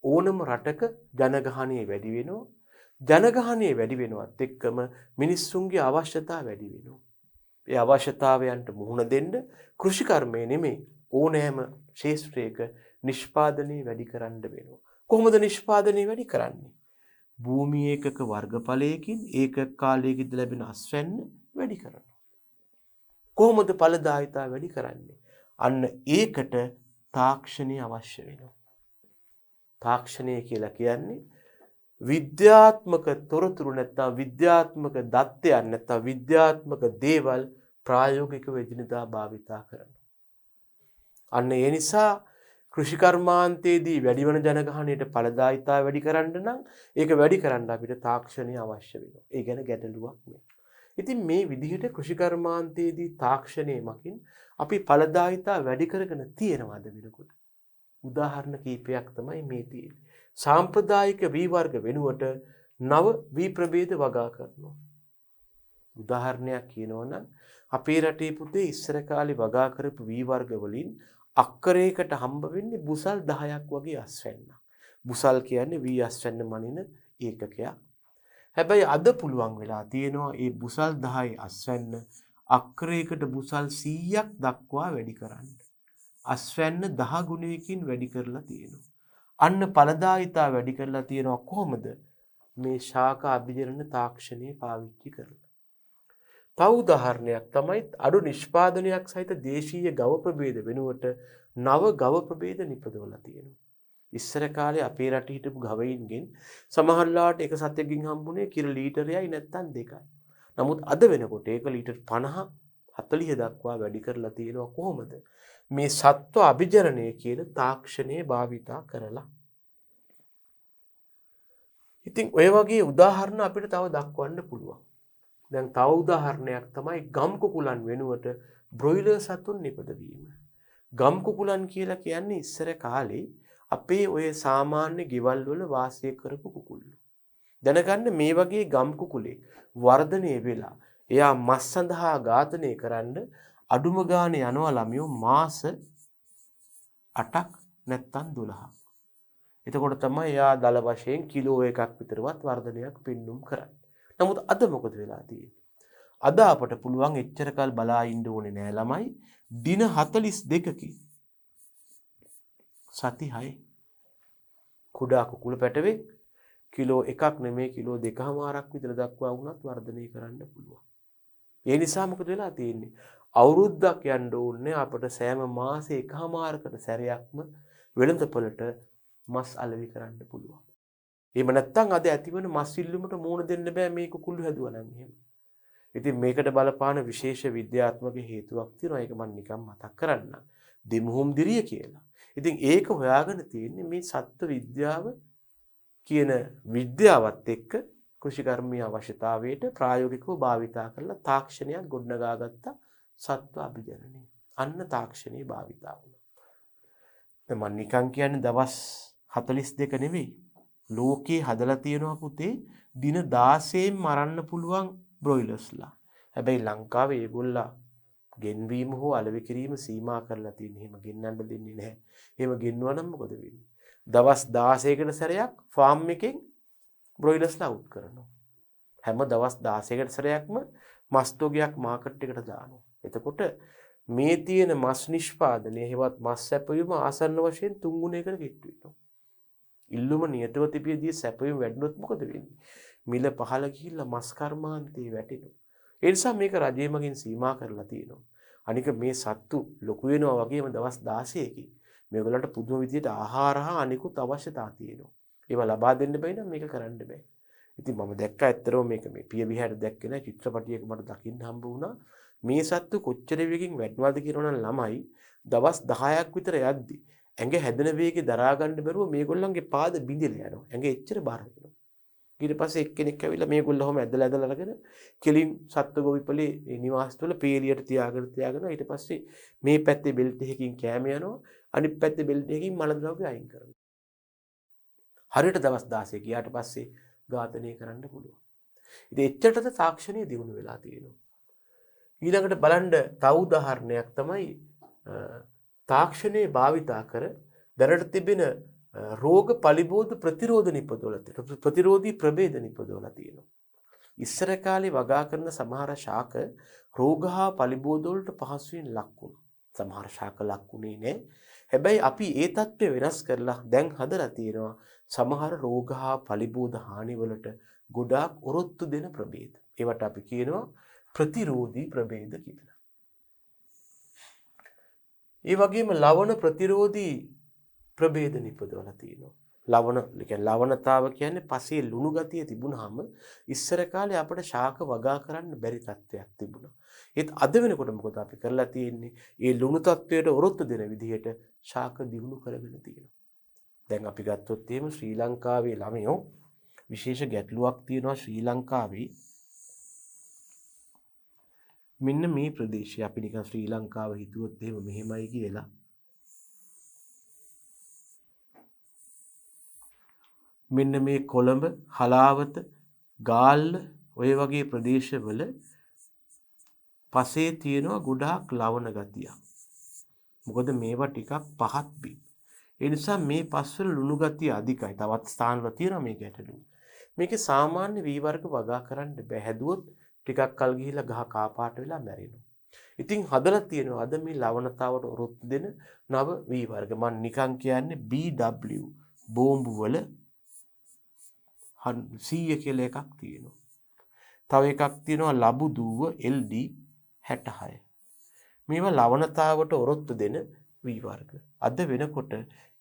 ඕනම රටක ජනගහනය වැඩි වෙනවා. ජනගහනය වැඩි වෙනවත් එක්කම මිනිස්සුන්ගේ අවශ්‍යතාව වැඩි වෙනවා. ඒ අවශ්‍යතාවයන්ට මුහුණ දෙන්න කෘෂිකර්මය නෙමෙයි ඕනෑම ශාස්ත්‍රයක නිෂ්පාදනය වැඩි කරන්න වෙනවා. කොහොමද නිෂ්පාදනය වැඩි කරන්නේ? භූමි ඒකක වර්ගඵලයකින් ඒකක කාලයකින් ලැබෙන අස්වැන්න වැඩි කරනවා. කොහොමද ඵලදායිතාව වැඩි කරන්නේ? අන්න ඒකට තාක්ෂණය අවශ්‍ය වෙනවා. තාක්ෂණය කියලා කියන්නේ විද්‍යාත්මක තොරතුරු නැත්නම් විද්‍යාත්මක දත්තයන් නැත්නම් විද්‍යාත්මක දේවල් ප්‍රායෝගිකව එදිනෙදා භාවිතා කරනවා. අන්න ඒ නිසා කෘෂිකර්මාන්තයේදී වැඩිවන ජනගහනයට ඵලදායිතාව වැඩි කරන්න නම් ඒක වැඩි කරන්න අපිට තාක්ෂණය අවශ්‍ය වෙනවා. ඒ ගැන ගැටලුවක් නෑ. ඉතින් මේ විදිහට කෘෂිකර්මාන්තයේදී තාක්ෂණය මකින් අපි ඵලදායිතාව වැඩි කරගෙන තියෙනවාද වෙනකොට? උදාහරණ කීපයක් තමයි මේ තියෙන්නේ. සාම්ප්‍රදායික වී වර්ග වෙනුවට නව වී ප්‍රභේද වගා කරනවා. උදාහරණයක් කියනවා නම් අපේ රටේ පුතේ ඉස්සර කාලේ වගා කරපු වී වර්ග වලින් අක්කරයකට හම්බ වෙන්නේ බුසල් 10ක් වගේ අස්වැන්න. බුසල් කියන්නේ වී අස්වැන්න මනින ඒකකයක්. හැබැයි අද පුළුවන් වෙලා තියෙනවා මේ බුසල් 10 අස්වැන්න අක්කරයකට බුසල් 100ක් දක්වා වැඩි කරන්න. අස්වැන්න 10 ගුණයකින් වැඩි කරලා තියෙනවා. අන්න ඵලදායිතාව වැඩි කරලා තියෙනවා කොහොමද? මේ ශාක අභිජනන තාක්ෂණය පාවිච්චි කරලා. තව උදාහරණයක් තමයි අඩු නිෂ්පාදනයක් සහිත දේශීය ගව ප්‍රභේද වෙනුවට නව ගව ප්‍රභේද නිපදවලා තියෙනවා. ඉස්සර කාලේ අපේ රටේ හිටපු ගවයින්ගෙන් සමහරලාට එක සතෙක්ගෙන් හම්බුනේ කිලෝ ලීටරයයි නැත්තම් 2යි. නමුත් අද වෙනකොට ඒක ලීටර් 50 40 දක්වා වැඩි කරලා තියෙනවා. කොහොමද? මේ සත්ව අභිජනනය කියන තාක්ෂණය භාවිතා කරලා. ඉතින් ඔය වගේ උදාහරණ අපිට තව දක්වන්න පුළුවන්. දැන් තව උදාහරණයක් තමයි ගම් කුකුලන් වෙනුවට බ්‍රොයිලර් සතුන් නිපදවීම. ගම් කුකුලන් කියලා කියන්නේ ඉස්සර කාලේ අපේ ඔය සාමාන්‍ය ගෙවල් වල වාසය කරපු කුකුල්ලෝ. දැනගන්න මේ වගේ ගම් කුකුලෙක් වර්ධනය වෙලා එයා මස් සඳහා ඝාතනය කරන්න අඩුම ගානේ යනවා ළමයෝ මාස 8ක් නැත්තම් 12ක්. එතකොට තමයි එයා දල වශයෙන් කිලෝ එකක් විතරවත් වර්ධනයක් පෙන්눔 කරන්නේ. නමුත් අද මොකද වෙලා තියෙන්නේ? අද අපට පුළුවන් එච්චර කල් බලා ඉන්න ඕනේ නෑ ළමයි. දින 42කින් සති 6 කුඩා කුකුල පැටවෙක් කිලෝ 1ක් නෙමේ කිලෝ 2කමාරක් විතර දක්වා වුණත් වර්ධනය කරන්න පුළුවන්. ඒ නිසා මොකද වෙලා තියෙන්නේ? අවුරුද්දක් යන්න ඕනේ අපට සෑම මාසේ 1කමාරකට සැරයක්ම වෙළඳපොළට මස් අලෙවි කරන්න පුළුවන්. එහෙම නැත්නම් අද ඇතිවන මස් ඉල්ලුමට මුහුණ දෙන්න බෑ මේ කුකුළු හැදුවා නම් එහෙම. ඉතින් මේකට බලපාන විශේෂ විද්‍යාත්මක හේතුවක් තියෙනවා. ඒක මම නිකන් මතක් කරන්නම්. දෙමුහුම් දිරිය කියලා. ඉතින් ඒක හොයාගෙන තියෙන්නේ මේ සත්ත්ව විද්‍යාව කියන විද්‍යාවත් එක්ක කෘෂිකර්මීය අවශ්‍යතාවයට ප්‍රායෝගිකව භාවිතා කරලා තාක්ෂණයක් ගොඩනගාගත්ත සත්ව අභිජනනය. අන්න තාක්ෂණයේ භාවිතා වුණා. දැන් මම නිකන් කියන්නේ දවස් 42 නෙවෙයි. ලෝකේ හදලා තියෙනවා පුතේ දින 16න් මරන්න පුළුවන් බ්‍රොයිලර්ස්ලා. හැබැයි ලංකාවේ ඒගොල්ලා ගෙන්වීම හෝ අලෙවි කිරීම සීමා කරලා තියෙන. එහෙම ගෙන්නන්න දෙන්නේ නැහැ. එහෙම ගෙන්නුවා නම් මොකද වෙන්නේ? දවස් 16කට සැරයක් ෆාම් එකෙන් බ්‍රොයිලර්ස්ලා අවුට් කරනවා. හැම දවස් 16කට සැරයක්ම මස් තොගයක් මාකට් එකට දානවා. එතකොට මේ තියෙන මස් නිෂ්පාදනය හේවත් මස් සැපයීම ආසන්න වශයෙන් 3 ගුණයකට කිට්ටු වෙනවා. ඉල්ලුම නියතව තිබියදී සැපයීම වැඩිනොත් මොකද වෙන්නේ? මිල පහළ ගිහිල්ලා මස් කර්මාන්තේ වැටෙනවා. ඒ නිසා මේක රජයේ මගින් සීමා කරලා තියෙනවා. අනික මේ සත්තු ලොකු වෙනවා වගේම දවස් 16කින් මේගොල්ලන්ට පුදුම විදියට ආහාර හා අනිකුත් අවශ්‍යතා තියෙනවා. ඒවා ලබා දෙන්න බැයි නම් මේක කරන්න බෑ. ඉතින් මම දැක්කා ඇත්තටම මේක මේ පිය විහාරේ දැක්කේ නෑ චිත්‍රපටියක මට දකින්න හම්බ වුණා. මේ සත්තු කොච්චර වේගෙන් වැඩනවාද කියනවනම් ළමයි දවස් 10ක් විතර යද්දි ඇඟ හැදෙන වේගෙ දරා ගන්න බැරුව මේගොල්ලන්ගේ පාද බිඳිලා යනවා. ඇඟ එච්චර බර වෙනවා. ඊට පස්සේ එක්කෙනෙක් ඇවිල්ලා මේගොල්ලෝම ඇදලා අරගෙන කෙලින් සත්ත්ව ගොවිපලේ නිවාස තුළ පේලියට තියාගෙන ඊට පස්සේ මේ පැත්තේ බෙල්ට් එකකින් කෑම යනවා අනිත් පැත්තේ බෙල්ට් එකකින් මල ද්‍රව්‍ය අයින් කරනවා. හරියට දවස් 16 ගියාට පස්සේ ඝාතනය කරන්න පුළුවන්. ඉතින් එච්චරටද තාක්ෂණය දියුණු වෙලා තියෙනවා. ඊළඟට බලන්න තව උදාහරණයක් තමයි තාක්ෂණයේ භාවිතා කර දැනට තිබෙන රෝග පලිබෝධ ප්‍රතිරෝධ නිපදවලා තියෙනවා. ප්‍රතිරෝධී ප්‍රභේද නිපදවලා තියෙනවා. ඉස්සර කාලේ වගා කරන සමහර ශාක රෝග හා පලිබෝධ වලට පහසුවෙන් ලක් වුණා. සමහර ශාක ලක් වුණේ නැහැ. හැබැයි අපි ඒ தත්ත්වය වෙනස් කරලා දැන් හදලා තියෙනවා සමහර රෝග හා පලිබෝධ හානි වලට ගොඩාක් ඔරොත්තු දෙන ප්‍රභේද. ඒවට අපි කියනවා ප්‍රතිරෝධී ප්‍රභේද කියලා. ඒ වගේම ලවණ ප්‍රතිරෝධී ප්‍රභේද නිපදවලා තියෙනවා. ලවණතාව කියන්නේ පසේ ලුණු ගතිය තිබුණාම ඉස්සර කාලේ අපිට ශාක වගා කරන්න බැරි තත්ත්වයක් තිබුණා. ඒත් අද වෙනකොට මොකද අපි කරලා තියෙන්නේ? ඒ ලුණු තත්ත්වයට ඔරොත්තු දෙන විදිහට ශාක දිනු කරගෙන තියෙනවා. දැන් අපි ගත්තොත් එහෙම ශ්‍රී ලංකාවේ ළමයෝ විශේෂ ගැටලුවක් තියෙනවා ශ්‍රී ලංකාවේ. මෙන්න මේ ප්‍රදේශය අපි නිකන් ශ්‍රී ලංකාව හිතුවොත් එහෙම මෙහෙමයි කියලා. මෙන්න මේ කොළඹ, හලාවත, ගාල්ල ඔය වගේ ප්‍රදේශවල පසේ තියෙනවා ගොඩාක් ලවණ ගතියක්. මොකද මේවා ටිකක් පහත් බිම්. ඒ නිසා මේ පස්වල ලුණු ගතිය අධිකයි. තවත් ස්ථානවල තියෙනවා මේ ගැටලුව. මේකේ සාමාන්‍ය වී වර්ග වගා කරන්න බෑ. හැදුවොත් ටිකක් කල් ගිහිලා ගහ කාපාට වෙලා මැරෙනවා. ඉතින් හදලා තියෙනවා අද මේ ලවණතාවට ඔරොත්තු දෙන නව වී වර්ග. මම නිකන් කියන්නේ BW බෝම්බු වල 100 කියලා එකක් තියෙනවා. තව එකක් තියෙනවා ලබු දුව LD 66. මේවා ලවණතාවට ඔරොත්තු දෙන වී වර්ග. අද වෙනකොට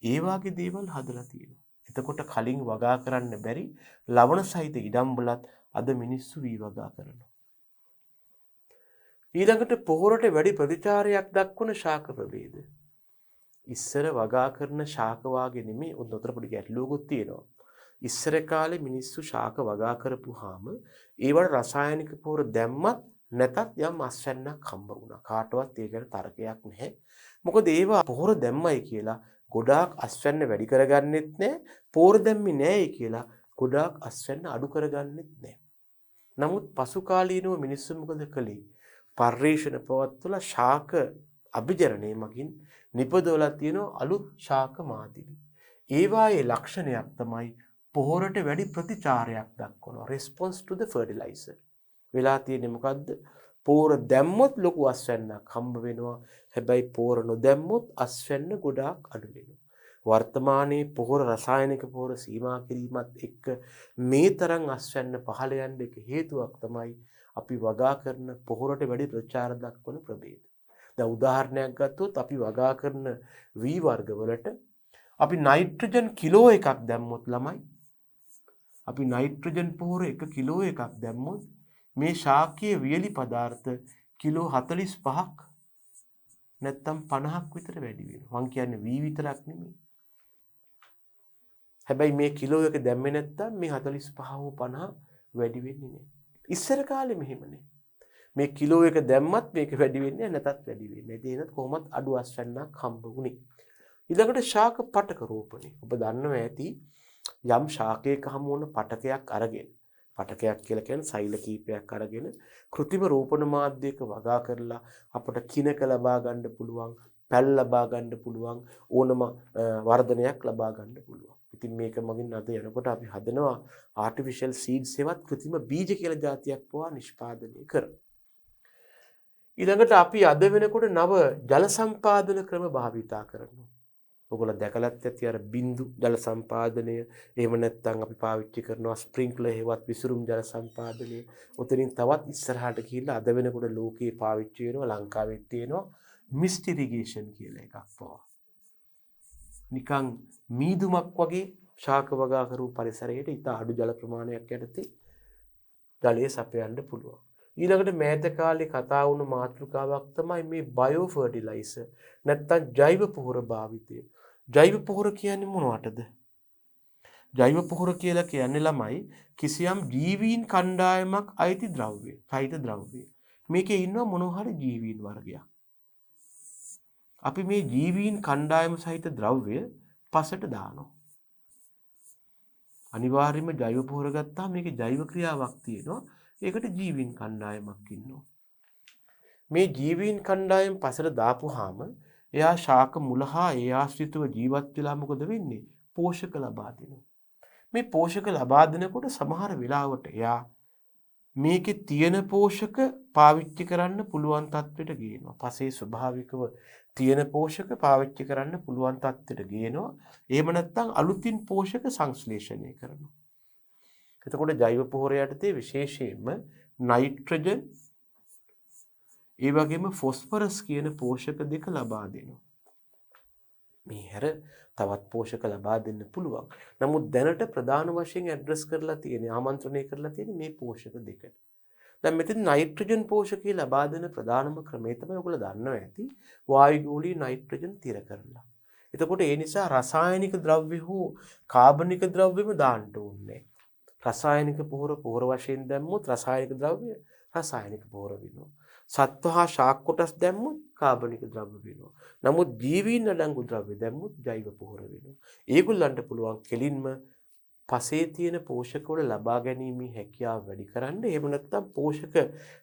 ඒ වාගේ දේවල් හදලා තියෙනවා. එතකොට කලින් වගා කරන්න බැරි ලවණ සහිත ඉඩම් වලත් අද මිනිස්සු වී වගා කරනවා. ඊළඟට පොහොරට වැඩි ප්‍රතිචාරයක් දක්වන ශාක ප්‍රභේද. ඉස්සර වගා කරන ශාක වාගේ නෙමෙයි උතර පොඩි ගැටලුවකුත් තියෙනවා. ඉස්සර කාලේ මිනිස්සු ශාක වගා කරපුවාම ඒවට රසායනික පොහොර දැම්මත් නැතත් යම් අස්වැන්නක් හම්බ වුණා. කාටවත් ඒකට තර්කයක් නැහැ. මොකද ඒවා පොහොර දැම්මයි කියලා ගොඩාක් අස්වැන්න වැඩි කරගන්නෙත් නැහැ. පොහොර දැම්මේ නැහැයි කියලා ගොඩාක් අස්වැන්න අඩු කරගන්නෙත් නැහැ. නමුත් පසු කාලීනව මිනිස්සු මොකද කළේ? පර්යේෂණ පවත්වලා ශාක අභිජනනයේ මගින් නිපදවලා තියෙන අලුත් ශාක මාදිලි. ඒවායේ ලක්ෂණයක් තමයි පොහොරට වැඩි ප්‍රතිචාරයක් දක්වනවා. response to the fertilizer. වෙලා තියෙන්නේ මොකද්ද? පොහොර දැම්මොත් ලොකු අස්වැන්නක් හම්බ වෙනවා. හැබැයි පොහොර නොදැම්මොත් අස්වැන්න ගොඩාක් අඩු වෙනවා. වර්තමානයේ පොහොර රසායනික පොහොර සීමා කිරීමත් එක්ක මේ තරම් අස්වැන්න පහළ යන්න එක හේතුවක් තමයි අපි වගා කරන පොහොරට වැඩි ප්‍රචාර දක්වන ප්‍රභේද. දැන් උදාහරණයක් ගත්තොත් අපි වගා කරන වී වර්ග වලට අපි නයිට්‍රජන් කිලෝ එකක් දැම්මොත් ළමයි අපි නයිට්‍රජන් පොහොර 1 කිලෝ එකක් දැම්මොත් මේ ශාකීය වියලි පදාර්ථ කිලෝ 45ක් නැත්තම් 50ක් විතර වැඩි වෙනවා. මං කියන්නේ වී විතරක් නෙමෙයි. හැබැයි මේ කිලෝ එක දැම්මේ නැත්තම් මේ 45 හෝ 50 වැඩි වෙන්නේ නැහැ. ඉස්සර කාලේ මෙහෙම නේ. මේ කිලෝ එක දැම්මත් මේක වැඩි වෙන්නේ නැතත් වැඩි වෙන්නේ. ඒ දෙනත් කොහොමත් අඩු අස්වැන්නක් හම්බ වුණේ. ඊළඟට ශාක පටක රෝපණය. ඔබ දන්නවා ඇති යම් ශාකයක හමු වුණ පටකයක් අරගෙන පටකයක් කියලා කියන්නේ සෛල කීපයක් අරගෙන કૃතිම රෝපණ මාධ්‍යයක වගා කරලා අපට කිනක ලබා ගන්න පුළුවන්, පැල් ලබා ගන්න පුළුවන්, ඕනම වර්ධනයක් ලබා ගන්න පුළුවන්. ඉතින් මේක මගින් අද යනකොට අපි හදනවා ආටිෆිෂල් සීඩ්ස් ඒවත් કૃතිම බීජ කියලා જાතියක් පවා නිෂ්පාදනය කරනවා. ඊළඟට අපි අද වෙනකොට නව ජල සම්පාදන ක්‍රම භාවිතා කරනවා. ඔයගොල්ලෝ දැකලත් ඇති අර බින්දු ජල සම්පාදනය, එහෙම නැත්නම් අපි පාවිච්චි කරනවා ස්ප්‍රින්ක්ලර් හේවත් විසුරුම් ජල සම්පාදනය. උතනින් තවත් ඉස්සරහට ගිහිල්ලා අද වෙනකොට ලෝකේ පාවිච්චි වෙනවා, ලංකාවෙත් තියෙනවා මිස්ට් ඉරිගේෂන් කියලා එකක් පවා. නිකන් මීදුමක් වගේ ශාක වගා කරු පරිසරයට ඉතා අඩු ජල ප්‍රමාණයක් යටතේ ජලය සපයන්න පුළුවන්. ඊළඟට මෑත කාලේ කතා වුණු මාතෘකාවක් තමයි මේ බයෝ ෆර්ටිලයිසර් නැත්නම් ජෛව පොහොර භාවිතය. ජෛව පොහොර කියන්නේ මොනවටද? ජෛව පොහොර කියලා කියන්නේ ළමයි කිසියම් ජීවීන් කණ්ඩායමක් අයිති ද්‍රව්‍ය, සහිත ද්‍රව්‍ය. මේකේ ඉන්නවා මොනවා හරි ජීවීන් වර්ගයක්. අපි මේ ජීවීන් කණ්ඩායම සහිත ද්‍රව්‍ය පසට දානවා. අනිවාර්යයෙන්ම ජෛව පොහොර ගත්තාම මේකේ ජෛව ක්‍රියාවක් තියෙනවා. ඒකට ජීවීන් කණ්ඩායමක් ඉන්නවා. මේ ජීවීන් කණ්ඩායම පසට දාපුවාම එයා ශාක මුල හා ඒ ආශ්‍රිතව ජීවත් වෙලා මොකද වෙන්නේ? පෝෂක ලබා දෙනවා. මේ පෝෂක ලබා දෙනකොට සමහර වෙලාවට එයා මේකේ තියෙන පෝෂක පාවිච්චි කරන්න පුළුවන් තත්ත්වයට ගේනවා. පසේ ස්වභාවිකව තියෙන පෝෂක පාවිච්චි කරන්න පුළුවන් තත්ත්වයට ගේනවා. එහෙම නැත්නම් අලුතින් පෝෂක සංශ්ලේෂණය කරනවා. එතකොට ජෛව පොහොර යටතේ විශේෂයෙන්ම නයිට්‍රජන් ඒ වගේම ෆොස්ෆරස් කියන පෝෂක දෙක ලබා දෙනවා. මේ හැර තවත් පෝෂක ලබා දෙන්න පුළුවන්. නමුත් දැනට ප්‍රධාන වශයෙන් ඇඩ්‍රස් කරලා තියෙන ආමන්ත්‍රණය කරලා තියෙන මේ පෝෂක දෙකට. දැන් මෙතන නයිට්‍රජන් පෝෂකය ලබා දෙන ප්‍රධානම ක්‍රමය තමයි ඔයගොල්ලෝ දන්නවා ඇති වායුගෝලීය නයිට්‍රජන් තිර කරලා. එතකොට ඒ නිසා රසායනික ද්‍රව්‍ය හෝ කාබනික ද්‍රව්‍යෙම දාන්න ඕනේ. රසායනික පොහොර වශයෙන් දැම්මොත් රසායනික ද්‍රව්‍ය රසායනික පොහොර වෙනවා. සත්ව හා ශාක කොටස් දැම්මොත් කාබනික ද්‍රව්‍ය වෙනවා. නමුත් ජීවීන් අඩංගු ද්‍රව්‍ය දැම්මොත් ජෛව පොහොර වෙනවා. ඒගොල්ලන්ට පුළුවන් කෙලින්ම පසේ තියෙන පෝෂක වල ලබා ගැනීමේ හැකියාව වැඩි කරන්න. එහෙම නැත්නම් පෝෂක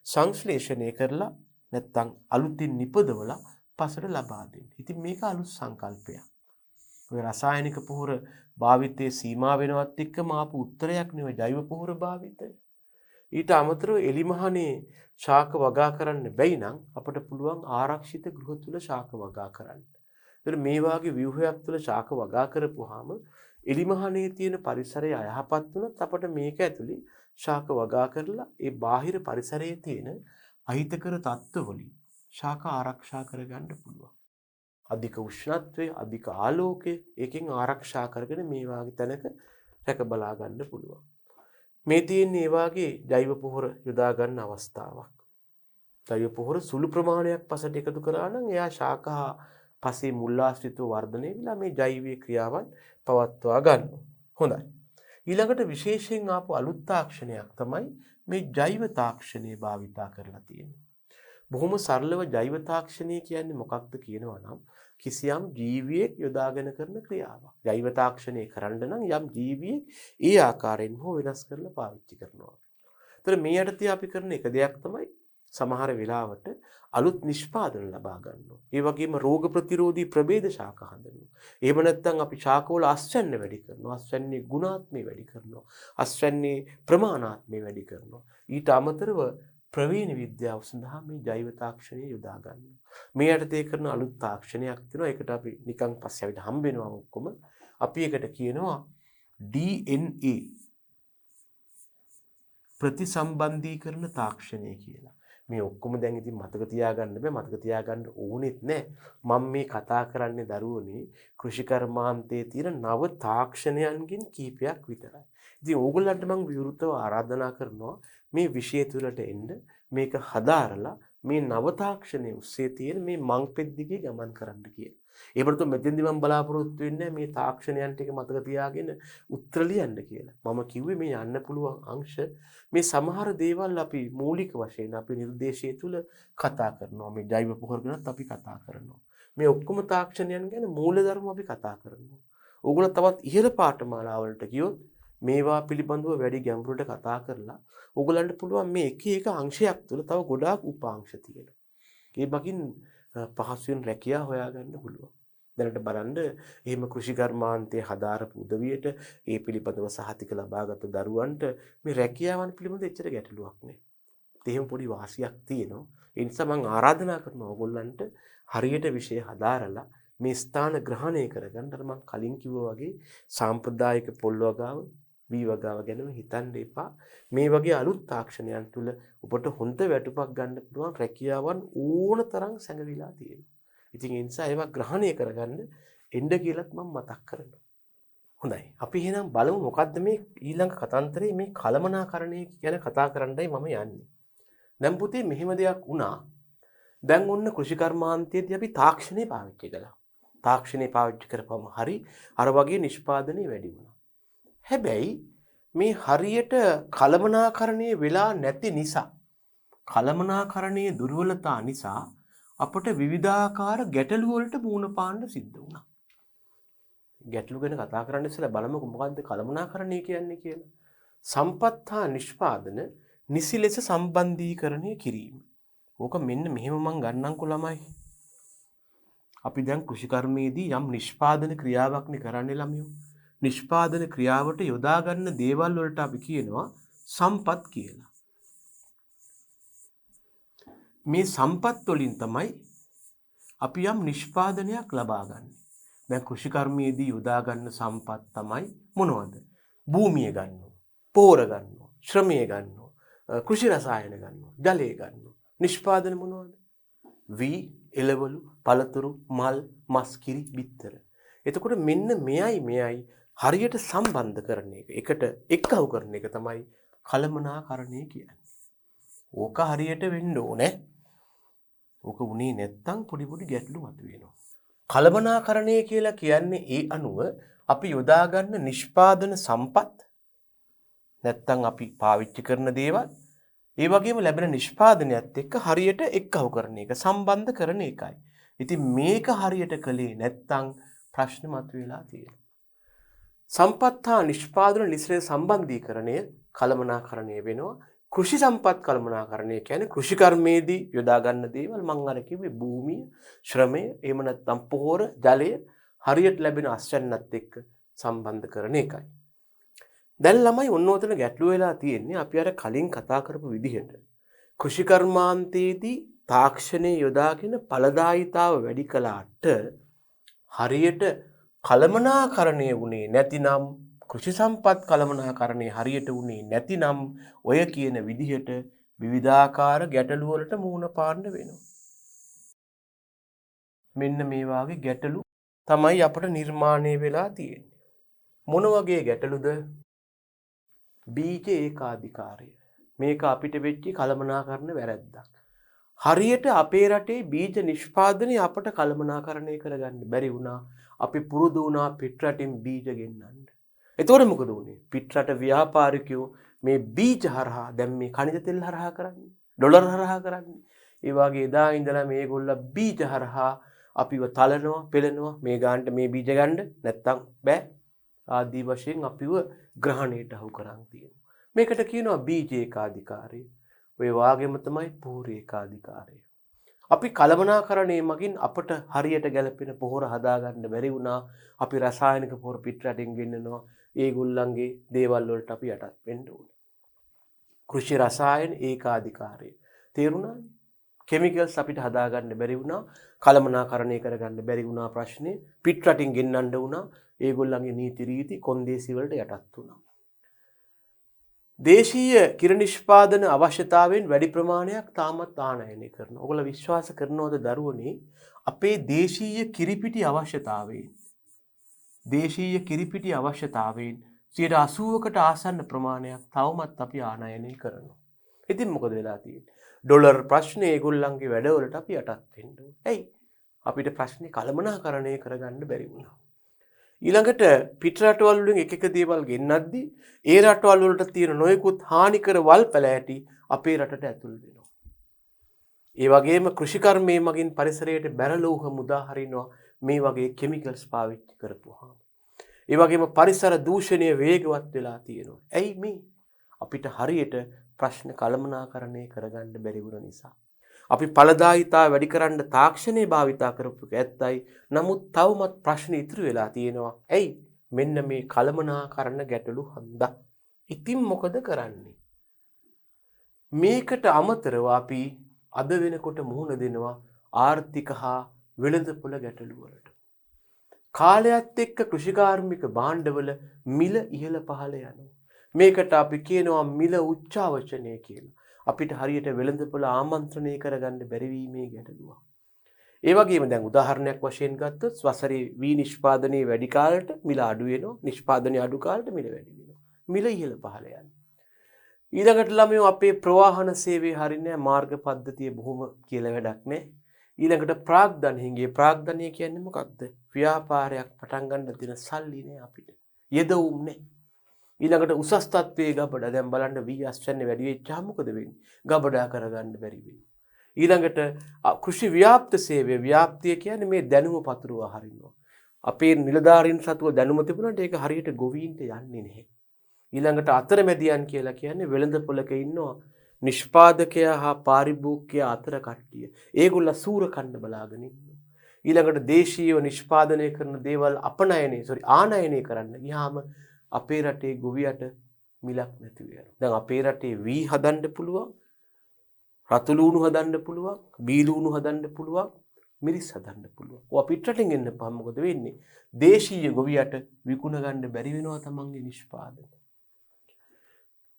සංශ්ලේෂණය කරලා නැත්නම් අලුතින් නිපදවලා පසට ලබා දෙන්න. ඉතින් මේක අලුත් සංකල්පයක්. ඔය රසායනික පොහොර භාවිතයේ සීමා වෙනවත් එක්කම ආපු උත්තරයක් නෙවෙයි ජෛව පොහොර භාවිතය. ඊට අමතරව එලිමහනේ ශාක වගා කරන්න බැයි නම් අපට පුළුවන් ආරක්ෂිත ගෘහ තුල ශාක වගා කරන්න. ඒතර මේ වාගේ ව්‍යුහයක් තුල ශාක වගා කරපුවාම එලිමහනේ තියෙන පරිසරය අයහපත් වුණත් අපට මේක ඇතුලේ ශාක වගා කරලා ඒ බාහිර පරිසරයේ තියෙන අහිතකර තත්ත්ව වලින් ශාක ආරක්ෂා කරගන්න පුළුවන්. අධික උෂ්ණත්වය, අධික ආලෝකය ඒකෙන් ආරක්ෂා කරගෙන මේ වාගේ තැනක රැක බලා ගන්න පුළුවන්. මේ තියෙන මේ වාගේ ජෛව පොහොර යොදා ගන්න අවස්ථාවක්. ජෛව පොහොර සුළු ප්‍රමාණයක් පසට එකතු කරා නම් එයා ශාක පසේ මුල් ආශ්‍රිතව වර්ධනය වෙලා මේ ජෛවීය ක්‍රියාවන් පවත්වා ගන්නවා. හොඳයි. ඊළඟට විශේෂයෙන් ආපු අලුත් තාක්ෂණයක් තමයි මේ ජෛව තාක්ෂණය භාවිතා කරලා තියෙන්නේ. බොහොම සරලව ජෛව තාක්ෂණය කියන්නේ මොකක්ද කියනවා නම් කිසියම් ජීවියෙක් යොදාගෙන කරන ක්‍රියාවක්. ජෛව තාක්ෂණය කරන්න නම් යම් ජීවියෙක් ඒ ආකාරයෙන් හෝ වෙනස් කරලා පාවිච්චි කරනවා. ඒතර මේ යටතේ අපි කරන එක දෙයක් තමයි සමහර වෙලාවට අලුත් නිෂ්පාදන ලබා ගන්නවා. ඒ වගේම රෝග ප්‍රතිරෝධී ප්‍රභේද ශාක හදනවා. එහෙම නැත්නම් අපි ශාකවල අස්වැන්න වැඩි කරනවා. අස්වැන්නේ ගුණාත්මය වැඩි කරනවා. අස්වැන්නේ ප්‍රමාණාත්මය වැඩි කරනවා. ඊට අමතරව ප්‍රවීණ විද්‍යාව සඳහා මේ ජෛව තාක්ෂණය යොදා ගන්නවා. මේ යටතේ කරන අලුත් තාක්ෂණයක් තියෙනවා. ඒකට අපි නිකන් පස්සේ අපිට හම්බ වෙනවා ඔක්කොම. අපි ඒකට කියනවා DNA ප්‍රතිසම්බන්ධීකරණ තාක්ෂණය කියලා. මේ ඔක්කොම දැන් ඉතින් මතක තියාගන්න බෑ. මතක තියාගන්න ඕනෙත් නෑ. මම මේ කතා කරන්නේ දරුවනේ කෘෂි කර්මාන්තයේ තියෙන නව තාක්ෂණයන්ගෙන් කීපයක් විතරයි. ඉතින් ඕගොල්ලන්ට මම විවෘතව ආරාධනා කරනවා මේ විෂය තුළට එන්න මේක හදාරලා මේ නව තාක්ෂණයේ උස්සේ තියෙන මේ මංපෙද්දිගේ ගමන් කරන්න කියලා. එහෙම නැත්නම් මෙතෙන්දි මම බලාපොරොත්තු වෙන්නේ මේ තාක්ෂණයන් ටික මතක තියාගෙන උත්තර ලියන්න කියලා. මම කිව්වේ මේ යන්න පුළුවන් අංශ මේ සමහර දේවල් අපි මූලික වශයෙන් අපි නිර්දේශය තුල කතා කරනවා. මේ ජෛව පොහොර ගැනත් අපි කතා කරනවා. මේ ඔක්කොම තාක්ෂණයන් ගැන මූලධර්ම අපි කතා කරනවා. ඕගොල්ලෝ තවත් ඉහළ පාඨමාලාවලට ගියොත් මේවා පිළිබඳව වැඩි ගැඹුරට කතා කරලා ඕගොල්ලන්ට පුළුවන් මේ එක එක අංශයක් තුළ තව ගොඩාක් උපාංශ තියෙනවා. ඒ බකින් පහසුවෙන් රැකියාව හොයාගන්න පුළුවන්. දැනට බලන්න එහෙම කෘෂි කර්මාන්තයේ හදාරපු උදවියට ඒ පිළිබඳව සහතික ලබාගත් දරුවන්ට මේ රැකියාවන් පිළිබඳව එච්චර ගැටලුවක් නෑ. එහෙම පොඩි වාසියක් තියෙනවා. ඒ නිසා මම ආරාධනා කරනවා ඕගොල්ලන්ට හරියට විෂය හදාරලා මේ ස්ථාන ග්‍රහණය කරගන්න අර මම කලින් කිව්වා වගේ සාම්ප්‍රදායික පොල් වගාව වී වගාව ගැනම හිතන්න එපා. මේ වගේ අලුත් තාක්ෂණයන් තුළ ඔබට හොඳ වැටුපක් ගන්න පුළුවන් රැකියාවන් ඕන තරම් සැඟවිලා තියෙනවා. ඉතින් ඒ නිසා ඒවා ග්‍රහණය කරගන්න එන්න කියලාත් මම මතක් කරනවා. හොඳයි. අපි එහෙනම් බලමු මොකද්ද මේ ඊළඟ කතාන්තරේ මේ කලමනාකරණය ගැන කතා කරන්නයි මම යන්නේ. දැන් පුතේ මෙහෙම දෙයක් වුණා. දැන් ඔන්න කෘෂි කර්මාන්තයේදී අපි තාක්ෂණය පාවිච්චි කළා. තාක්ෂණය පාවිච්චි කරපුවම හරි අර වගේ නිෂ්පාදනය වැඩි වුණා. හැබැයි මේ හරියට කලමනාකරණය වෙලා නැති නිසා කලමනාකරණයේ දුර්වලතා නිසා අපට විවිධාකාර ගැටලු වලට මුහුණ පාන්න සිද්ධ වුණා. ගැටලු ගැන කතා කරන්න ඉස්සෙල්ලා බලමුකෝ මොකද්ද කලමනාකරණය කියන්නේ කියලා. සම්පත් හා නිෂ්පාදන නිසි ලෙස සම්බන්ධීකරණය කිරීම. ඕක මෙන්න මෙහෙම මම ගන්නම්කෝ ළමයි. අපි දැන් කෘෂිකර්මයේදී යම් නිෂ්පාදන ක්‍රියාවක්නේ කරන්නේ ළමයෝ. නිෂ්පාදන ක්‍රියාවට යොදා ගන්න දේවල් වලට අපි කියනවා සම්පත් කියලා. මේ සම්පත් වලින් තමයි අපි යම් නිෂ්පාදනයක් ලබා ගන්න. දැන් කෘෂිකර්මයේදී යොදා ගන්න සම්පත් තමයි මොනවද? භූමිය ගන්නවා, පෝර ගන්නවා, ශ්‍රමය ගන්නවා, කෘෂි රසායන ගන්නවා, ජලය ගන්නවා. නිෂ්පාදන මොනවද? වී, එළවලු, පළතුරු, මල්, මස්, කිරි, බිත්තර. එතකොට මෙන්න මෙයයි හරියට සම්බන්ධ කරන එක. එකට එක්කව කරන එක තමයි කලමනාකරණය කියන්නේ. ඕක හරියට වෙන්න ඕනේ. ඕක උනේ නැත්තම් පොඩි පොඩි ගැටලු මතුවෙනවා. කලමනාකරණය කියලා කියන්නේ ඒ අනුව අපි යොදා ගන්න නිෂ්පාදන සම්පත් නැත්තම් අපි පාවිච්චි කරන දේවල් ඒ වගේම ලැබෙන නිෂ්පාදනයත් එක්ක හරියට එක්කව කරන එක, සම්බන්ධ කරන එකයි. ඉතින් මේක හරියට කළේ නැත්තම් ප්‍රශ්න මතුවලා තියෙනවා. සම්පත් හා නිෂ්පාදන නිසරේ සම්බන්ධීකරණය කලමනාකරණය වෙනවා. කෘෂි සම්පත් කලමනාකරණය කියන්නේ කෘෂි කර්මයේදී යොදා ගන්න දේවල් මම අර කිව්වේ භූමිය, ශ්‍රමය, එහෙම නැත්නම් පොහොර, ජලය හරියට ලැබෙන අස්වැන්නත් එක්ක සම්බන්ධ කරන එකයි. දැන් ළමයි ඔන්න ඔතන ගැටලුව වෙලා තියෙන්නේ අපි අර කලින් කතා කරපු විදිහට. කෘෂි කර්මාන්තයේදී තාක්ෂණය යොදාගෙන ඵලදායීතාව වැඩි කළාට හරියට කලමනාකරණය වුණේ නැතිනම් කෘෂි සම්පත් කලමනාකරණය හරියට වුණේ නැතිනම් ඔය කියන විදිහට විවිධාකාර ගැටලු වලට මුහුණ පාන්න වෙනවා. මෙන්න මේ වාගේ ගැටලු තමයි අපට නිර්මාණය වෙලා තියෙන්නේ. මොන වගේ ගැටලුද? බීජ ඒකාධිකාරය. මේක අපිට වෙච්ච කලමනාකරණ වැරැද්දක්. හරියට අපේ රටේ බීජ නිෂ්පාදනය අපට කලමනාකරණය කරගන්න බැරි වුණා. අපි පුරුදු වුණා පිට රටින් බීජ ගෙන්නන්න. එතකොට මොකද වුනේ? පිටරට ව්‍යාපාරිකයෝ මේ බීජ හරහා දැන් මේ khනිජ තෙල් හරහා කරන්නේ. ඩොලර් හරහා කරන්නේ. ඒ වගේ එදා ඉඳලා මේගොල්ලෝ බීජ හරහා අපිව තලනවා, පෙළනවා. මේ ගානට මේ බීජ ගන්න නැත්තම් බෑ. ආදී වශයෙන් අපිව ග්‍රහණයට අහු කරන් තියෙනවා. මේකට කියනවා බීජ ඒකාධිකාරය. ඔය වාගෙම තමයි පෝර ඒකාධිකාරය. අපි කලමනාකරණය මගින් අපට හරියට ගැලපෙන පොහොර හදාගන්න බැරි වුණා. අපි රසායනික පොහොර පිටරටින් ගෙන්නනවා. ඒගොල්ලන්ගේ දේවල් වලට අපි යටත් වෙන්න ඕනේ. කෘෂි රසායන ඒකාධිකාරය. තේරුණාද? කෙමිකල්ස් අපිට හදාගන්න බැරි වුණා. කලමනාකරණය කරගන්න බැරි වුණා ප්‍රශ්නේ. පිටරටින් ගෙන්නන්න වුණා. ඒගොල්ලන්ගේ නීති රීති කොන්දේසි වලට යටත් වුණා. දේශීය කිරි නිෂ්පාදන අවශ්‍යතාවයෙන් වැඩි ප්‍රමාණයක් තාමත් ආනයනය කරනවා. ඔයගොල්ලෝ විශ්වාස කරනවද දරුවනේ අපේ දේශීය කිරිපිටි අවශ්‍යතාවයෙන් දේශීය කිරිපිටි අවශ්‍යතාවයෙන් 80%කට ආසන්න ප්‍රමාණයක් තවමත් අපි ආනයනය කරනවා. ඉතින් මොකද වෙලා තියෙන්නේ? ඩොලර් ප්‍රශ්නේ ඒගොල්ලන්ගේ වැඩවලට අපි යටත් වෙන්න ඕනේ. ඇයි? අපිට ප්‍රශ්නේ කළමනාකරණය කරගන්න බැරි වුණා. ඊළඟට පිට රටවල් වලින් එක එක දේවල් ගෙන්නද්දී ඒ රටවල් වලට තියෙන නොයෙකුත් හානිකර වල් පැලෑටි අපේ රටට ඇතුල් වෙනවා. ඒ වගේම කෘෂිකර්මයේ මගින් පරිසරයට බැරලෝහ මුදා හරිනවා මේ වගේ කෙමිකල්ස් පාවිච්චි කරපුවාම. ඒ වගේම පරිසර දූෂණය වේගවත් වෙලා තියෙනවා. ඇයි මේ? අපිට හරියට ප්‍රශ්න කළමනාකරණය කරගන්න බැරි වුණ නිසා. අපි ඵලදායීතාව වැඩි කරන්න තාක්ෂණය භාවිතා කරපු ඇත්තයි. නමුත් තවමත් ප්‍රශ්න ඉතුරු වෙලා තියෙනවා. ඇයි? මෙන්න මේ කළමනාකරණ ගැටලු හන්දා. ඉතින් මොකද කරන්නේ? මේකට අමතරව අපි අද වෙනකොට මුහුණ දෙනවා ආර්ථික හා වෙළඳපොළ ගැටලු වලට. කාලයත් එක්ක කෘෂිකාර්මික භාණ්ඩවල මිල ඉහළ පහළ යනවා. මේකට අපි කියනවා මිල උච්චාවචනය කියලා. අපිට හරියට වෙළඳපොළ ආමන්ත්‍රණය කරගන්න බැරි වීමේ ගැටලුවක්. ඒ වගේම දැන් උදාහරණයක් වශයෙන් ගත්තොත් වසරේ වී නිෂ්පාදනයේ වැඩි කාලයට මිල අඩු වෙනවා. නිෂ්පාදනයේ අඩු කාලයට මිල වැඩි වෙනවා. මිල ඉහළ පහළ යනවා. ඊළඟට ළමයෝ අපේ ප්‍රවාහන සේවය හරියන්නේ මාර්ග පද්ධතිය බොහොම කියලා වැඩක් නෑ. ඊළඟට ප්‍රාග්ධනයේ ප්‍රාග්ධනය කියන්නේ මොකක්ද? ව්‍යාපාරයක් පටන් ගන්න දෙන සල්ලි නෑ අපිට. යෙදවුම් නෑ. ඊළඟට උසස් තත්ත්වයේ ගබඩා දැන් බලන්න වී අස්වැන්නේ වැඩි වෙච්චාම මොකද වෙන්නේ? ගබඩා කරගන්න බැරි වෙනවා. ඊළඟට කෘෂි ව්‍යාප්ත සේවය ව්‍යාප්තිය කියන්නේ මේ දැනුම පතුරවා හරිනවා. අපේ නිලධාරීන් සතුව දැනුම තිබුණාට ඒක හරියට ගොවීන්ට යන්නේ නැහැ. ඊළඟට අතරමැදියන් කියලා කියන්නේ වෙළඳපොළක ඉන්නවා නිෂ්පාදකයා හා පාරිභෝගිකයා අතර කට්ටිය. ඒගොල්ලෝ සූර කන්න බලාගෙන ඉන්නවා. ඊළඟට දේශීයව නිෂ්පාදනය කරන දේවල් ආනයනය කරන්න ගියාම අපේ රටේ ගොවියට මිලක් නැති වෙනවා. දැන් අපේ රටේ වී හදන්න පුළුවන්, රතු ලුණු හදන්න පුළුවන්, බී ලුණු හදන්න පුළුවන්, මිරිස් හදන්න පුළුවන්. ඔය පිටරටින් එන්න පහම මොකද වෙන්නේ? දේශීය ගොවියට විකුණ ගන්න බැරි වෙනවා තමන්ගේ නිෂ්පාදන.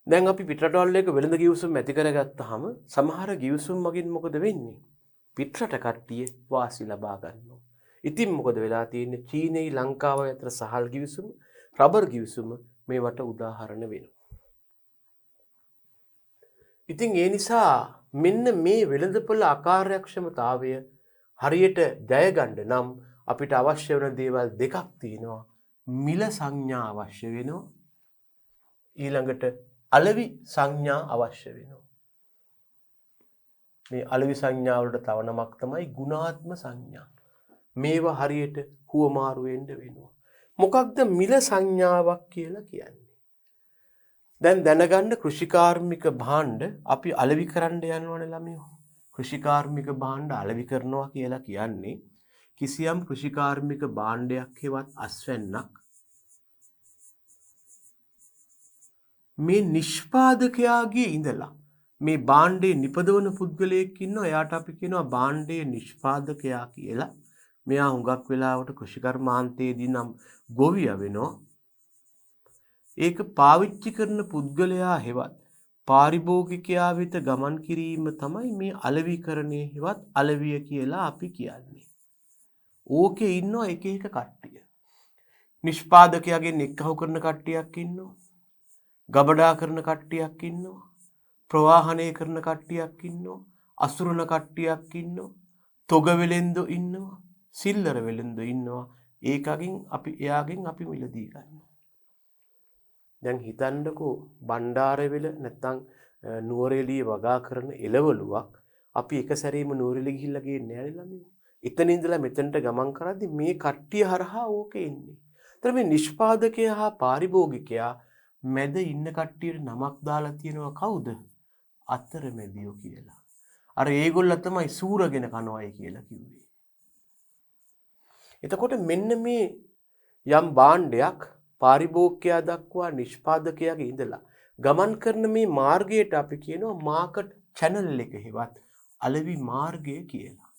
දැන් අපි පිටරටවල් එක වෙළඳ ගිවිසුම් ඇති කරගත්තාම සමහර ගිවිසුම් මගින් මොකද වෙන්නේ? පිටරට කට්ටිය වාසි ලබා ගන්නවා. ඉතින් මොකද වෙලා තියෙන්නේ? චීනයයි ලංකාවයි අතර සහල් ගිවිසුම, රබර් ගිවිසුම මේවට උදාහරණ වෙනවා. ඉතින් ඒ නිසා මෙන්න මේ වෙළඳපොළ අකාර්යක්ෂමතාවය හරියට ජය ගන්න නම් අපිට අවශ්‍ය වෙන දේවල් දෙකක් තියෙනවා. මිල සංඥා අවශ්‍ය වෙනවා. ඊළඟට අලෙවි සංඥා අවශ්‍ය වෙනවා. මේ අලෙවි සංඥා වලට තව නමක් තමයි ගුණාත්ම සංඥා. මේවා හරියට හුවමාරු වෙන්න වෙනවා. මොකක්ද මිල සංඥාවක් කියලා කියන්නේ? දැන් දැනගන්න කෘෂිකාර්මික භාණ්ඩ අපි අලෙවි කරන්න යනවනේ ළමයෝ. කෘෂිකාර්මික භාණ්ඩ අලෙවි කරනවා කියලා කියන්නේ කිසියම් කෘෂිකාර්මික භාණ්ඩයක් හෙවත් අස්වැන්නක් මේ නිෂ්පාදකයාගේ ඉඳලා මේ භාණ්ඩේ නිපදවන පුද්ගලයෙක් ඉන්නවා. එයාට අපි කියනවා භාණ්ඩයේ නිෂ්පාදකයා කියලා. මෙයා හුඟක් වෙලාවට කෘෂිකර්මාන්තයේදී නම් ගොවියා වෙනවා. ඒක පාවිච්චි කරන පුද්ගලයා හෙවත් පාරිභෝගිකයා වෙත ගමන් කිරීම තමයි මේ අලෙවිකරණය හෙවත් අලෙවිය කියලා අපි කියන්නේ. ඕකේ ඉන්නවා එක එක කට්ටිය. නිෂ්පාදකයාගෙන් එක්කහුව කරන කට්ටියක් ඉන්නවා. ගබඩා කරන කට්ටියක් ඉන්නවා. ප්‍රවාහනය කරන කට්ටියක් ඉන්නවා. අසුරන කට්ටියක් ඉන්නවා. තොග වෙලෙන්දෝ ඉන්නවා. සිල්ලර වෙලෙන්දෝ ඉන්නවා. ඒකගෙන් අපි එයාගෙන් අපි මිලදී ගන්නවා. දැන් හිතන්නකෝ බණ්ඩාරවෙල නැත්තම් නුවරඑළිය වගා කරන එළවලුවක් අපි එක සැරේම නුවරඑළිය ගිහිල්ලා ගේන්නේ නැහැ ළමයෝ. එතන ඉඳලා මෙතනට ගමන් කරද්දි මේ කට්ටිය හරහා ඕක එන්නේ. ඒතර මේ නිෂ්පාදකයා හා පාරිභෝගිකයා මැද ඉන්න කට්ටියට නමක් දාලා තියෙනවා කවුද? අතරමැදියෝ කියලා. අර ඒගොල්ලෝ තමයි සූරගෙන කනවයි කියලා කිව්වේ. එතකොට මෙන්න මේ යම් භාණ්ඩයක් පාරිභෝගිකයා දක්වා නිෂ්පාදකයාගේ ඉඳලා ගමන් කරන මේ මාර්ගයට අපි කියනවා මාකට් චැනල් එක හෙවත් අලෙවි මාර්ගය කියලා.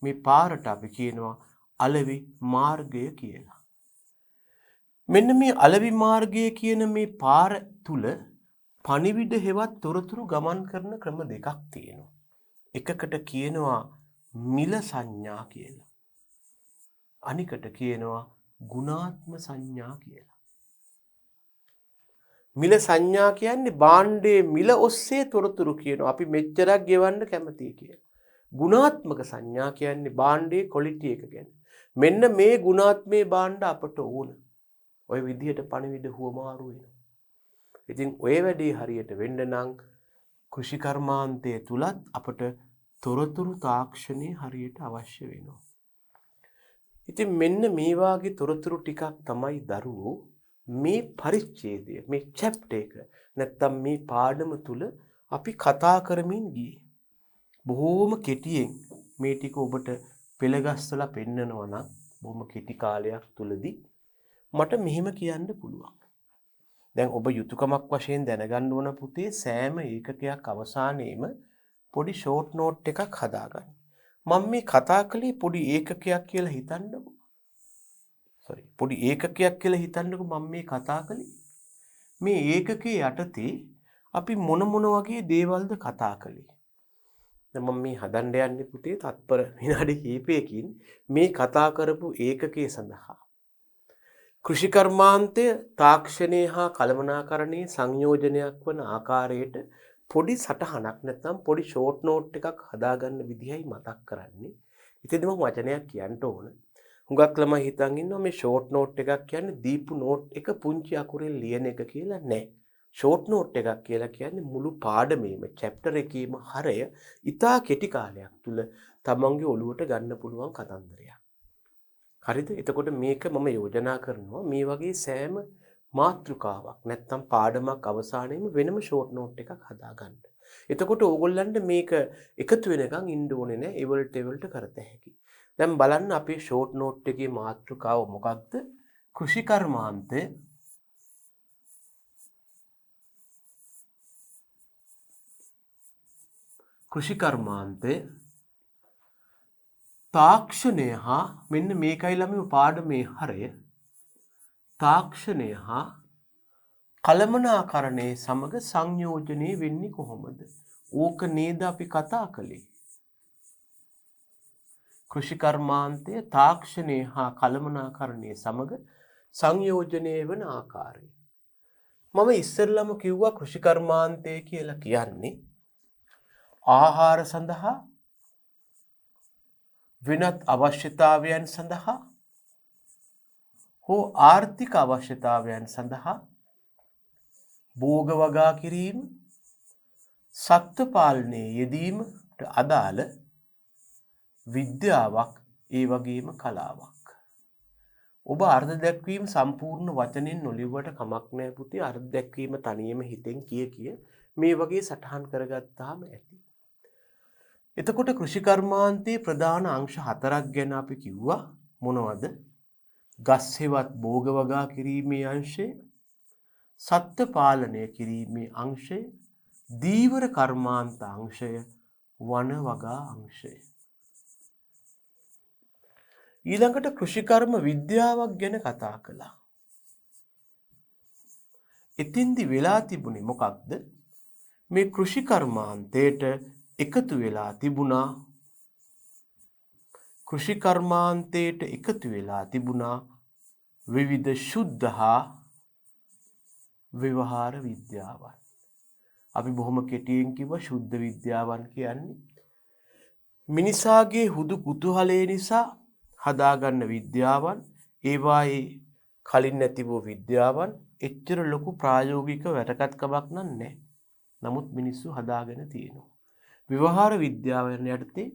මේ පාරට අපි කියනවා අලෙවි මාර්ගය කියලා. මෙන්න මේ අලෙවි මාර්ගය කියන මේ පාර තුල පණිවිඩ හෙවත් තොරතුරු ගමන් කරන ක්‍රම දෙකක් තියෙනවා. එකකට කියනවා මිල සංඥා කියලා. අනිකට කියනවා ගුණාත්ම සංඥා කියලා. මිල සංඥා කියන්නේ භාණ්ඩයේ මිල ඔස්සේ තොරතුරු කියනවා. අපි මෙච්චරක් ගෙවන්න කැමතියි කියලා. ගුණාත්මක සංඥා කියන්නේ භාණ්ඩයේ ක්වොලිටි එක ගැන. මෙන්න මේ ගුණාත්මේ භාණ්ඩ අපට ඕන. ඔය විදිහට පණිවිඩ හුවමාරු වෙනවා. ඉතින් ඔය වැඩේ හරියට වෙන්න නම් කෘෂිකර්මාන්තය තුලත් අපට තොරතුරු තාක්ෂණය හරියට අවශ්‍ය වෙනවා. ඉතින් මෙන්න මේ වාගේ තොරතුරු ටිකක් තමයි දරුවෝ මේ පරිච්ඡේදය මේ චැප්ටර් එක නැත්තම් මේ පාඩම තුල අපි කතා කරමින් ගියේ. බොහෝම කෙටියෙන් මේ ටික ඔබට පෙළගස්සලා පෙන්නනවා නම් බොහොම කෙටි කාලයක් තුලදී මට මෙහෙම කියන්න පුළුවන්. දැන් ඔබ යුතුයකමක් වශයෙන් දැනගන්න ඕන පුතේ සෑම ඒකකයක් අවසානයේම පොඩි ෂෝට් නෝට් එකක් හදාගන්න. මම මේ කතා කළේ පොඩි ඒකකයක් කියලා හිතන්නකෝ. පොඩි ඒකකයක් කියලා හිතන්නකෝ මම මේ කතා කළේ. මේ ඒකකයේ යටතේ අපි මොන වගේ දේවල්ද කතා කළේ. දැන් මම මේ හදන්න යන්නේ පුතේ තත්පර විනාඩි කිහිපයකින් මේ කතා කරපු ඒකකයේ සඳහා කෘෂිකර්මාන්තය තාක්ෂණය හා කළමනාකරණයේ සංයෝජනයක් වන ආකාරයට පොඩි සටහනක් නැත්නම් පොඩි ෂෝට් නෝට් එකක් හදාගන්න විදිහයි මතක් කරන්නේ. ඉතින් මම වචනයක් කියන්න ඕන. හුඟක් ළමයි හිතන් ඉන්නවා මේ ෂෝට් නෝට් එකක් කියන්නේ දීපු නෝට් එක පුංචි අකුරෙන් ලියන එක කියලා නෑ. ෂෝට් නෝට් එකක් කියලා කියන්නේ මුළු පාඩමේම චැප්ටර් එකේම හරය ඉතා කෙටි කාලයක් තුල තමන්ගේ ඔළුවට ගන්න පුළුවන් කතන්දරයක්. හරිද? එතකොට මේක මම යෝජනා කරනවා මේ වගේ සෑම මාතෘකාවක් නැත්තම් පාඩමක් අවසානයේම වෙනම ෂෝට් නෝට් එකක් හදාගන්න. එතකොට ඕගොල්ලන්ට මේක එකතු වෙනකන් ඉන්න ඕනේ නෑ. ඒවලට කරත හැකි. දැන් බලන්න අපේ ෂෝට් නෝට් එකේ මාතෘකාව මොකක්ද? කෘෂිකර්මාන්තය තාක්ෂණය හා මෙන්න මේකයි ළමයි පාඩමේ හරය තාක්ෂණය හා කළමනාකරණය සමග සංයෝජනය වෙන්නේ කොහොමද? ඕක නේද අපි කතා කළේ. කෘෂිකර්මාන්තය තාක්ෂණය හා කළමනාකරණය සමග සංයෝජනය වන ආකාරය. මම ඉස්සෙල්ලම කිව්වා කෘෂිකර්මාන්තය කියලා කියන්නේ ආහාර සඳහා වෙනත් අවශ්‍යතාවයන් සඳහා හෝ ආර්ථික අවශ්‍යතාවයන් සඳහා භෝග වගා කිරීම සත්ත්ව පාලනයේ යෙදීමට අදාළ විද්‍යාවක් ඒ වගේම කලාවක්. ඔබ අර්ථ දැක්වීම සම්පූර්ණ වචනෙන් නොලිව්වට කමක් නැහැ පුතේ. අර්ථ දැක්වීම තනියම හිතෙන් කිය මේ වගේ සටහන් කරගත්තාම ඇති. එතකොට කෘෂිකර්මාන්තයේ ප්‍රධාන අංශ 4ක් ගැන අපි කිව්වා. මොනවද? ගස් හෙවත් භෝග වගා කිරීමේ අංශය, සත්ත්ව පාලනය කිරීමේ අංශය, දීවර කර්මාන්ත අංශය, වන වගා අංශය. ඊළඟට කෘෂිකර්ම විද්‍යාවක් ගැන කතා කළා. එතෙන්දි වෙලා තිබුණේ මොකක්ද? මේ කෘෂිකර්මාන්තයට එකතු වෙලා තිබුණා විවිධ ශුද්ධ හා ව්‍යවහාර විද්‍යාවන්. අපි බොහොම කෙටියෙන් කිව්ව ශුද්ධ විද්‍යාවන් කියන්නේ මිනිසාගේ හුදු කුතුහලය නිසා හදාගන්න විද්‍යාවන්. ඒවායේ කලින් නැති වූ විද්‍යාවන් එච්චර ලොකු ප්‍රායෝගික වැටකත්කමක් නැහැ. නමුත් මිනිස්සු හදාගෙන තියෙනවා. ව්‍යවහාර විද්‍යාවන් යටතේ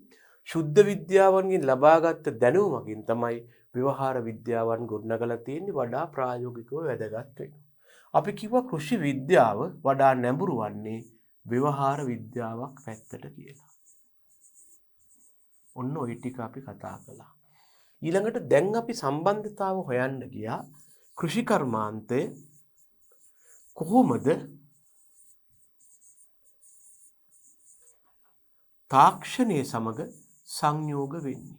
ශුද්ධ විද්‍යාවන්ගෙන් ලබාගත් දැනුමකින් තමයි ව්‍යවහාර විද්‍යාවන් ගොඩනගලා තියෙන්නේ වඩා ප්‍රායෝගිකව වැදගත් වෙනවා. අපි කිව්වා කෘෂි විද්‍යාව වඩා නැඹුරු වන්නේ ව්‍යවහාර විද්‍යාවක් පැත්තට කියලා. ඔන්න ওই ටික අපි කතා කළා. ඊළඟට දැන් අපි සම්බන්ධතාව හොයන්න ගියා කෘෂි කර්මාන්තය කොහොමද තාක්ෂණය සමග සංයෝග වෙන්නේ.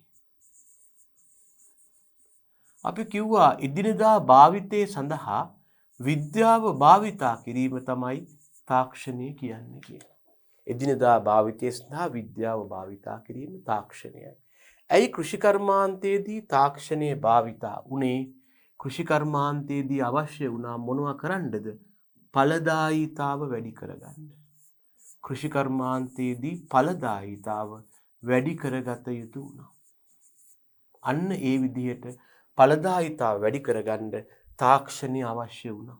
අපි කිව්වා ඉදිරියදා භාවිතයේ සඳහා විද්‍යාව භාවිතා කිරීම තමයි තාක්ෂණය කියන්නේ කියලා. එදිනෙදා භාවිතයේ සඳහා විද්‍යාව භාවිතා කිරීම තාක්ෂණයයි. ඇයි කෘෂි කර්මාන්තයේදී තාක්ෂණය භාවිතා උනේ? කෘෂි කර්මාන්තයේදී අවශ්‍ය වුණා මොනවා කරන්නද? ඵලදායීතාව වැඩි කරගන්න. කෘෂි කර්මාන්තයේදී ඵලදායීතාව වැඩි කරගත යුතු වුණා. අන්න ඒ විදිහට ඵලදායීතාව වැඩි කරගන්න තාක්ෂණය අවශ්‍ය වුණා.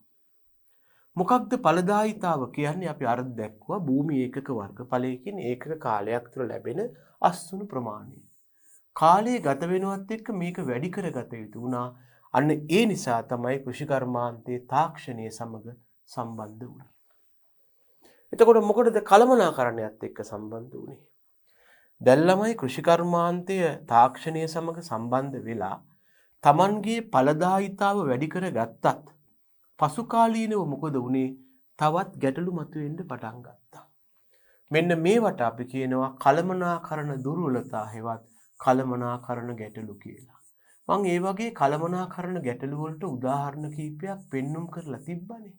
මොකක්ද ඵලදායීතාව කියන්නේ? අපි අර දැක්කුවා භූමි ඒකක වර්ගඵලයකින් ඒකක කාලයක් තුළ ලැබෙන අස්වනු ප්‍රමාණය. කාලය ගත වෙනවත් එක්ක මේක වැඩි කරගත යුතු වුණා. අන්න ඒ නිසා තමයි කෘෂි කර්මාන්තයේ තාක්ෂණය සමග සම්බන්ධ වුණේ. එතකොට මොකටද කළමනාකරණයත් එක්ක සම්බන්ධ වුණේ? දැන් ළමයි කෘෂි කර්මාන්තය තාක්ෂණය සමග සම්බන්ධ වෙලා Tamanගේ ඵලදායීතාව වැඩි කරගත්තත් පසු කාලීනව මොකද වුනේ? තවත් ගැටලු මතුවෙන්න පටන් ගත්තා. මෙන්න මේවට අපි කියනවා කළමනාකරණ දුර්වලතා හෙවත් කළමනාකරණ ගැටලු කියලා. මම ඒ වගේ කළමනාකරණ ගැටලු වලට උදාහරණ කිහිපයක් පෙන්눔 කරලා තිබ්බනේ.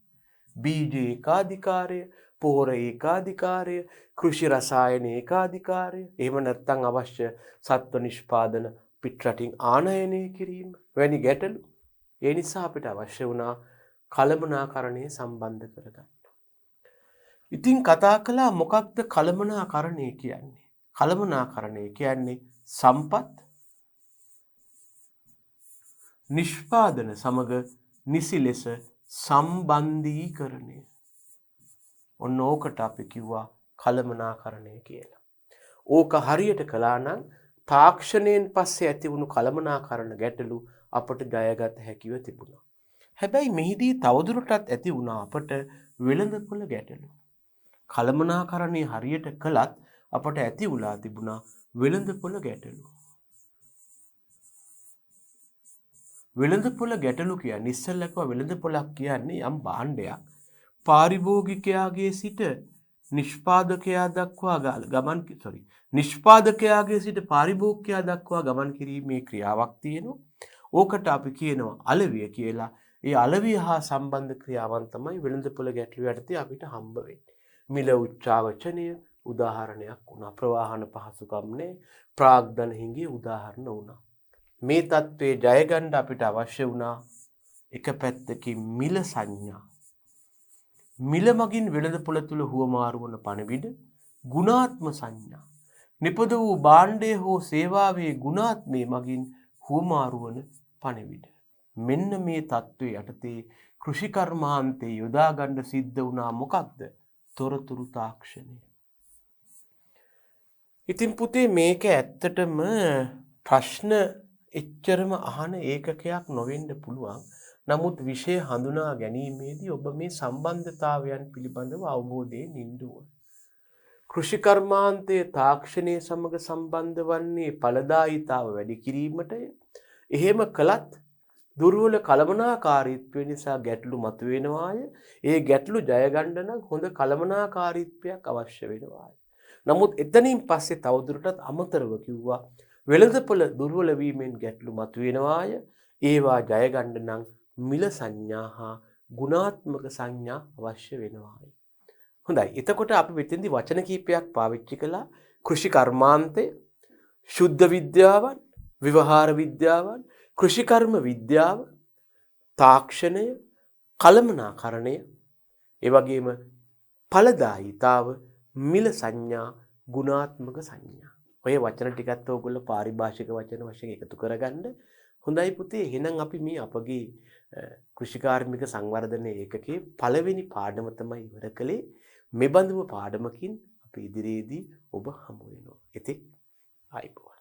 බීජ ඒකාධිකාරය, පෝර ඒකාධිකාරය, කෘෂි රසායන ඒකාධිකාරය, එහෙම නැත්නම් අවශ්‍ය සත්ව නිෂ්පාදන පිටරටින් ආනයනය කිරීම වැනි ගැටලු. ඒ නිසා අපිට අවශ්‍ය වුණා කළමනාකරණය සම්බන්ධ කරගන්න. ඉතින් කතා කළා මොකක්ද කළමනාකරණය කියන්නේ? කළමනාකරණය කියන්නේ සම්පත් නිෂ්පාදන සමග නිසි ලෙස සම්බන්ධීකරණය. ඔන්න ඕකට අපි කිව්වා කළමනාකරණය කියලා. ඕක හරියට කළා නම් තාක්ෂණයෙන් පස්සේ ඇති වුණු කළමනාකරණ ගැටලු අපට ජයගත හැකිව තිබුණා. හැබැයි මෙහිදී තවදුරටත් ඇති වුණා අපට වෙළඳපොළ ගැටලු. කළමනාකරණය හරියට කළත් අපට ඇති වුණා තිබුණා වෙළඳපොළ ගැටලු. වෙළඳපොළ ගැටලු කියන්නේ ඉස්සෙල්ලා වෙළඳපොළක් කියන්නේ යම් භාණ්ඩයක් පාරිභෝගිකයාගේ සිට නිෂ්පාදකයා දක්වා නිෂ්පාදකයාගේ සිට පාරිභෝගිකයා දක්වා ගමන් කිරීමේ ක්‍රියාවක් තියෙනවා. ඕකට අපි කියනවා අලවිය කියලා. ඒ අලවිය හා සම්බන්ධ ක්‍රියාවන් තමයි වෙළඳපොළ ගැටලු යටතේ අපිට හම්බ වෙන්නේ. මිල උච්චාවචනය උදාහරණයක් වුණා. ප්‍රවාහන පහසුකම් නැහැ. ප්‍රාග්ධන හිඟේ උදාහරණ වුණා. මේ தત્ත්වයේ ජය ගන්න අපිට අවශ්‍ය වුණා එක පැත්තකින් මිල සංඥා. මිල මගින් වෙළඳපොළ තුල හුවමාරු වන පණිවිඩ ගුණාත්ම සංඥා. නිපද වූ භාණ්ඩයේ හෝ සේවාවේ ගුණාත්මයේ මගින් හුවමාරු වන පණිවිඩ. මෙන්න මේ தત્ත්වයේ යටතේ කෘෂි කර්මාන්තේ යොදා ගන්න සිද්ධ වුණා මොකක්ද? තොරතුරු තාක්ෂණය. ඉතින් පුතේ මේක ඇත්තටම ප්‍රශ්න එච්චරම අහන ඒකකයක් නොවෙන්න පුළුවන්. නමුත් විෂය හඳුනා ගැනීමේදී ඔබ මේ සම්බන්ධතාවයන් පිළිබඳව අවබෝධයෙන් ඉන්න ඕන. කෘෂි කර්මාන්තයේ තාක්ෂණය සමග සම්බන්ධ වන්නේ ඵලදායීතාව වැඩි කිරීමටය. එහෙම කළත් දුර්වල කළමනාකාරීත්වය නිසා ගැටලු මතුවෙනවාය. ඒ ගැටලු ජය ගන්න නම් හොඳ කළමනාකාරීත්වයක් අවශ්‍ය වෙනවාය. නමුත් එතනින් පස්සේ තවදුරටත් අමතරව කිව්වා වෙළඳපොළ දුර්වල වීමෙන් ගැටලු මතුවෙනවාය. ඒවා ජය ගන්න නම් මිල සංඥා හා ගුණාත්මක සංඥා අවශ්‍ය වෙනවායි. හොඳයි. එතකොට අපි මෙතෙන්දි වචන කීපයක් පාවිච්චි කළා. කෘෂි කර්මාන්තය, ශුද්ධ විද්‍යාවන්, ව්‍යවහාර විද්‍යාවන්, කෘෂිකර්ම විද්‍යාව, තාක්ෂණය, කළමනාකරණය, ඒ වගේම ඵලදායීතාව, මිල සංඥා, ගුණාත්මක සංඥා. ඔය වචන ටිකත් ඕගොල්ලෝ පාරිභාෂික වචන වශයෙන් එකතු කරගන්න. හොඳයි පුතේ එහෙනම් අපි මේ අපගේ කෘෂිකාර්මික සංවර්ධන ඒකකයේ පළවෙනි පාඩම තමයි ඉවර කළේ. මෙබඳුම පාඩමකින් අපි ඉදිරියේදී ඔබ හමු වෙනවා. එතෙක් ආයිබෝවන්.